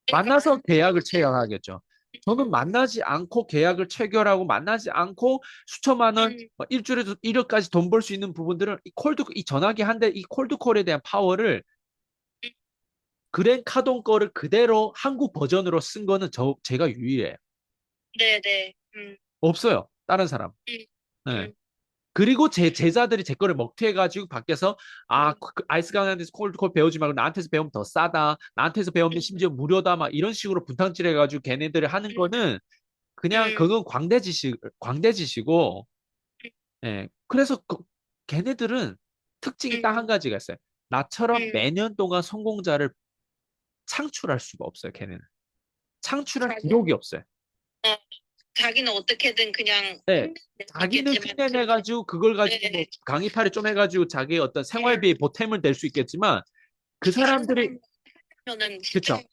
Speaker 1: 그러니까
Speaker 2: 만나서
Speaker 1: 만,
Speaker 2: 계약을 체결하겠죠. 저는 만나지 않고 계약을 체결하고 만나지 않고 수천만 원,
Speaker 1: 음,
Speaker 2: 일주일에도 1억까지 돈 벌 수 있는 부분들은 이 전화기 한 대, 이 콜드콜에 대한 파워를 그랜 카돈 거를 그대로 한국 버전으로 쓴 거는 제가 유일해요.
Speaker 1: 네, 네,
Speaker 2: 없어요. 다른 사람.
Speaker 1: 음,
Speaker 2: 네.
Speaker 1: 음,
Speaker 2: 그리고 제 제자들이 제 거를 먹튀해가지고 밖에서
Speaker 1: 음,
Speaker 2: 아이스 강한테서 콜드콜 배우지 말고 나한테서 배우면 더 싸다. 나한테서 배우면
Speaker 1: 음,
Speaker 2: 심지어 무료다. 막 이런 식으로 분탕질 해가지고 걔네들이 하는
Speaker 1: 음,
Speaker 2: 거는 그냥
Speaker 1: 음,
Speaker 2: 그건 광대짓이고, 예. 그래서 걔네들은 특징이 딱 한
Speaker 1: 음,
Speaker 2: 가지가 있어요. 나처럼
Speaker 1: 음,
Speaker 2: 매년 동안 성공자를 창출할 수가 없어요, 걔네는. 창출할
Speaker 1: 자기,
Speaker 2: 기록이 없어요.
Speaker 1: 어, 자기는 어떻게든 그냥
Speaker 2: 네.
Speaker 1: 힘낼 수
Speaker 2: 자기는
Speaker 1: 있겠지만,
Speaker 2: 흉내내가지고 그걸 가지고 뭐
Speaker 1: 네,
Speaker 2: 강의팔이 좀 해가지고 자기의 어떤
Speaker 1: 네,
Speaker 2: 생활비에 보탬을 될 수 있겠지만 그
Speaker 1: 다른
Speaker 2: 사람들이
Speaker 1: 사람이 하면은 진짜,
Speaker 2: 그쵸.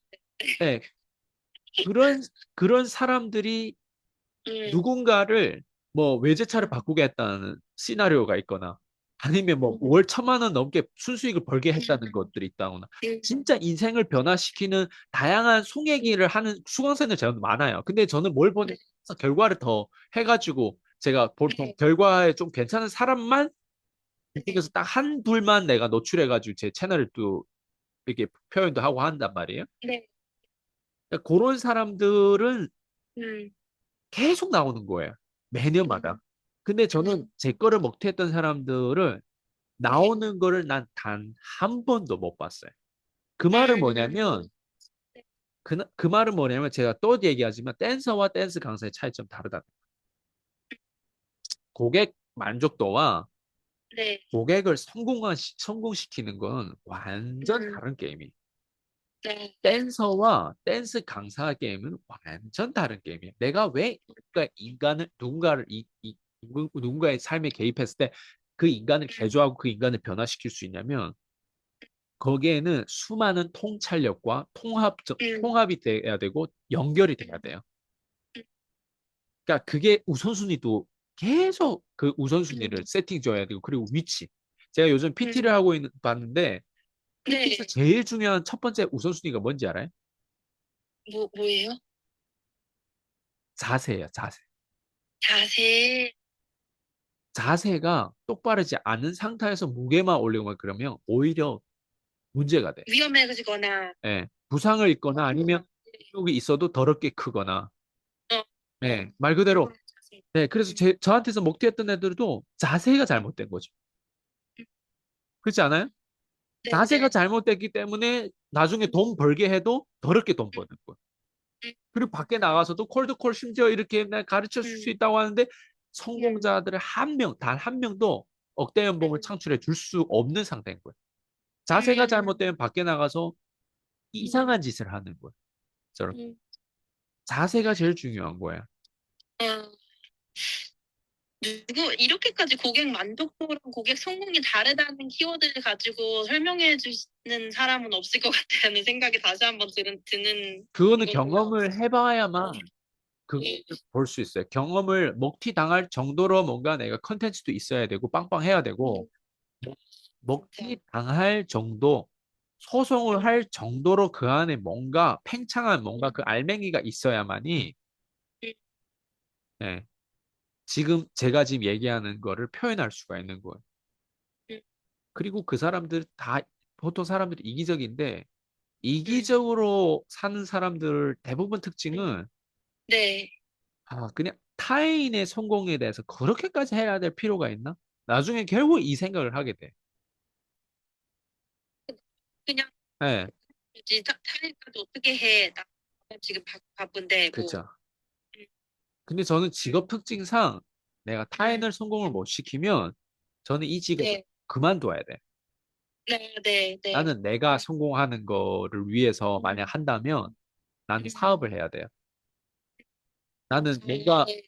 Speaker 2: 네. 그런 그런 사람들이
Speaker 1: 음,
Speaker 2: 누군가를 뭐 외제차를
Speaker 1: 음,
Speaker 2: 바꾸겠다는 시나리오가 있거나 아니면 뭐
Speaker 1: 음,
Speaker 2: 월 1,000만 원 넘게 순수익을 벌게
Speaker 1: 음,
Speaker 2: 했다는 것들이 있다거나
Speaker 1: 음,
Speaker 2: 진짜 인생을 변화시키는 다양한 송얘기를 하는 수강생들 제가 많아요. 근데 저는 뭘 보내서 결과를 더 해가지고 제가 보통
Speaker 1: 네,
Speaker 2: 결과에 좀 괜찮은 사람만
Speaker 1: 네,
Speaker 2: 그래서 딱 한 둘만 내가 노출해가지고 제 채널을 또 이렇게 표현도 하고 한단 말이에요.
Speaker 1: 네,
Speaker 2: 그러니까 그런 사람들은
Speaker 1: 음,
Speaker 2: 계속 나오는 거예요. 매년마다. 근데 저는 제 거를 먹튀했던 사람들을
Speaker 1: 네,
Speaker 2: 나오는 거를 난 단 한 번도 못 봤어요. 그 말은
Speaker 1: 음,
Speaker 2: 뭐냐면, 그 말은 뭐냐면 제가 또 얘기하지만 댄서와 댄스 강사의 차이점 다르다. 고객 만족도와
Speaker 1: 네,
Speaker 2: 고객을 성공시키는 건 완전
Speaker 1: 음,
Speaker 2: 다른 게임이에요.
Speaker 1: 네,
Speaker 2: 댄서와 댄스 강사 게임은 완전 다른 게임이에요. 내가 왜 누군가를 누군가의 삶에 개입했을 때 그 인간을
Speaker 1: 음,
Speaker 2: 개조하고 그 인간을 변화시킬 수 있냐면 거기에는 수많은 통찰력과
Speaker 1: 음,
Speaker 2: 통합이 돼야 되고 연결이 돼야 돼요. 그러니까 그게 우선순위도 계속 그
Speaker 3: 음,
Speaker 2: 우선순위를 세팅 줘야 되고 그리고 위치. 제가 요즘 PT를
Speaker 1: 음,
Speaker 2: 하고 있는 봤는데 PT에서
Speaker 1: 네,
Speaker 2: 제일 중요한 첫 번째 우선순위가 뭔지 알아요?
Speaker 1: 뭐예요?
Speaker 2: 자세예요, 자세.
Speaker 1: 자세,
Speaker 2: 자세가 똑바르지 않은 상태에서 무게만 올리고 그러면 오히려 문제가 돼.
Speaker 1: 위험해지거나,
Speaker 2: 예, 부상을 입거나 아니면 근육이 있어도 더럽게 크거나. 예, 말 그대로.
Speaker 1: 자세,
Speaker 2: 네, 그래서 저한테서 먹튀했던 애들도 자세가 잘못된 거죠. 그렇지 않아요?
Speaker 1: 네,
Speaker 2: 자세가 잘못됐기 때문에 나중에 돈 벌게 해도 더럽게 돈 버는 거예요. 그리고 밖에 나가서도 콜드콜 심지어 이렇게 가르쳐 줄 수
Speaker 1: 음,
Speaker 2: 있다고 하는데 성공자들을 단 한 명도 억대 연봉을 창출해 줄 수 없는 상태인 거예요. 자세가 잘못되면 밖에 나가서 이상한 짓을 하는 거예요. 저런.
Speaker 1: 음,
Speaker 2: 자세가 제일 중요한 거예요.
Speaker 1: 어, 이렇게까지 고객 만족도랑 고객 성공이 다르다는 키워드를 가지고 설명해 주는 사람은 없을 것 같다는 생각이 다시 한번 드는
Speaker 2: 그거는
Speaker 1: 거고요.
Speaker 2: 경험을 해봐야만 그걸
Speaker 1: 네,
Speaker 2: 볼 수 있어요. 경험을 먹튀 당할 정도로 뭔가 내가 컨텐츠도 있어야 되고 빵빵해야 되고
Speaker 1: 진짜.
Speaker 2: 먹튀 당할 정도 소송을 할 정도로 그 안에 뭔가 팽창한 뭔가 그 알맹이가 있어야만이 예, 제가 지금 얘기하는 거를 표현할 수가 있는 거예요. 그리고 그 사람들 다 보통 사람들이 이기적인데 이기적으로 사는 사람들 대부분 특징은
Speaker 1: 네,
Speaker 2: 그냥 타인의 성공에 대해서 그렇게까지 해야 될 필요가 있나? 나중에 결국 이 생각을 하게 돼.
Speaker 1: 그냥
Speaker 2: 예,
Speaker 1: 뭐지 타일까지 어떻게 해? 나 지금 바쁜데 뭐.
Speaker 2: 그쵸. 근데 저는 직업 특징상 내가
Speaker 1: 음,
Speaker 2: 타인을 성공을 못 시키면 저는 이 직업을
Speaker 1: 네,
Speaker 2: 그만둬야 돼.
Speaker 1: 네, 네, 네.
Speaker 2: 나는 내가 성공하는 거를 위해서 만약 한다면 나는
Speaker 1: 음,
Speaker 2: 사업을 해야 돼요. 나는 뭔가
Speaker 1: 네,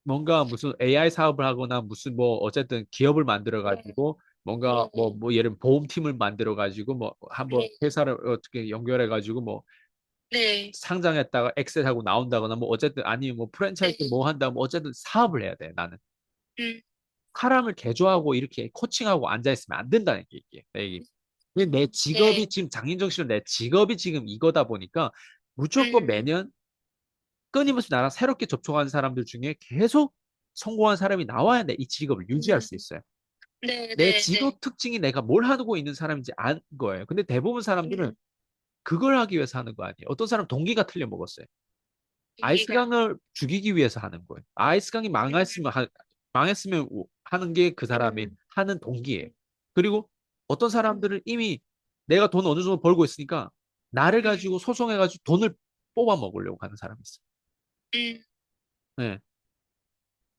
Speaker 2: 뭔가 무슨 AI 사업을 하거나 무슨 뭐 어쨌든 기업을 만들어
Speaker 1: 네,
Speaker 2: 가지고 뭔가 뭐 예를 들면 보험팀을 만들어 가지고 뭐 한번
Speaker 1: 네,
Speaker 2: 회사를 어떻게 연결해 가지고 뭐
Speaker 1: 네,
Speaker 2: 상장했다가 엑셀하고 나온다거나 뭐 어쨌든 아니면 뭐
Speaker 1: 네,
Speaker 2: 프랜차이즈 뭐 한다 뭐 어쨌든 사업을 해야 돼 나는.
Speaker 1: 음,
Speaker 2: 사람을 개조하고 이렇게 코칭하고 앉아 있으면 안 된다는 게 이게. 근데 내 직업이
Speaker 1: 네,
Speaker 2: 지금 장인정신으로 내 직업이 지금 이거다 보니까 무조건
Speaker 1: 음,
Speaker 2: 매년 끊임없이 나랑 새롭게 접촉하는 사람들 중에 계속 성공한 사람이 나와야 내 이 직업을 유지할
Speaker 1: 음,
Speaker 2: 수 있어요.
Speaker 1: 네,
Speaker 2: 내
Speaker 1: 네, 네,
Speaker 2: 직업 특징이 내가 뭘 하고 있는 사람인지 안 거예요. 근데 대부분 사람들은
Speaker 1: 음,
Speaker 2: 그걸 하기 위해서 하는 거 아니에요. 어떤 사람 동기가 틀려 먹었어요.
Speaker 1: 동기가,
Speaker 2: 아이스강을 죽이기 위해서 하는 거예요. 아이스강이
Speaker 1: 음,
Speaker 2: 망했으면 하는 게 그 사람이
Speaker 1: 음,
Speaker 2: 하는 동기예요. 그리고 어떤
Speaker 1: 음,
Speaker 2: 사람들은 이미 내가 돈 어느 정도 벌고 있으니까 나를
Speaker 1: 음,
Speaker 2: 가지고 소송해가지고 돈을 뽑아 먹으려고 하는 사람이 있어요.
Speaker 1: 음,
Speaker 2: 네.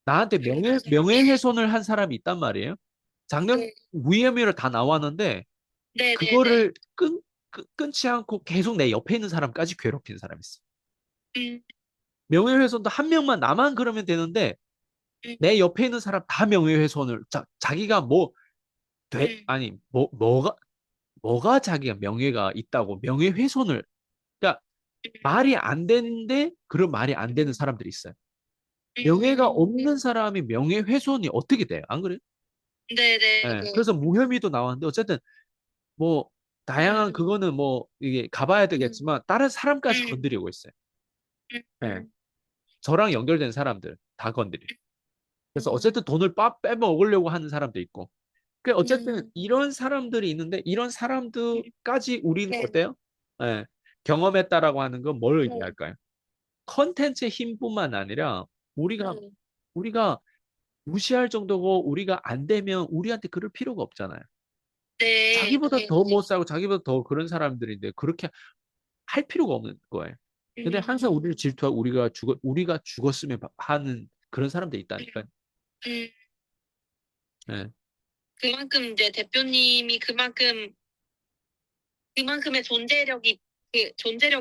Speaker 2: 나한테
Speaker 1: 맞아요.
Speaker 2: 명예훼손을 한 사람이 있단 말이에요. 작년
Speaker 1: 네,
Speaker 2: 무혐의로 다 나왔는데
Speaker 1: 네, 네, 네,
Speaker 2: 그거를 끊지 않고 계속 내 옆에 있는 사람까지 괴롭히는 사람이 있어.
Speaker 1: 음,
Speaker 2: 명예훼손도 한 명만 나만 그러면 되는데
Speaker 1: 음,
Speaker 2: 내 옆에 있는 사람 다 명예훼손을 자기가 뭐
Speaker 1: 음,
Speaker 2: 아니 뭐가 자기가 명예가 있다고 명예훼손을 그러니까 말이 안 되는데 그런 말이 안 되는
Speaker 1: 음,
Speaker 2: 사람들이 있어요. 명예가
Speaker 1: 음,
Speaker 2: 없는 사람이 명예훼손이 어떻게 돼요? 안 그래요?
Speaker 1: 네, 네,
Speaker 2: 예,
Speaker 1: 네,
Speaker 2: 그래서 무혐의도 나왔는데 어쨌든 뭐 다양한
Speaker 1: 음,
Speaker 2: 그거는 뭐 이게 가봐야
Speaker 1: 음,
Speaker 2: 되겠지만 다른 사람까지
Speaker 1: 음,
Speaker 2: 건드리고 있어요. 예,
Speaker 1: 음,
Speaker 2: 저랑 연결된 사람들 다 건드려. 그래서
Speaker 1: 음,
Speaker 2: 어쨌든 돈을 빼먹으려고 하는 사람도 있고. 그 어쨌든
Speaker 1: 음,
Speaker 2: 이런 사람들이 있는데 이런 사람들까지 우리는
Speaker 1: 네,
Speaker 2: 어때요? 예, 경험했다라고 하는 건 뭘
Speaker 1: 네,
Speaker 2: 의미할까요? 컨텐츠의 힘뿐만 아니라
Speaker 1: 네,
Speaker 2: 우리가 무시할 정도고 우리가 안 되면 우리한테 그럴 필요가 없잖아요.
Speaker 1: 네,
Speaker 2: 자기보다
Speaker 1: 네,
Speaker 2: 더
Speaker 1: 네,
Speaker 2: 못 살고 자기보다 더 그런 사람들인데 그렇게 할 필요가 없는 거예요. 근데 항상
Speaker 1: 음,
Speaker 2: 우리를 질투하고 우리가 죽었으면 하는 그런 사람들이 있다니까요.
Speaker 1: 음,
Speaker 2: 예.
Speaker 1: 그만큼 이제 대표님이 그만큼의 존재력이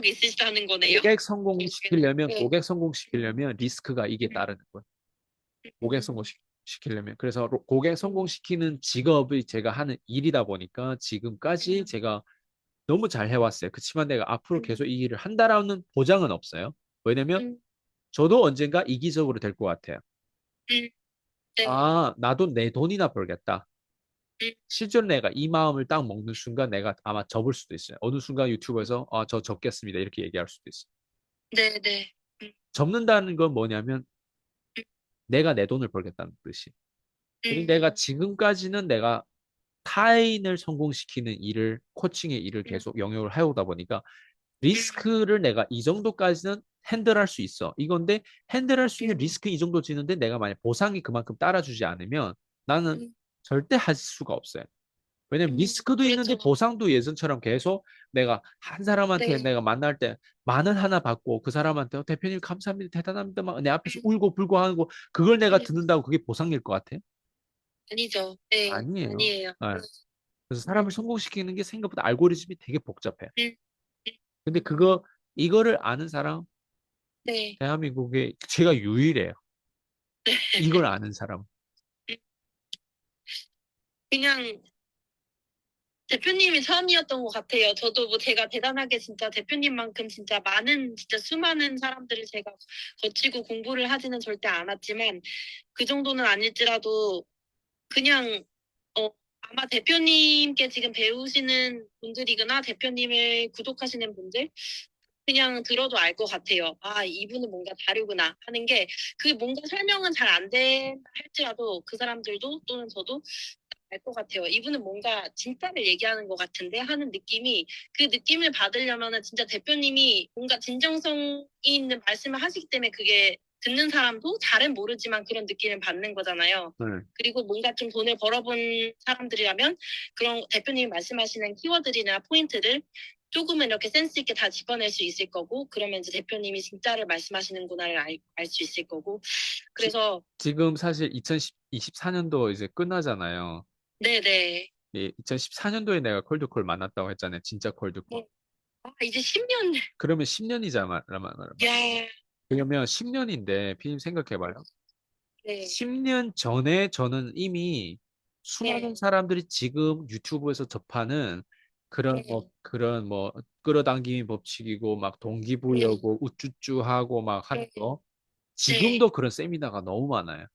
Speaker 1: 있으시다는 거네요. 결국에는. 네.
Speaker 2: 고객
Speaker 1: 음,
Speaker 2: 성공시키려면 리스크가 이게
Speaker 1: 음,
Speaker 2: 따르는 거예요. 고객
Speaker 1: 음,
Speaker 2: 성공시키려면. 그래서 고객
Speaker 1: 음,
Speaker 2: 성공시키는 직업이 제가 하는 일이다 보니까 지금까지
Speaker 1: 음,
Speaker 2: 제가 너무 잘 해왔어요. 그렇지만 내가 앞으로
Speaker 1: 음,
Speaker 2: 계속 이 일을 한다라는 보장은 없어요. 왜냐면
Speaker 1: 음,
Speaker 2: 저도 언젠가 이기적으로 될 것 같아요.
Speaker 1: 네.
Speaker 2: 아, 나도 내 돈이나 벌겠다.
Speaker 1: 음,
Speaker 2: 실제로 내가 이 마음을 딱 먹는 순간 내가 아마 접을 수도 있어요. 어느 순간
Speaker 1: 음,
Speaker 2: 유튜브에서 아, 저 접겠습니다. 이렇게 얘기할 수도 있어요.
Speaker 1: 네, 네.
Speaker 2: 접는다는 건 뭐냐면
Speaker 1: 음,
Speaker 2: 내가 내 돈을 벌겠다는 뜻이. 그리고 내가
Speaker 1: 음,
Speaker 2: 지금까지는 내가 타인을 성공시키는 일을, 코칭의 일을
Speaker 1: 음,
Speaker 2: 계속 영역을 해오다 보니까
Speaker 1: 음,
Speaker 2: 리스크를 내가 이 정도까지는 핸들할 수 있어. 이건데 핸들할 수 있는
Speaker 1: 음,
Speaker 2: 리스크 이 정도 지는데 내가 만약 보상이 그만큼 따라주지 않으면 나는
Speaker 1: 음,
Speaker 2: 절대 할 수가 없어요. 왜냐면 리스크도 있는데
Speaker 1: 그렇죠.
Speaker 2: 보상도 예전처럼 계속 내가 한 사람한테
Speaker 1: 네.
Speaker 2: 내가 만날 때 만원 하나 받고 그 사람한테 대표님 감사합니다 대단합니다 막 내 앞에서
Speaker 1: 음,
Speaker 2: 울고 불고 하는 거 그걸 내가
Speaker 1: 음,
Speaker 2: 듣는다고 그게 보상일 것 같아?
Speaker 1: 아니죠. 네,
Speaker 2: 아니에요.
Speaker 1: 아니에요.
Speaker 2: 네. 그래서 사람을 성공시키는 게 생각보다 알고리즘이 되게 복잡해.
Speaker 1: 음,
Speaker 2: 근데 이거를 아는 사람
Speaker 1: 네.
Speaker 2: 대한민국에 제가 유일해요. 이걸 아는 사람.
Speaker 1: 그냥 대표님이 처음이었던 것 같아요. 저도 뭐 제가 대단하게 진짜 대표님만큼 진짜 진짜 수많은 사람들을 제가 거치고 공부를 하지는 절대 않았지만 그 정도는 아닐지라도 그냥, 아마 대표님께 지금 배우시는 분들이거나 대표님을 구독하시는 분들, 그냥 들어도 알 것 같아요. 아, 이분은 뭔가 다르구나 하는 게, 그 뭔가 설명은 잘 안 된다 할지라도 그 사람들도 또는 저도 알 것 같아요. 이분은 뭔가 진짜를 얘기하는 것 같은데 하는 느낌이 그 느낌을 받으려면은 진짜 대표님이 뭔가 진정성 있는 말씀을 하시기 때문에 그게 듣는 사람도 잘은 모르지만 그런 느낌을 받는 거잖아요.
Speaker 2: 네.
Speaker 1: 그리고 뭔가 좀 돈을 벌어본 사람들이라면 그런 대표님이 말씀하시는 키워드나 포인트들 조금은 이렇게 센스 있게 다 짚어낼 수 있을 거고 그러면 이제 대표님이 진짜를 말씀하시는구나를 알 수 있을 거고
Speaker 2: 지,
Speaker 1: 그래서
Speaker 2: 지금 사실 2024년도 이제 끝나잖아요.
Speaker 1: 네네.
Speaker 2: 예, 2014년도에 내가 콜드콜 만났다고 했잖아요. 진짜 콜드콜.
Speaker 1: 네. 아, 이제 10년.
Speaker 2: 그러면 10년이잖아.
Speaker 1: 야,
Speaker 2: 그러면 10년인데, 피님 생각해봐요.
Speaker 1: 네,
Speaker 2: 10년 전에 저는 이미 수많은
Speaker 1: 네,
Speaker 2: 사람들이 지금 유튜브에서 접하는
Speaker 1: 네,
Speaker 2: 그런 뭐 끌어당김이 법칙이고 막
Speaker 1: 네,
Speaker 2: 동기부여고 우쭈쭈 하고 막 하는
Speaker 1: 네,
Speaker 2: 거
Speaker 1: 네.
Speaker 2: 지금도 그런 세미나가 너무 많아요.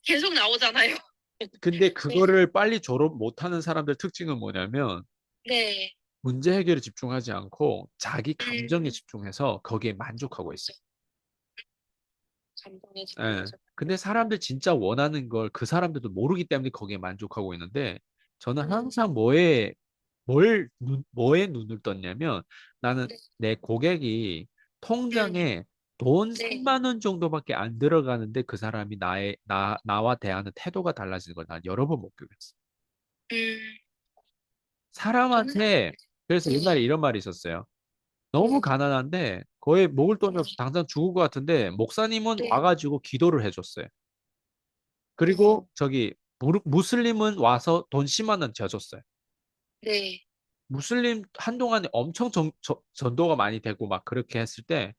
Speaker 1: 계속 나오잖아요.
Speaker 2: 근데
Speaker 1: 네,
Speaker 2: 그거를 빨리 졸업 못하는 사람들 특징은 뭐냐면
Speaker 1: 네.
Speaker 2: 문제 해결에 집중하지 않고 자기 감정에
Speaker 1: 음,
Speaker 2: 집중해서 거기에 만족하고 있어요.
Speaker 1: 감동에
Speaker 2: 예.
Speaker 1: 집중해서.
Speaker 2: 근데 사람들 진짜 원하는 걸 그 사람들도 모르기 때문에 거기에 만족하고 있는데 저는 항상 뭐에 눈을 떴냐면 나는
Speaker 1: 네,
Speaker 2: 내 고객이
Speaker 1: 음,
Speaker 2: 통장에 돈
Speaker 1: 네,
Speaker 2: 3만 원 정도밖에 안 들어가는데 그 사람이 나와 대하는 태도가 달라지는 걸 난 여러 번 목격했어.
Speaker 1: 음, 저는,
Speaker 2: 사람한테, 그래서 옛날에
Speaker 1: 네,
Speaker 2: 이런 말이 있었어요. 너무 가난한데 거의 먹을 돈이 없어 당장 죽을 것 같은데 목사님은
Speaker 1: 네,
Speaker 2: 와가지고 기도를 해줬어요.
Speaker 1: 음,
Speaker 2: 그리고 저기 무슬림은 와서 돈 10만 원 져줬어요.
Speaker 1: 네,
Speaker 2: 무슬림 한동안에 엄청 전도가 많이 되고 막 그렇게 했을 때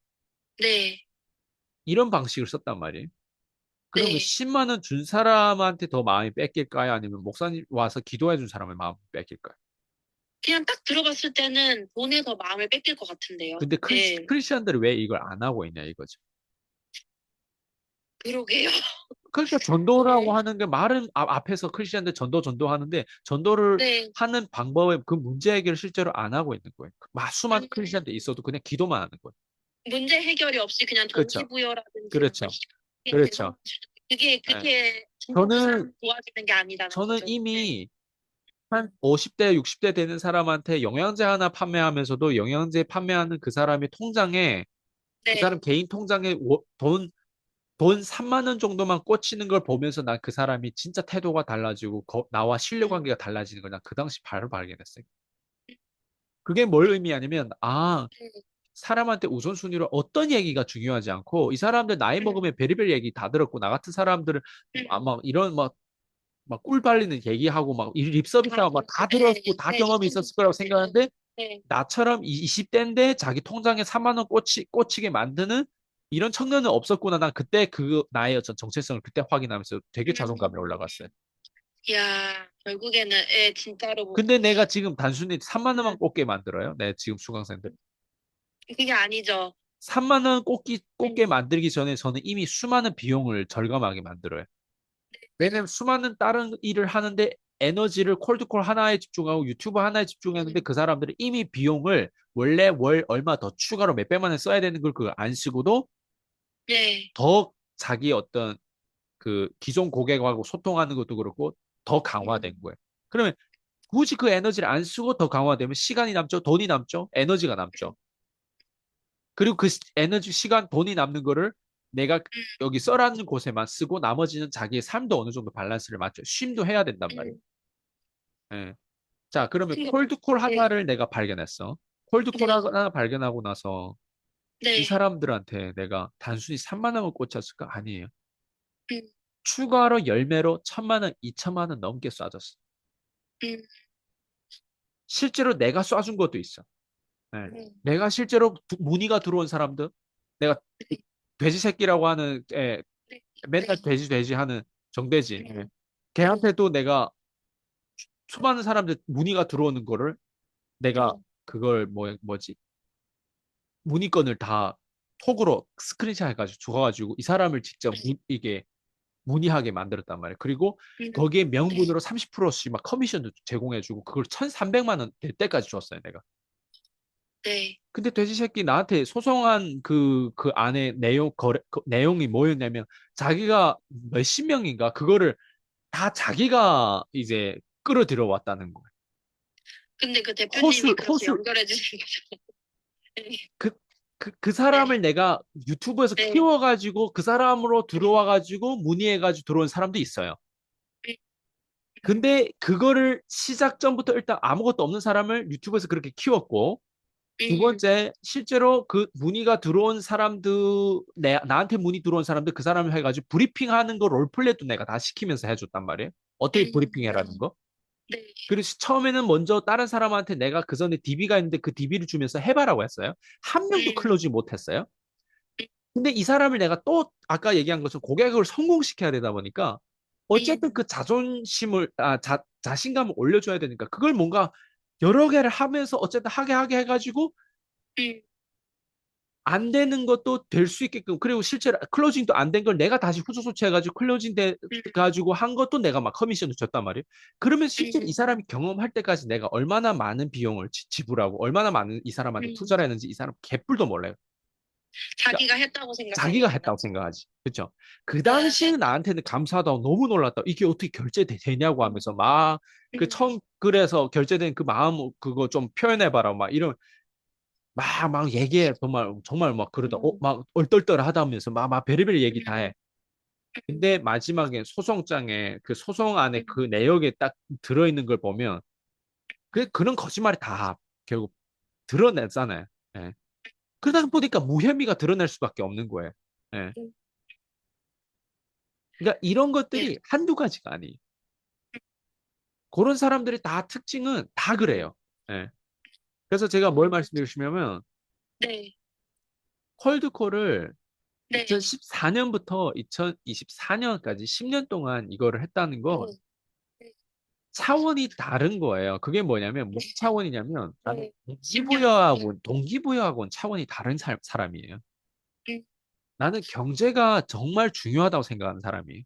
Speaker 1: 네,
Speaker 2: 이런 방식을 썼단 말이에요. 그러면
Speaker 1: 네.
Speaker 2: 10만 원 준 사람한테 더 마음이 뺏길까요? 아니면 목사님 와서 기도해 준 사람의 마음이 뺏길까요?
Speaker 1: 그냥 딱 들어봤을 때는 돈에 더 마음을 뺏길 것 같은데요.
Speaker 2: 근데
Speaker 1: 네,
Speaker 2: 크리스천들이 왜 이걸 안 하고 있냐 이거죠.
Speaker 1: 그러게요.
Speaker 2: 그러니까 전도라고
Speaker 1: 네,
Speaker 2: 하는 게 말은 앞에서 크리스천들 전도하는데 전도를
Speaker 1: 네,
Speaker 2: 하는 방법에 그 문제 해결을 실제로 안 하고 있는 거예요. 수많은
Speaker 1: 음,
Speaker 2: 크리스천들 있어도 그냥 기도만 하는 거예요.
Speaker 1: 문제 해결이 없이 그냥
Speaker 2: 그렇죠.
Speaker 1: 동기부여라든지 뭔가
Speaker 2: 그렇죠.
Speaker 1: 희망에
Speaker 2: 그렇죠.
Speaker 1: 대해서 그게
Speaker 2: 예.
Speaker 1: 진짜 그
Speaker 2: 저는
Speaker 1: 사람 도와주는 게 아니라는
Speaker 2: 저는
Speaker 1: 거죠. 네,
Speaker 2: 이미 한 50대, 60대 되는 사람한테 영양제 하나 판매하면서도 영양제 판매하는 그 사람의 통장에 그
Speaker 1: 네,
Speaker 2: 사람 개인 통장에 돈 3만 원 정도만 꽂히는 걸 보면서 난 그 사람이 진짜 태도가 달라지고 나와
Speaker 1: 음,
Speaker 2: 신뢰관계가 달라지는 걸 난 그 당시 바로 발견했어요. 그게 뭘 의미하냐면
Speaker 1: 네,
Speaker 2: 사람한테 우선순위로 어떤 얘기가 중요하지 않고 이 사람들 나이
Speaker 1: 음,
Speaker 2: 먹으면 별의별 얘기 다 들었고 나 같은 사람들은
Speaker 1: 음,
Speaker 2: 아마 이런 막 꿀 발리는 얘기하고 막 립서비스하고 막 다
Speaker 1: 네,
Speaker 2: 들었고 다
Speaker 1: 네,
Speaker 2: 경험이 있었을 거라고 생각하는데
Speaker 1: 네,
Speaker 2: 나처럼 20대인데 자기 통장에 3만 원 꽂히게 만드는 이런 청년은 없었구나. 난 그때 그 나의 어떤 정체성을 그때 확인하면서 되게
Speaker 1: 음,
Speaker 2: 자존감이 올라갔어요.
Speaker 1: 야, 결국에는, 예, 진짜로 뭐,
Speaker 2: 근데 내가 지금 단순히 3만 원만
Speaker 1: 음,
Speaker 2: 꽂게 만들어요. 내 지금 수강생들.
Speaker 1: 그게 아니죠.
Speaker 2: 3만 원 꽂게
Speaker 1: 음,
Speaker 2: 만들기 전에 저는 이미 수많은 비용을 절감하게 만들어요. 왜냐면 수많은 다른 일을 하는데 에너지를 콜드콜 하나에 집중하고 유튜브 하나에 집중했는데 그 사람들은 이미 비용을 원래 월 얼마 더 추가로 몇백만 원 써야 되는 걸 그걸 안 쓰고도
Speaker 1: 네,
Speaker 2: 더 자기 어떤 그 기존 고객하고 소통하는 것도 그렇고 더
Speaker 1: 음,
Speaker 2: 강화된 거예요. 그러면 굳이 그 에너지를 안 쓰고 더 강화되면 시간이 남죠, 돈이 남죠, 에너지가 남죠. 그리고 그 에너지, 시간, 돈이 남는 거를 내가 여기 써라는 곳에만 쓰고 나머지는 자기의 삶도 어느 정도 밸런스를 맞춰. 쉼도 해야 된단 말이에요.
Speaker 1: 음,
Speaker 2: 예. 자, 그러면
Speaker 1: 생각,
Speaker 2: 콜드콜
Speaker 1: 네,
Speaker 2: 하나를 내가 발견했어. 콜드콜
Speaker 1: 네,
Speaker 2: 하나 발견하고 나서 이
Speaker 1: 네,
Speaker 2: 사람들한테 내가 단순히 3만 원을 꽂혔을까? 아니에요.
Speaker 1: 음,
Speaker 2: 추가로 열매로 1,000만 원, 2천만 원 넘게 쏴줬어.
Speaker 1: 음,
Speaker 2: 실제로 내가 쏴준 것도 있어. 예.
Speaker 1: 네,
Speaker 2: 내가 실제로 문의가 들어온 사람들, 내가
Speaker 1: 네,
Speaker 2: 돼지 새끼라고 하는,
Speaker 1: 네,
Speaker 2: 맨날
Speaker 1: 네,
Speaker 2: 돼지 하는 정돼지.
Speaker 1: 네, 네,
Speaker 2: 걔한테도 내가 수많은 사람들 문의가 들어오는 거를 내가 그걸 뭐지? 문의건을 다 톡으로 스크린샷 해가지고 줘가지고 이 사람을 직접 이게 문의하게 만들었단 말이에요. 그리고 거기에
Speaker 1: 네,
Speaker 2: 명분으로 30%씩 막 커미션도 제공해주고 그걸 1,300만 원 될 때까지 줬어요, 내가.
Speaker 1: 네,
Speaker 2: 근데 돼지 새끼 나한테 소송한 그 안에 내용이 뭐였냐면 자기가 몇십 명인가 그거를 다 자기가 이제 끌어들여 왔다는 거예요.
Speaker 1: 근데 그 대표님이
Speaker 2: 허술,
Speaker 1: 그렇게
Speaker 2: 허술,
Speaker 1: 연결해 주신 거죠. 네,
Speaker 2: 그, 그
Speaker 1: 네,
Speaker 2: 사람을 내가 유튜브에서
Speaker 1: 네,
Speaker 2: 키워가지고 그 사람으로 들어와가지고 문의해가지고 들어온 사람도 있어요. 근데 그거를 시작 전부터 일단 아무것도 없는 사람을 유튜브에서 그렇게 키웠고, 두
Speaker 1: 음,
Speaker 2: 번째, 실제로 그 문의가 들어온 사람들, 나한테 문의 들어온 사람들 그 사람을 해가지고 브리핑 하는 거 롤플레이도 내가 다 시키면서 해줬단 말이에요. 어떻게 브리핑 해라는 거.
Speaker 1: 네,
Speaker 2: 그래서 처음에는 먼저 다른 사람한테 내가 그 전에 DB가 있는데 그 DB를 주면서 해봐라고 했어요. 한 명도
Speaker 1: 음,
Speaker 2: 클로징 못했어요. 근데 이 사람을 내가 또 아까 얘기한 것처럼 고객을 성공시켜야 되다 보니까 어쨌든 그 자존심을, 자신감을 올려줘야 되니까 그걸 뭔가 여러 개를 하면서 어쨌든 하게 해가지고
Speaker 1: 음,
Speaker 2: 안 되는 것도 될 수 있게끔, 그리고 실제로 클로징도 안 된 걸 내가 다시 후수소치 해가지고 클로징 돼
Speaker 1: 음,
Speaker 2: 가지고 한 것도 내가 막 커미션을 줬단 말이에요. 그러면 실제로 이
Speaker 1: 음,
Speaker 2: 사람이 경험할 때까지 내가 얼마나 많은 비용을 지불하고 얼마나 많은 이 사람한테
Speaker 1: 음.
Speaker 2: 투자를 했는지 이 사람 개뿔도 몰라요. 그러니까
Speaker 1: 자기가 했다고
Speaker 2: 자기가
Speaker 1: 생각하니까.
Speaker 2: 했다고 생각하지. 그렇죠? 그
Speaker 1: 아,
Speaker 2: 당시에 나한테는 감사하다고 너무 놀랐다. 이게 어떻게 결제되냐고 하면서 막 그
Speaker 1: 음,
Speaker 2: 처음 글에서 결제된 그 마음 그거 좀 표현해봐라 막 이런 막 얘기해. 정말 막 그러다
Speaker 1: 음,
Speaker 2: 막 얼떨떨하다면서 막 별의별 얘기 다
Speaker 1: 음,
Speaker 2: 해. 근데 마지막에 소송장에 그 소송 안에
Speaker 1: 음,
Speaker 2: 그 내역에 딱 들어있는 걸 보면 그런 거짓말이 다 결국 드러냈잖아요. 예. 그러다 보니까 무혐의가 드러날 수밖에 없는 거예요. 예.
Speaker 1: 음,
Speaker 2: 그러니까 이런
Speaker 1: 네,
Speaker 2: 것들이 한두 가지가 아니에요. 그런 사람들이 다 특징은 다 그래요. 예. 그래서 제가 뭘 말씀드리고 싶냐면
Speaker 1: 네,
Speaker 2: 콜드콜을
Speaker 1: 네,
Speaker 2: 2014년부터 2024년까지 10년 동안 이거를 했다는 건
Speaker 1: 네,
Speaker 2: 차원이 다른 거예요. 그게 뭐냐면 무슨
Speaker 1: 네,
Speaker 2: 차원이냐면 나는
Speaker 1: 네, 10년.
Speaker 2: 동기부여하고는 차원이 다른 사람이에요.
Speaker 1: 음,
Speaker 2: 나는 경제가 정말 중요하다고 생각하는 사람이에요.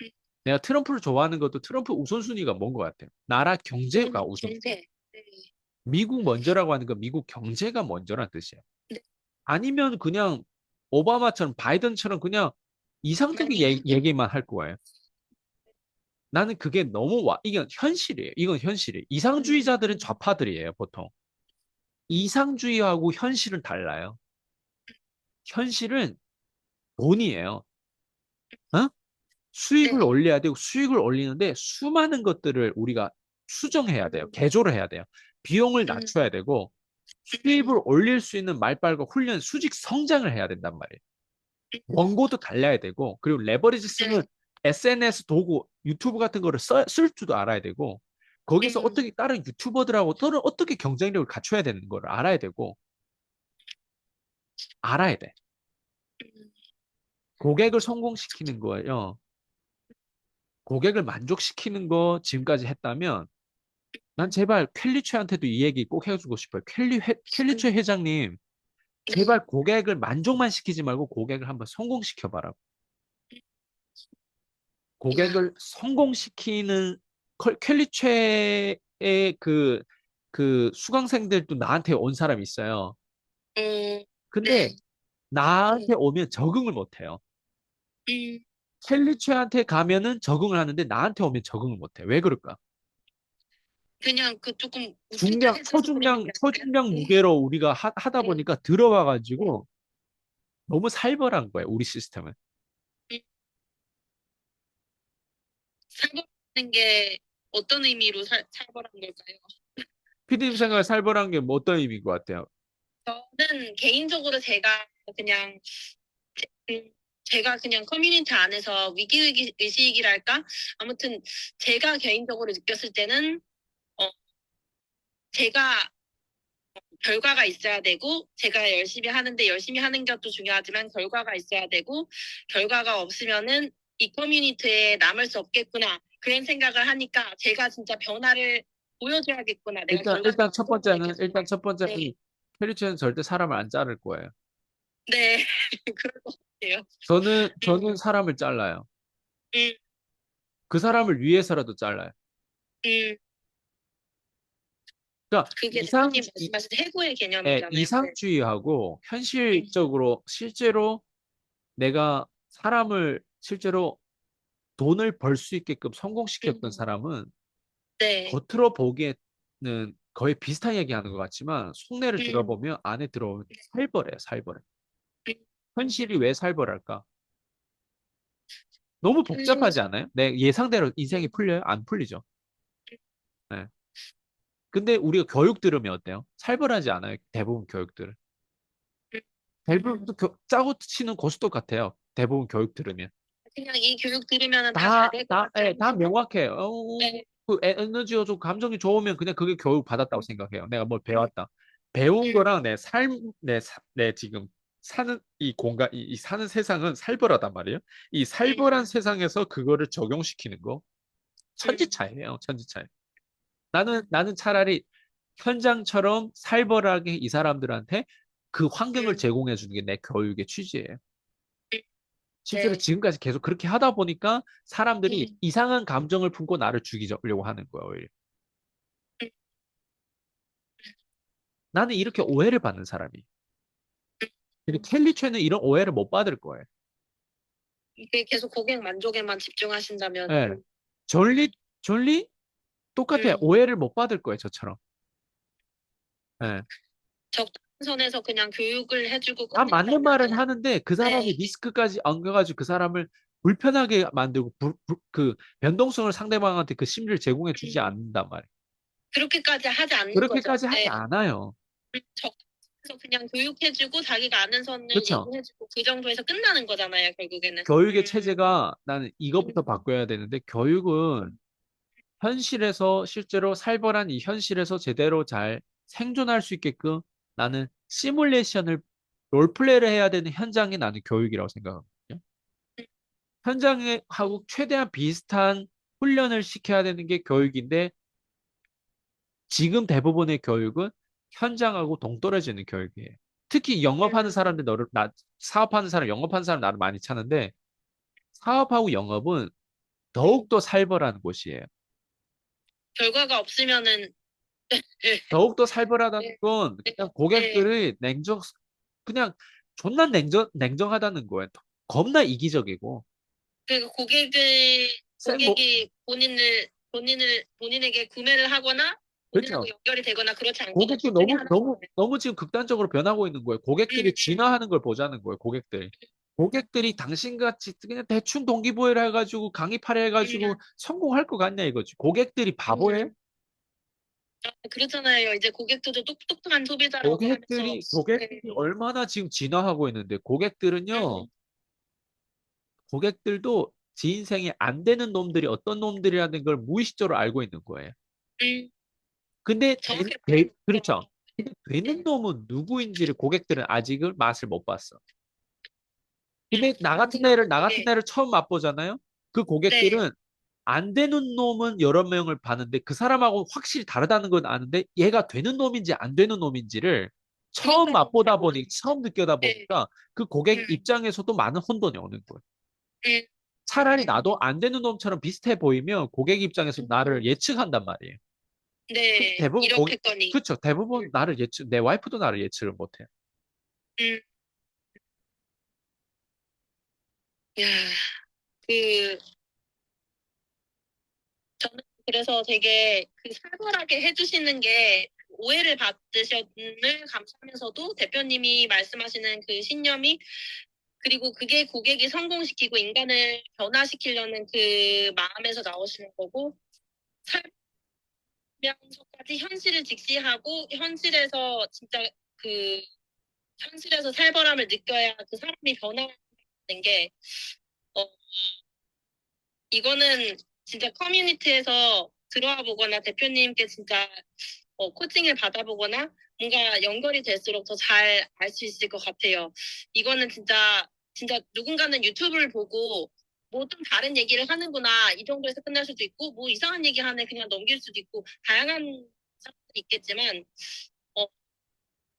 Speaker 1: 음,
Speaker 2: 내가 트럼프를 좋아하는 것도 트럼프 우선순위가 뭔 것 같아요. 나라 경제가 우선.
Speaker 1: 경제. 네,
Speaker 2: 미국 먼저라고 하는 건 미국 경제가 먼저란 뜻이에요.
Speaker 1: 네,
Speaker 2: 아니면 그냥 오바마처럼 바이든처럼 그냥 이상적인
Speaker 1: 많이,
Speaker 2: 얘기만 할 거예요. 나는 그게 너무 이건 현실이에요. 이건 현실이에요.
Speaker 1: 음,
Speaker 2: 이상주의자들은 좌파들이에요, 보통. 이상주의하고 현실은 달라요. 현실은 돈이에요. 어? 수익을
Speaker 1: 네,
Speaker 2: 올려야 되고 수익을 올리는데 수많은 것들을 우리가 수정해야 돼요. 개조를 해야 돼요. 비용을
Speaker 1: 음,
Speaker 2: 낮춰야 되고
Speaker 1: 음,
Speaker 2: 수입을 올릴 수 있는 말발과 훈련, 수직 성장을 해야 된단 말이에요. 원고도 달려야 되고 그리고 레버리지 쓰는
Speaker 1: 네,
Speaker 2: SNS 도구, 유튜브 같은 거를 쓸 줄도 알아야 되고 거기서
Speaker 1: 음,
Speaker 2: 어떻게 다른 유튜버들하고 또는 어떻게 경쟁력을 갖춰야 되는 걸 알아야 되고 알아야 돼.
Speaker 1: 음,
Speaker 2: 고객을 성공시키는 거예요. 고객을 만족시키는 거 지금까지 했다면 난 제발 켈리체한테도 이 얘기 꼭 해주고 싶어요. 켈리체 회장님,
Speaker 1: 네,
Speaker 2: 제발 고객을 만족만 시키지 말고 고객을 한번 성공시켜봐라.
Speaker 1: 야,
Speaker 2: 고객을 성공시키는 켈리체의 그 수강생들도 나한테 온 사람이 있어요. 근데
Speaker 1: 네,
Speaker 2: 나한테
Speaker 1: 네,
Speaker 2: 오면 적응을 못해요.
Speaker 1: 음,
Speaker 2: 켈리체한테 가면은 적응을 하는데 나한테 오면 적응을 못해. 왜 그럴까?
Speaker 1: 그냥 그 조금 우쭐해져서 그러는 게 아닐까요?
Speaker 2: 초중량 무게로 우리가 다
Speaker 1: 네,
Speaker 2: 보니까 들어와가지고 너무 살벌한 거예요, 우리 시스템은.
Speaker 1: 음, 살벌하는 게 어떤 의미로 살벌한 걸까요?
Speaker 2: 피디님 생각에 살벌한 게 뭐 어떤 의미인 것 같아요?
Speaker 1: 저는 개인적으로 제가 그냥 음, 제가 그냥 커뮤니티 안에서 의식이랄까? 아무튼 제가 개인적으로 느꼈을 때는 어, 제가 결과가 있어야 되고 제가 열심히 하는데 열심히 하는 것도 중요하지만 결과가 있어야 되고 결과가 없으면은 이 커뮤니티에 남을 수 없겠구나 그런 생각을 하니까 제가 진짜 변화를 보여줘야겠구나 내가 결과가 보여줘야겠구나.
Speaker 2: 첫 번째는
Speaker 1: 네,
Speaker 2: 펠리체는 절대 사람을 안 자를 거예요.
Speaker 1: 네 그럴 것 같아요.
Speaker 2: 저는 사람을 잘라요.
Speaker 1: 음,
Speaker 2: 그 사람을 위해서라도 잘라요.
Speaker 1: 음,
Speaker 2: 그러니까
Speaker 1: 그게 대표님 말씀하신 해고의 개념이잖아요. 네.
Speaker 2: 이상주의하고
Speaker 1: 음,
Speaker 2: 현실적으로 실제로 내가 사람을 실제로 돈을 벌 수 있게끔 성공시켰던
Speaker 1: 음,
Speaker 2: 사람은
Speaker 1: 네.
Speaker 2: 겉으로 보기에는 거의 비슷한 얘기하는 것 같지만 속내를
Speaker 1: 음,
Speaker 2: 들어보면 안에 들어오면 살벌해요, 살벌해.
Speaker 1: 음,
Speaker 2: 현실이 왜 살벌할까? 너무
Speaker 1: 현실,
Speaker 2: 복잡하지 않아요? 내 예상대로 인생이
Speaker 1: 음,
Speaker 2: 풀려요? 안 풀리죠. 네. 근데 우리가 교육 들으면 어때요? 살벌하지 않아요? 대부분 교육들은.
Speaker 1: 음.
Speaker 2: 대부분 짜고 치는 고스톱 같아요. 대부분 교육 들으면.
Speaker 1: 그냥 이 교육 들으면은 다 잘 될 것
Speaker 2: 예,
Speaker 1: 같아요.
Speaker 2: 다 명확해요.
Speaker 1: 네.
Speaker 2: 그 에너지가 좀 감정이 좋으면 그냥 그게 교육 받았다고
Speaker 1: 음,
Speaker 2: 생각해요. 내가 뭘
Speaker 1: 음,
Speaker 2: 배웠다. 배운
Speaker 1: 음,
Speaker 2: 거랑 내 삶, 내 지금 사는 이 공간, 이 사는 세상은 살벌하단 말이에요. 이 살벌한
Speaker 1: 음,
Speaker 2: 세상에서 그거를 적용시키는 거
Speaker 1: 음,
Speaker 2: 천지차이예요. 천지차이. 나는 차라리 현장처럼 살벌하게 이 사람들한테 그 환경을
Speaker 1: 음,
Speaker 2: 제공해 주는 게 내 교육의 취지예요.
Speaker 1: 음,
Speaker 2: 실제로
Speaker 1: 네,
Speaker 2: 지금까지 계속 그렇게 하다 보니까 사람들이
Speaker 1: 음,
Speaker 2: 이상한 감정을 품고 나를 죽이려고 하는 거예요, 오히려.
Speaker 1: 음,
Speaker 2: 나는 이렇게 오해를 받는 사람이. 근데 켈리 최는 이런 오해를 못 받을 거예요.
Speaker 1: 이게 계속 고객 만족에만 집중하신다면,
Speaker 2: 예. 존리 똑같아요.
Speaker 1: 음,
Speaker 2: 오해를 못 받을 거예요, 저처럼. 예.
Speaker 1: 적당한 선에서 그냥 교육을 해주고
Speaker 2: 난 맞는 말은
Speaker 1: 끝낸다면,
Speaker 2: 하는데 그 사람이
Speaker 1: 네,
Speaker 2: 리스크까지 안겨가지고 그 사람을 불편하게 만들고 그 변동성을 상대방한테 그 심리를 제공해 주지
Speaker 1: 음,
Speaker 2: 않는단 말이에요.
Speaker 1: 그렇게까지 하지 않는 거죠.
Speaker 2: 그렇게까지 하지
Speaker 1: 네,
Speaker 2: 않아요.
Speaker 1: 적당해서 그냥 교육해주고 자기가 아는 선을
Speaker 2: 그렇죠?
Speaker 1: 얘기해주고 그 정도에서 끝나는 거잖아요, 결국에는.
Speaker 2: 교육의 체제가 나는 이것부터
Speaker 1: 음,
Speaker 2: 바꿔야 되는데 교육은 현실에서 실제로 살벌한 이 현실에서 제대로 잘 생존할 수 있게끔 나는 시뮬레이션을 롤플레이를 해야 되는 현장이 나는 교육이라고 생각하거든요. 현장에 하고 최대한 비슷한 훈련을 시켜야 되는 게 교육인데 지금 대부분의 교육은 현장하고 동떨어지는 교육이에요. 특히 영업하는
Speaker 1: 음,
Speaker 2: 사람들 사업하는 사람, 영업하는 사람 나를 많이 찾는데 사업하고 영업은 더욱더 살벌한 곳이에요.
Speaker 1: 결과가 없으면은, 네,
Speaker 2: 더욱더 살벌하다는
Speaker 1: 네,
Speaker 2: 건
Speaker 1: 네,
Speaker 2: 그냥
Speaker 1: 네.
Speaker 2: 고객들이 그냥 존나 냉정하다는 거예요. 겁나 이기적이고.
Speaker 1: 그
Speaker 2: 뭐,
Speaker 1: 고객이 본인에게 구매를 하거나 본인하고
Speaker 2: 그렇죠.
Speaker 1: 연결이 되거나 그렇지 않거나
Speaker 2: 고객도
Speaker 1: 둘 중에
Speaker 2: 너무,
Speaker 1: 하나인
Speaker 2: 너무,
Speaker 1: 거예요.
Speaker 2: 너무 지금 극단적으로 변하고 있는 거예요.
Speaker 1: 음,
Speaker 2: 고객들이 진화하는 걸 보자는 거예요, 고객들이. 고객들이 당신같이 그냥 대충 동기부여를 해가지고 강의파를 해가지고
Speaker 1: 음,
Speaker 2: 성공할 것 같냐 이거지. 고객들이 바보예요?
Speaker 1: 음. 그렇잖아요. 이제 고객들도 똑똑한 소비자라고 하면서, 네.
Speaker 2: 고객들이 얼마나 지금 진화하고 있는데, 고객들은요,
Speaker 1: 음,
Speaker 2: 고객들도 지 인생에 안 되는 놈들이 어떤 놈들이라는 걸 무의식적으로 알고 있는 거예요.
Speaker 1: 음,
Speaker 2: 근데
Speaker 1: 정확히 말씀하셨어요.
Speaker 2: 그렇죠. 근데 되는
Speaker 1: 음,
Speaker 2: 놈은 누구인지를 고객들은 아직은 맛을 못 봤어. 근데 나 같은
Speaker 1: 네,
Speaker 2: 애를 처음 맛보잖아요. 그
Speaker 1: 네,
Speaker 2: 고객들은 안 되는 놈은 여러 명을 봤는데 그 사람하고 확실히 다르다는 건 아는데 얘가 되는 놈인지 안 되는 놈인지를
Speaker 1: 그것까지는 잘 모르겠어요.
Speaker 2: 처음 느껴다
Speaker 1: 네,
Speaker 2: 보니까 그 고객
Speaker 1: 음,
Speaker 2: 입장에서도 많은 혼돈이 오는 거예요.
Speaker 1: 음,
Speaker 2: 차라리 나도 안 되는 놈처럼 비슷해 보이면 고객 입장에서 나를 예측한단 말이에요. 근데
Speaker 1: 네,
Speaker 2: 대부분
Speaker 1: 이렇겠거니.
Speaker 2: 그렇죠. 대부분 나를 내 와이프도 나를 예측을 못해요.
Speaker 1: 음, 야, 그 저는 그래서 되게 그 살벌하게 해주시는 게 오해를 받으셨을 감수하면서도 대표님이 말씀하시는 그 신념이 그리고 그게 고객이 성공시키고 인간을 변화시키려는 그 마음에서 나오시는 거고 살면서까지 현실을 직시하고 그 현실에서 살벌함을 느껴야 그 사람이 변화하는 게 어, 이거는 진짜 커뮤니티에서 들어와 보거나 대표님께 진짜 코칭을 받아보거나 뭔가 연결이 될수록 더 잘 알 수 있을 것 같아요. 이거는 진짜 누군가는 유튜브를 보고 뭐 좀 다른 얘기를 하는구나 이 정도에서 끝날 수도 있고 뭐 이상한 얘기 하네 그냥 넘길 수도 있고 다양한 사람들이 있겠지만 어,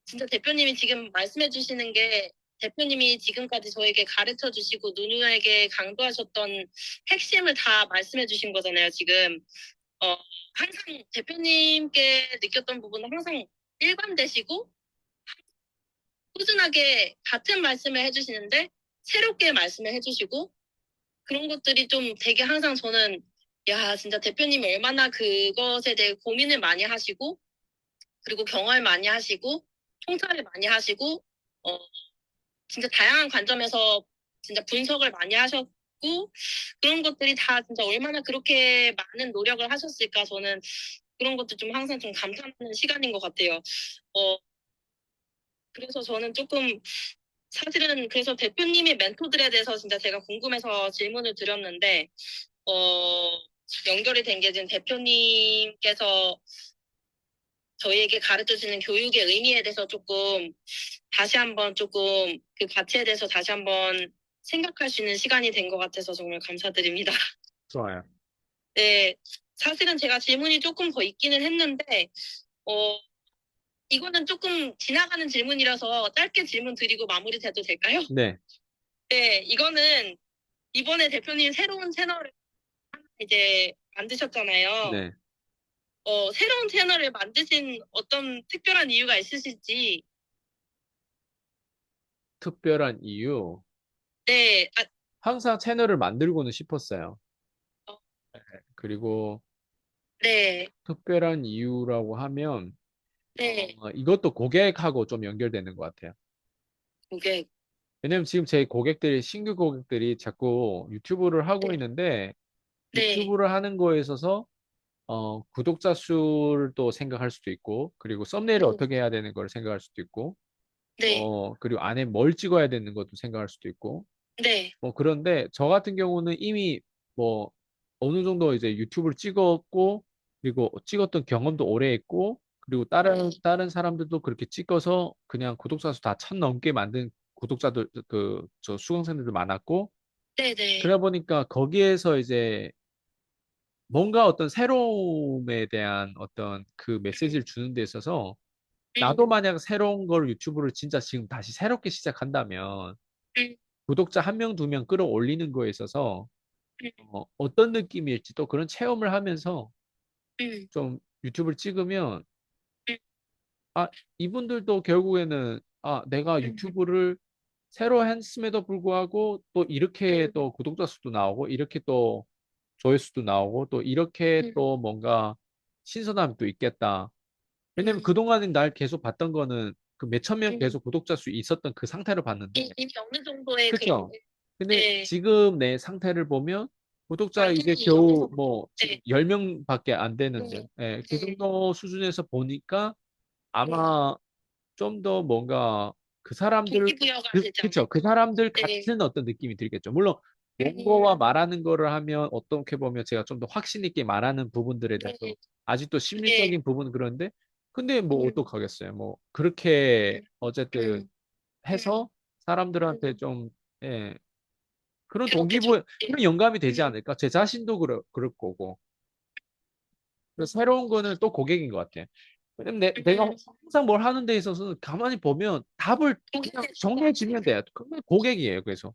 Speaker 1: 진짜 대표님이 지금 말씀해 주시는 게 대표님이 지금까지 저에게 가르쳐 주시고 누누에게 강조하셨던 핵심을 다 말씀해 주신 거잖아요, 지금. 어, 항상 대표님께 느꼈던 부분은 항상 일관되시고 꾸준하게 같은 말씀을 해주시는데 새롭게 말씀을 해주시고 그런 것들이 좀 되게 항상 저는 야, 진짜 대표님이 얼마나 그것에 대해 고민을 많이 하시고 그리고 경험을 많이 하시고 통찰을 많이 하시고 어, 진짜 다양한 관점에서 진짜 분석을 많이 하셨고 그런 것들이 다 진짜 얼마나 그렇게 많은 노력을 하셨을까 저는 그런 것도 좀 항상 좀 감탄하는 시간인 것 같아요. 어, 그래서 저는 조금 사실은 그래서 대표님의 멘토들에 대해서 진짜 제가 궁금해서 질문을 드렸는데 어, 연결이 된 게 지금 대표님께서 저희에게 가르쳐 주는 교육의 의미에 대해서 조금 다시 한번 조금 그 가치에 대해서 다시 한번 생각할 수 있는 시간이 된 것 같아서 정말 감사드립니다.
Speaker 2: 좋아요.
Speaker 1: 네, 사실은 제가 질문이 조금 더 있기는 했는데, 어, 이거는 조금 지나가는 질문이라서 짧게 질문 드리고 마무리 돼도 될까요?
Speaker 2: 네,
Speaker 1: 네, 이거는 이번에 대표님 새로운 채널을 이제 만드셨잖아요.
Speaker 2: 네.
Speaker 1: 새로운 채널을 만드신 어떤 특별한 이유가 있으실지,
Speaker 2: 특별한 이유.
Speaker 1: 네,
Speaker 2: 항상 채널을 만들고는 싶었어요.
Speaker 1: 어,
Speaker 2: 그리고
Speaker 1: 네,
Speaker 2: 특별한 이유라고 하면,
Speaker 1: 네,
Speaker 2: 이것도 고객하고 좀 연결되는 것 같아요.
Speaker 1: 고객,
Speaker 2: 왜냐면 지금 제 고객들이, 신규 고객들이 자꾸 유튜브를 하고
Speaker 1: 네,
Speaker 2: 있는데,
Speaker 1: 네,
Speaker 2: 유튜브를 하는 거에 있어서, 구독자 수를 또 생각할 수도 있고, 그리고 썸네일을
Speaker 1: 네,
Speaker 2: 어떻게 해야 되는 걸 생각할 수도 있고,
Speaker 1: 네,
Speaker 2: 그리고 안에 뭘 찍어야 되는 것도 생각할 수도 있고,
Speaker 1: 네,
Speaker 2: 뭐 그런데 저 같은 경우는 이미 뭐 어느 정도 이제 유튜브를 찍었고, 그리고 찍었던 경험도 오래 했고, 그리고 다른 사람들도 그렇게 찍어서 그냥 구독자 수 다 1,000 넘게 만든 구독자들, 그 저 수강생들도 많았고,
Speaker 1: 네, 네,
Speaker 2: 그러다 보니까 거기에서 이제 뭔가 어떤 새로움에 대한 어떤 그 메시지를 주는 데 있어서, 나도
Speaker 1: 음,
Speaker 2: 만약 새로운 걸 유튜브를 진짜 지금 다시 새롭게 시작한다면
Speaker 1: 음,
Speaker 2: 구독자 한 명, 두 명 끌어올리는 거에 있어서
Speaker 1: 음,
Speaker 2: 어떤 느낌일지 또 그런 체험을 하면서
Speaker 1: 음,
Speaker 2: 좀 유튜브를 찍으면,
Speaker 1: 음,
Speaker 2: 아, 이분들도 결국에는, 아, 내가
Speaker 1: 음,
Speaker 2: 유튜브를 새로 했음에도 불구하고 또 이렇게
Speaker 1: 음,
Speaker 2: 또 구독자 수도 나오고, 이렇게 또 조회수도 나오고, 또 이렇게
Speaker 1: 음,
Speaker 2: 또 뭔가 신선함이 또 있겠다. 왜냐면
Speaker 1: 음,
Speaker 2: 그동안에 날 계속 봤던 거는 그 몇천 명
Speaker 1: 음.
Speaker 2: 계속 구독자 수 있었던 그 상태로 봤는데,
Speaker 1: 이미 어느 정도의 그런,
Speaker 2: 그쵸? 근데
Speaker 1: 네,
Speaker 2: 지금 내 상태를 보면 구독자 이제
Speaker 1: 완전히 어느
Speaker 2: 겨우
Speaker 1: 정도,
Speaker 2: 뭐 지금
Speaker 1: 네,
Speaker 2: 10명밖에 안 되는데,
Speaker 1: 네,
Speaker 2: 예, 그
Speaker 1: 네,
Speaker 2: 정도 수준에서 보니까
Speaker 1: 네.
Speaker 2: 아마 좀 더 뭔가 그 사람들,
Speaker 1: 동기부여가 되지
Speaker 2: 그쵸? 그
Speaker 1: 않을까?
Speaker 2: 사람들
Speaker 1: 네,
Speaker 2: 같은 어떤 느낌이 들겠죠. 물론 원고와 말하는 거를 하면 어떻게 보면 제가 좀 더 확신 있게 말하는 부분들에
Speaker 1: 네,
Speaker 2: 대해서 아직도
Speaker 1: 네,
Speaker 2: 심리적인 부분은 그런데, 근데 뭐
Speaker 1: 음,
Speaker 2: 어떡하겠어요. 뭐 그렇게
Speaker 1: 음,
Speaker 2: 어쨌든
Speaker 1: 음,
Speaker 2: 해서 사람들한테
Speaker 1: 음.
Speaker 2: 좀, 예, 그런
Speaker 1: 그렇게 좀,
Speaker 2: 그런 영감이 되지
Speaker 1: 음,
Speaker 2: 않을까? 제 자신도 그럴 거고. 그래서 새로운 거는 또 고객인 것 같아. 왜냐면 내가
Speaker 1: 음,
Speaker 2: 항상 뭘 하는 데 있어서는 가만히 보면 답을 그냥 정해주면 돼요. 그게 고객이에요. 그래서.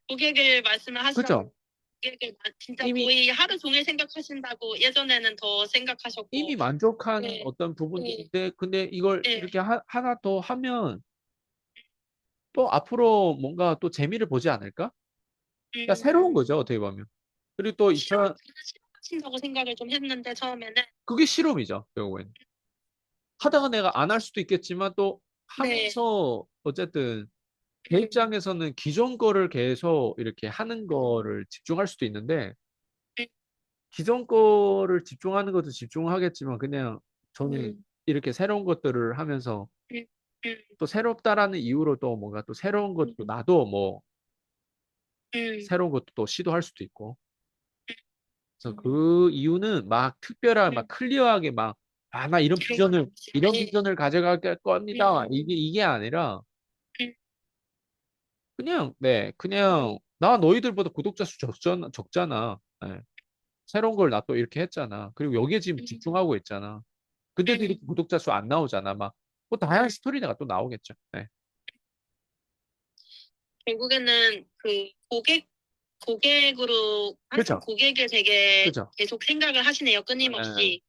Speaker 1: 고객을 말씀을 하시라고
Speaker 2: 그죠?
Speaker 1: 고객을 진짜
Speaker 2: 이미,
Speaker 1: 거의 하루 종일 생각하신다고 예전에는 더
Speaker 2: 이미
Speaker 1: 생각하셨고,
Speaker 2: 만족한
Speaker 1: 네,
Speaker 2: 어떤
Speaker 1: 네,
Speaker 2: 부분들인데, 근데 이걸
Speaker 1: 네,
Speaker 2: 이렇게 하나 더 하면 또 앞으로 뭔가 또 재미를 보지 않을까? 그러니까 새로운
Speaker 1: 음,
Speaker 2: 거죠. 어떻게 보면. 그리고 또
Speaker 1: 싫어하신다고 생각을 좀 했는데 처음에는,
Speaker 2: 그게 실험이죠. 결국엔. 하다가 내가 안 할 수도 있겠지만 또
Speaker 1: 네,
Speaker 2: 하면서 어쨌든 제
Speaker 1: 음,
Speaker 2: 입장에서는 기존 거를 계속 이렇게 하는 거를 집중할 수도 있는데,
Speaker 1: 음,
Speaker 2: 기존 거를 집중하는 것도 집중하겠지만 그냥 저는
Speaker 1: 음,
Speaker 2: 이렇게 새로운 것들을 하면서
Speaker 1: 음, 음,
Speaker 2: 또 새롭다라는 이유로 또 뭔가 또 새로운 것도, 나도 뭐
Speaker 1: 음,
Speaker 2: 새로운 것도 또 시도할 수도 있고. 그래서 그 이유는 막 특별한, 막 클리어하게 막, 아, 나
Speaker 1: 그런 건
Speaker 2: 이런
Speaker 1: 아니지.
Speaker 2: 비전을 가져갈 겁니다.
Speaker 1: 음,
Speaker 2: 이게 아니라
Speaker 1: 음,
Speaker 2: 그냥, 네, 그냥 나 너희들보다 구독자 수 적잖아. 네. 새로운 걸 나 또 이렇게 했잖아. 그리고 여기에 지금
Speaker 1: 음,
Speaker 2: 집중하고 있잖아. 근데도
Speaker 1: 음.
Speaker 2: 이렇게 구독자 수 안 나오잖아. 막, 뭐 다양한 스토리가 또 나오겠죠. 네.
Speaker 1: 결국에는 그 고객으로 항상
Speaker 2: 그죠?
Speaker 1: 고객에 되게
Speaker 2: 그죠?
Speaker 1: 계속 생각을 하시네요.
Speaker 2: 네.
Speaker 1: 끊임없이.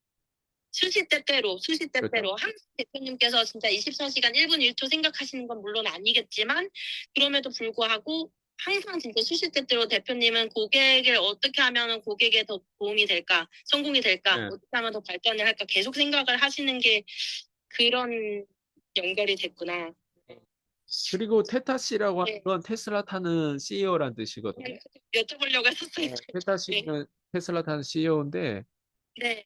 Speaker 1: 수시때때로,
Speaker 2: 그죠?
Speaker 1: 수시때때로. 항상 대표님께서 진짜 24시간 1분 1초 생각하시는 건 물론 아니겠지만, 그럼에도 불구하고 항상 진짜 수시때때로 대표님은 고객을 어떻게 하면 고객에 더 도움이 될까, 성공이 될까,
Speaker 2: 네.
Speaker 1: 어떻게 하면 더 발전을 할까 계속 생각을 하시는 게 그런 연결이 됐구나.
Speaker 2: 그리고 테타 씨라고 하는
Speaker 1: 네,
Speaker 2: 건 테슬라 타는 CEO란 뜻이거든요.
Speaker 1: 그냥 여쭤보려고 했었어요.
Speaker 2: 네. 테타
Speaker 1: 네,
Speaker 2: 씨는 테슬라 타는 CEO인데,
Speaker 1: 네,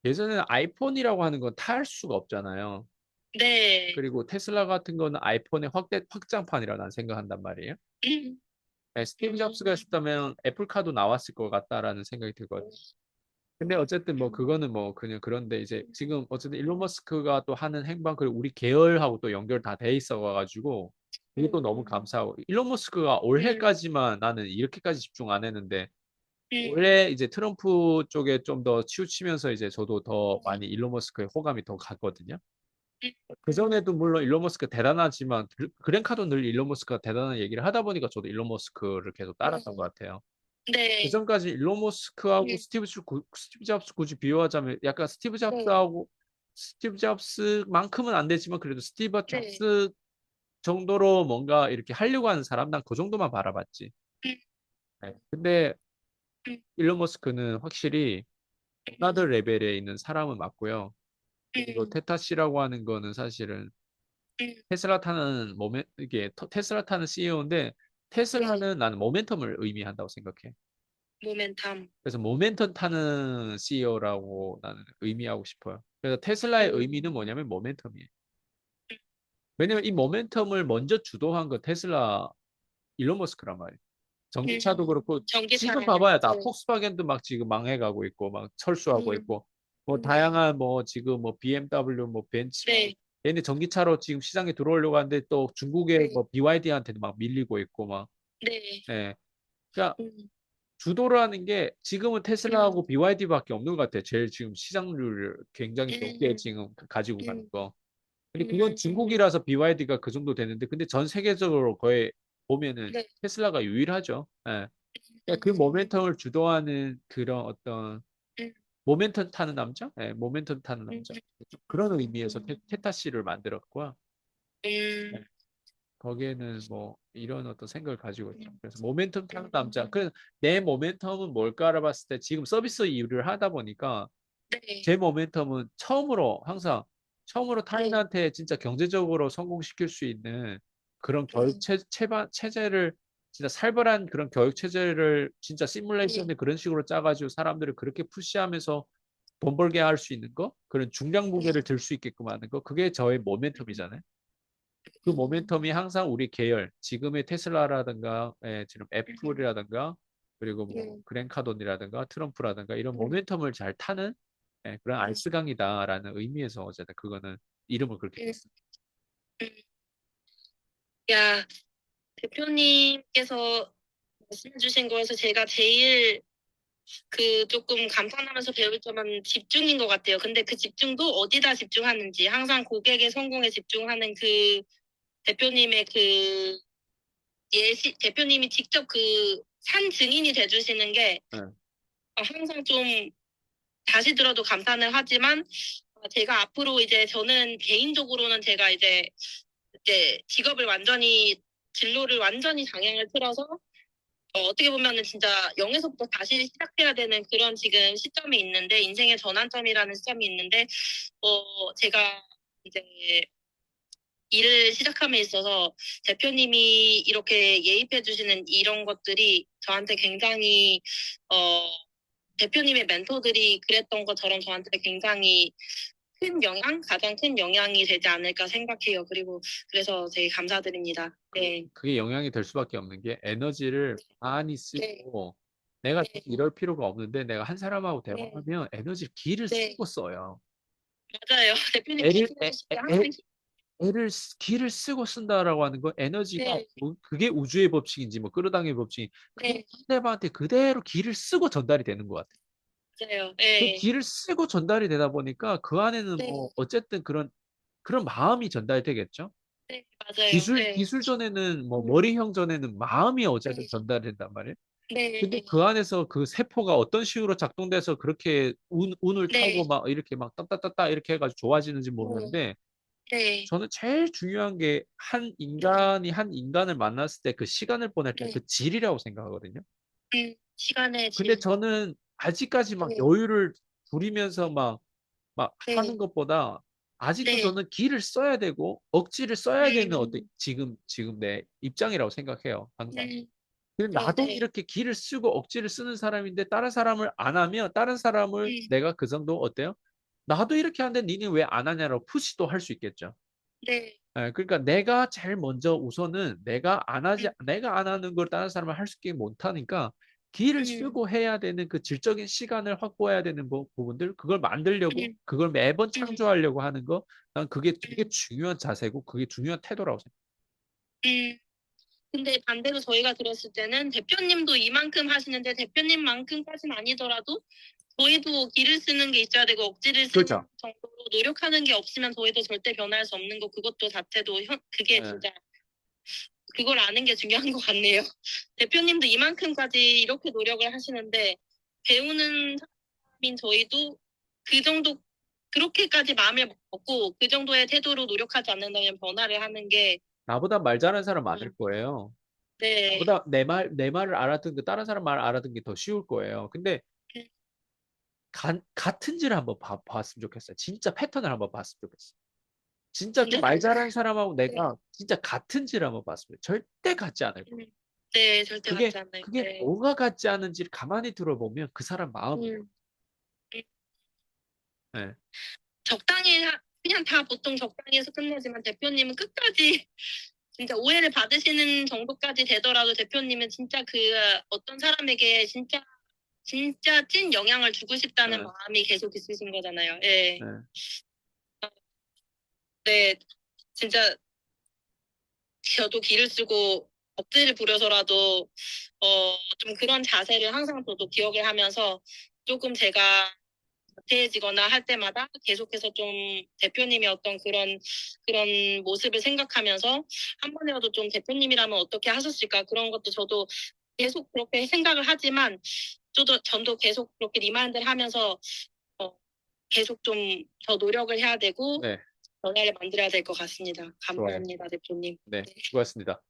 Speaker 2: 예전에는 아이폰이라고 하는 건 탈 수가 없잖아요.
Speaker 1: 네.
Speaker 2: 그리고 테슬라 같은 거는 아이폰의 확장판이라고 난 생각한단 말이에요. 네, 스티브 잡스가 했었다면 애플카도 나왔을 것 같다라는 생각이 들거든요. 근데 어쨌든 뭐 그거는 뭐 그냥 그런데 이제 지금 어쨌든 일론 머스크가 또 하는 행방 그리고 우리 계열하고 또 연결 다 돼 있어 가지고 이게 또 너무 감사하고 일론 머스크가
Speaker 1: 음,
Speaker 2: 올해까지만 나는 이렇게까지 집중 안 했는데
Speaker 1: 음,
Speaker 2: 올해 이제 트럼프 쪽에 좀 더 치우치면서 이제 저도 더 많이 일론 머스크의 호감이 더 갔거든요. 그전에도 물론 일론 머스크 대단하지만 그랜카도 늘 일론 머스크가 대단한 얘기를 하다 보니까 저도 일론 머스크를 계속 따랐던 것 같아요.
Speaker 1: 네,
Speaker 2: 그전까지 일론 머스크하고
Speaker 1: 음,
Speaker 2: 스티브 잡스 굳이 비교하자면 약간
Speaker 1: 네,
Speaker 2: 스티브 잡스만큼은 안 되지만 그래도 스티브
Speaker 1: 네,
Speaker 2: 잡스 정도로 뭔가 이렇게 하려고 하는 사람 난 그 정도만 바라봤지.
Speaker 1: 음,
Speaker 2: 네. 근데
Speaker 1: 음,
Speaker 2: 일론 머스크는 확실히 고나드 레벨에 있는 사람은 맞고요. 그리고
Speaker 1: 음,
Speaker 2: 테타 씨라고 하는 거는 사실은
Speaker 1: 음,
Speaker 2: 이게 테슬라 타는 CEO인데
Speaker 1: 네,
Speaker 2: 테슬라는 나는 모멘텀을 의미한다고 생각해.
Speaker 1: 모멘텀,
Speaker 2: 그래서 모멘텀 타는 CEO라고 나는 의미하고 싶어요. 그래서 테슬라의 의미는
Speaker 1: 음,
Speaker 2: 뭐냐면 모멘텀이에요. 왜냐면 이 모멘텀을 먼저 주도한 건 테슬라 일론 머스크란 말이에요. 전기차도 그렇고 지금
Speaker 1: 전기차라면,
Speaker 2: 봐봐야 다
Speaker 1: 네,
Speaker 2: 폭스바겐도 막 지금 망해가고 있고 막 철수하고
Speaker 1: 음,
Speaker 2: 있고 뭐
Speaker 1: 네,
Speaker 2: 다양한 뭐 지금 뭐 BMW 뭐 벤츠
Speaker 1: 네,
Speaker 2: 얘네 전기차로 지금 시장에 들어오려고 하는데 또 중국의
Speaker 1: 네,
Speaker 2: 뭐 BYD한테도 막 밀리고 있고 막
Speaker 1: 네,
Speaker 2: 예. 그러니까
Speaker 1: 음,
Speaker 2: 주도를 하는 게 지금은
Speaker 1: 음,
Speaker 2: 테슬라하고 BYD밖에 없는 것 같아요. 제일 지금 시장률을 굉장히 높게
Speaker 1: 음,
Speaker 2: 지금 가지고 가는
Speaker 1: 음,
Speaker 2: 거. 근데 그건
Speaker 1: 음,
Speaker 2: 중국이라서 BYD가 그 정도 되는데 근데 전 세계적으로 거의 보면은
Speaker 1: 네,
Speaker 2: 테슬라가 유일하죠. 예. 그러니까 그
Speaker 1: 음,
Speaker 2: 모멘텀을 주도하는 그런 어떤
Speaker 1: 음,
Speaker 2: 모멘텀 타는 남자? 예, 모멘텀 타는
Speaker 1: 음,
Speaker 2: 남자. 그런 의미에서
Speaker 1: 음,
Speaker 2: 테타 씨를 만들었고요.
Speaker 1: 음,
Speaker 2: 네. 거기에는 뭐 이런 어떤 생각을 가지고 있죠. 그래서 모멘텀 타는 남자. 그래서 내 모멘텀은 뭘까 알아봤을 때 지금 서비스 일을 하다 보니까
Speaker 1: 네,
Speaker 2: 제 모멘텀은 처음으로
Speaker 1: 네,
Speaker 2: 타인한테 진짜 경제적으로 성공시킬 수 있는 그런 교육
Speaker 1: 음,
Speaker 2: 체제를 진짜 살벌한 그런 교육 체제를 진짜
Speaker 1: 네,
Speaker 2: 시뮬레이션에 그런 식으로 짜가지고 사람들을 그렇게 푸시하면서 돈 벌게 할 수 있는 거, 그런 중량 무게를 들 수 있게끔 하는 거, 그게 저의 모멘텀이잖아요. 그 모멘텀이 항상 우리 계열, 지금의 테슬라라든가, 지금 애플이라든가, 그리고 뭐 그랜카돈이라든가 트럼프라든가 이런 모멘텀을 잘 타는 그런 알스강이다라는 의미에서 어쨌든 그거는 이름을 그렇게 줬어요.
Speaker 1: 야, 대표님께서 말씀해주신 거에서 제가 제일 조금 감탄하면서 배울 점은 집중인 것 같아요. 근데 그 집중도 어디다 집중하는지, 항상 고객의 성공에 집중하는 대표님의 대표님이 직접 산 증인이 돼주시는 게
Speaker 2: 네,
Speaker 1: 항상 좀 다시 들어도 감탄을 하지만 제가 앞으로 이제 저는 개인적으로는 제가 이제 진로를 완전히 방향을 틀어서 어떻게 보면은 진짜 0에서부터 다시 시작해야 되는 그런 지금 시점이 있는데, 인생의 전환점이라는 시점이 있는데, 제가 이제 일을 시작함에 있어서 대표님이 이렇게 예입해 주시는 이런 것들이 저한테 굉장히, 어, 대표님의 멘토들이 그랬던 것처럼 저한테 굉장히 가장 큰 영향이 되지 않을까 생각해요. 그리고 그래서 되게 감사드립니다. 네.
Speaker 2: 그게 영향이 될 수밖에 없는 게 에너지를 많이
Speaker 1: 네.
Speaker 2: 쓰고 내가
Speaker 1: 네.
Speaker 2: 이럴 필요가 없는데 내가 한 사람하고
Speaker 1: 네.
Speaker 2: 대화하면 에너지를 기를
Speaker 1: 네.
Speaker 2: 쓰고 써요.
Speaker 1: 맞아요. 대표님
Speaker 2: 애를,
Speaker 1: 말씀해 주실 때 항상
Speaker 2: 기를 쓰고 쓴다라고 하는 건 에너지가
Speaker 1: 네.
Speaker 2: 그게 우주의 법칙인지 뭐 끌어당김의 법칙이 그게
Speaker 1: 네.
Speaker 2: 상대방한테 그대로 기를 쓰고 전달이 되는 것 같아요.
Speaker 1: 맞아요.
Speaker 2: 그
Speaker 1: 네.
Speaker 2: 기를 쓰고 전달이 되다 보니까 그 안에는
Speaker 1: 네.
Speaker 2: 뭐 어쨌든 그런 마음이 전달되겠죠.
Speaker 1: 네. 맞아요. 네.
Speaker 2: 기술 전에는 뭐
Speaker 1: 음,
Speaker 2: 머리형 전에는 마음이 어쨌든
Speaker 1: 네.
Speaker 2: 전달된단 말이에요. 근데
Speaker 1: 네.
Speaker 2: 그 안에서 그 세포가 어떤 식으로 작동돼서 그렇게 운을 타고
Speaker 1: 네.
Speaker 2: 막 이렇게 막 따따따따 이렇게 해가지고 좋아지는지
Speaker 1: 음,
Speaker 2: 모르는데
Speaker 1: 네.
Speaker 2: 저는 제일 중요한 게 한 인간을 만났을 때 그 시간을 보낼 때
Speaker 1: 네.
Speaker 2: 그 질이라고 생각하거든요.
Speaker 1: 시간의
Speaker 2: 근데
Speaker 1: 질.
Speaker 2: 저는 아직까지 막
Speaker 1: 네.
Speaker 2: 여유를 부리면서 막 하는
Speaker 1: 네.
Speaker 2: 것보다 아직도
Speaker 1: 네.
Speaker 2: 저는 기를 써야 되고 억지를 써야 되는 어떤
Speaker 1: 음,
Speaker 2: 지금 내 입장이라고 생각해요. 항상.
Speaker 1: 네.
Speaker 2: 근데
Speaker 1: 네.
Speaker 2: 나도
Speaker 1: 네.
Speaker 2: 이렇게 기를 쓰고 억지를 쓰는 사람인데 다른 사람을 안 하면 다른 사람을
Speaker 1: 음,
Speaker 2: 내가 그 정도 어때요? 나도 이렇게 하는데 니는 왜 안 하냐라고 푸시도 할 수 있겠죠.
Speaker 1: 네.
Speaker 2: 그러니까 내가 제일 먼저 우선은
Speaker 1: 음,
Speaker 2: 내가 안 하는 걸 다른 사람을 할 수 있게 못하니까 기를
Speaker 1: 음,
Speaker 2: 쓰고 해야 되는 그 질적인 시간을 확보해야 되는 부분들, 그걸 만들려고,
Speaker 1: 음,
Speaker 2: 그걸 매번
Speaker 1: 음,
Speaker 2: 창조하려고 하는 거, 난 그게 되게
Speaker 1: 음,
Speaker 2: 중요한 자세고, 그게 중요한 태도라고 생각해.
Speaker 1: 음. 근데 반대로 저희가 들었을 때는 대표님도 이만큼 하시는데 대표님만큼까지는 아니더라도 저희도 기를 쓰는 게 있어야 되고 억지를 쓰는
Speaker 2: 그렇죠.
Speaker 1: 정도로 노력하는 게 없으면 저희도 절대 변할 수 없는 거 그것도 자체도 그게
Speaker 2: 예.
Speaker 1: 진짜 그걸 아는 게 중요한 것 같네요. 대표님도 이만큼까지 이렇게 노력을 하시는데 배우는 사람인 저희도 그 정도 그렇게까지 마음을 먹고 그 정도의 태도로 노력하지 않는다면 변화를 하는 게
Speaker 2: 나보다 말 잘하는 사람 많을
Speaker 1: 음,
Speaker 2: 거예요.
Speaker 1: 네.
Speaker 2: 나보다 내 말을 알아듣는 게 다른 사람 말 알아듣는 게 더 쉬울 거예요. 근데 같은지를 한번 봤으면 좋겠어요. 진짜 패턴을 한번 봤으면 좋겠어요. 진짜 그
Speaker 1: 진짜
Speaker 2: 말
Speaker 1: 잘
Speaker 2: 잘하는 사람하고
Speaker 1: 네.
Speaker 2: 내가 진짜 같은지를 한번 봤으면 절대 같지 않을 거예요.
Speaker 1: 음, 네, 절대
Speaker 2: 그게
Speaker 1: 같지 않아요.
Speaker 2: 그게
Speaker 1: 네.
Speaker 2: 뭐가 같지 않은지를 가만히 들어보면 그 사람 마음이에요.
Speaker 1: 음, 음,
Speaker 2: 네.
Speaker 1: 적당히 그냥 다 보통 적당히 해서 끝내지만 대표님은 끝까지 진짜 오해를 받으시는 정도까지 되더라도 대표님은 진짜 그 어떤 사람에게 진짜 찐 영향을 주고 싶다는
Speaker 2: 네.
Speaker 1: 마음이 계속 있으신 거잖아요. 예.
Speaker 2: 네.
Speaker 1: 네, 진짜 저도 기를 쓰고 억지를 부려서라도 좀 그런 자세를 항상 저도 기억을 하면서 조금 제가 나태해지거나 할 때마다 계속해서 좀 대표님의 어떤 그런 모습을 생각하면서 한 번이라도 좀 대표님이라면 어떻게 하셨을까 그런 것도 저도 계속 그렇게 생각을 하지만 전도 계속 그렇게 리마인드를 하면서 어, 계속 좀 더 노력을 해야 되고
Speaker 2: 네.
Speaker 1: 변화를 만들어야 될 것 같습니다.
Speaker 2: 좋아요.
Speaker 1: 감사합니다, 대표님.
Speaker 2: 네.
Speaker 1: 네.
Speaker 2: 수고하셨습니다.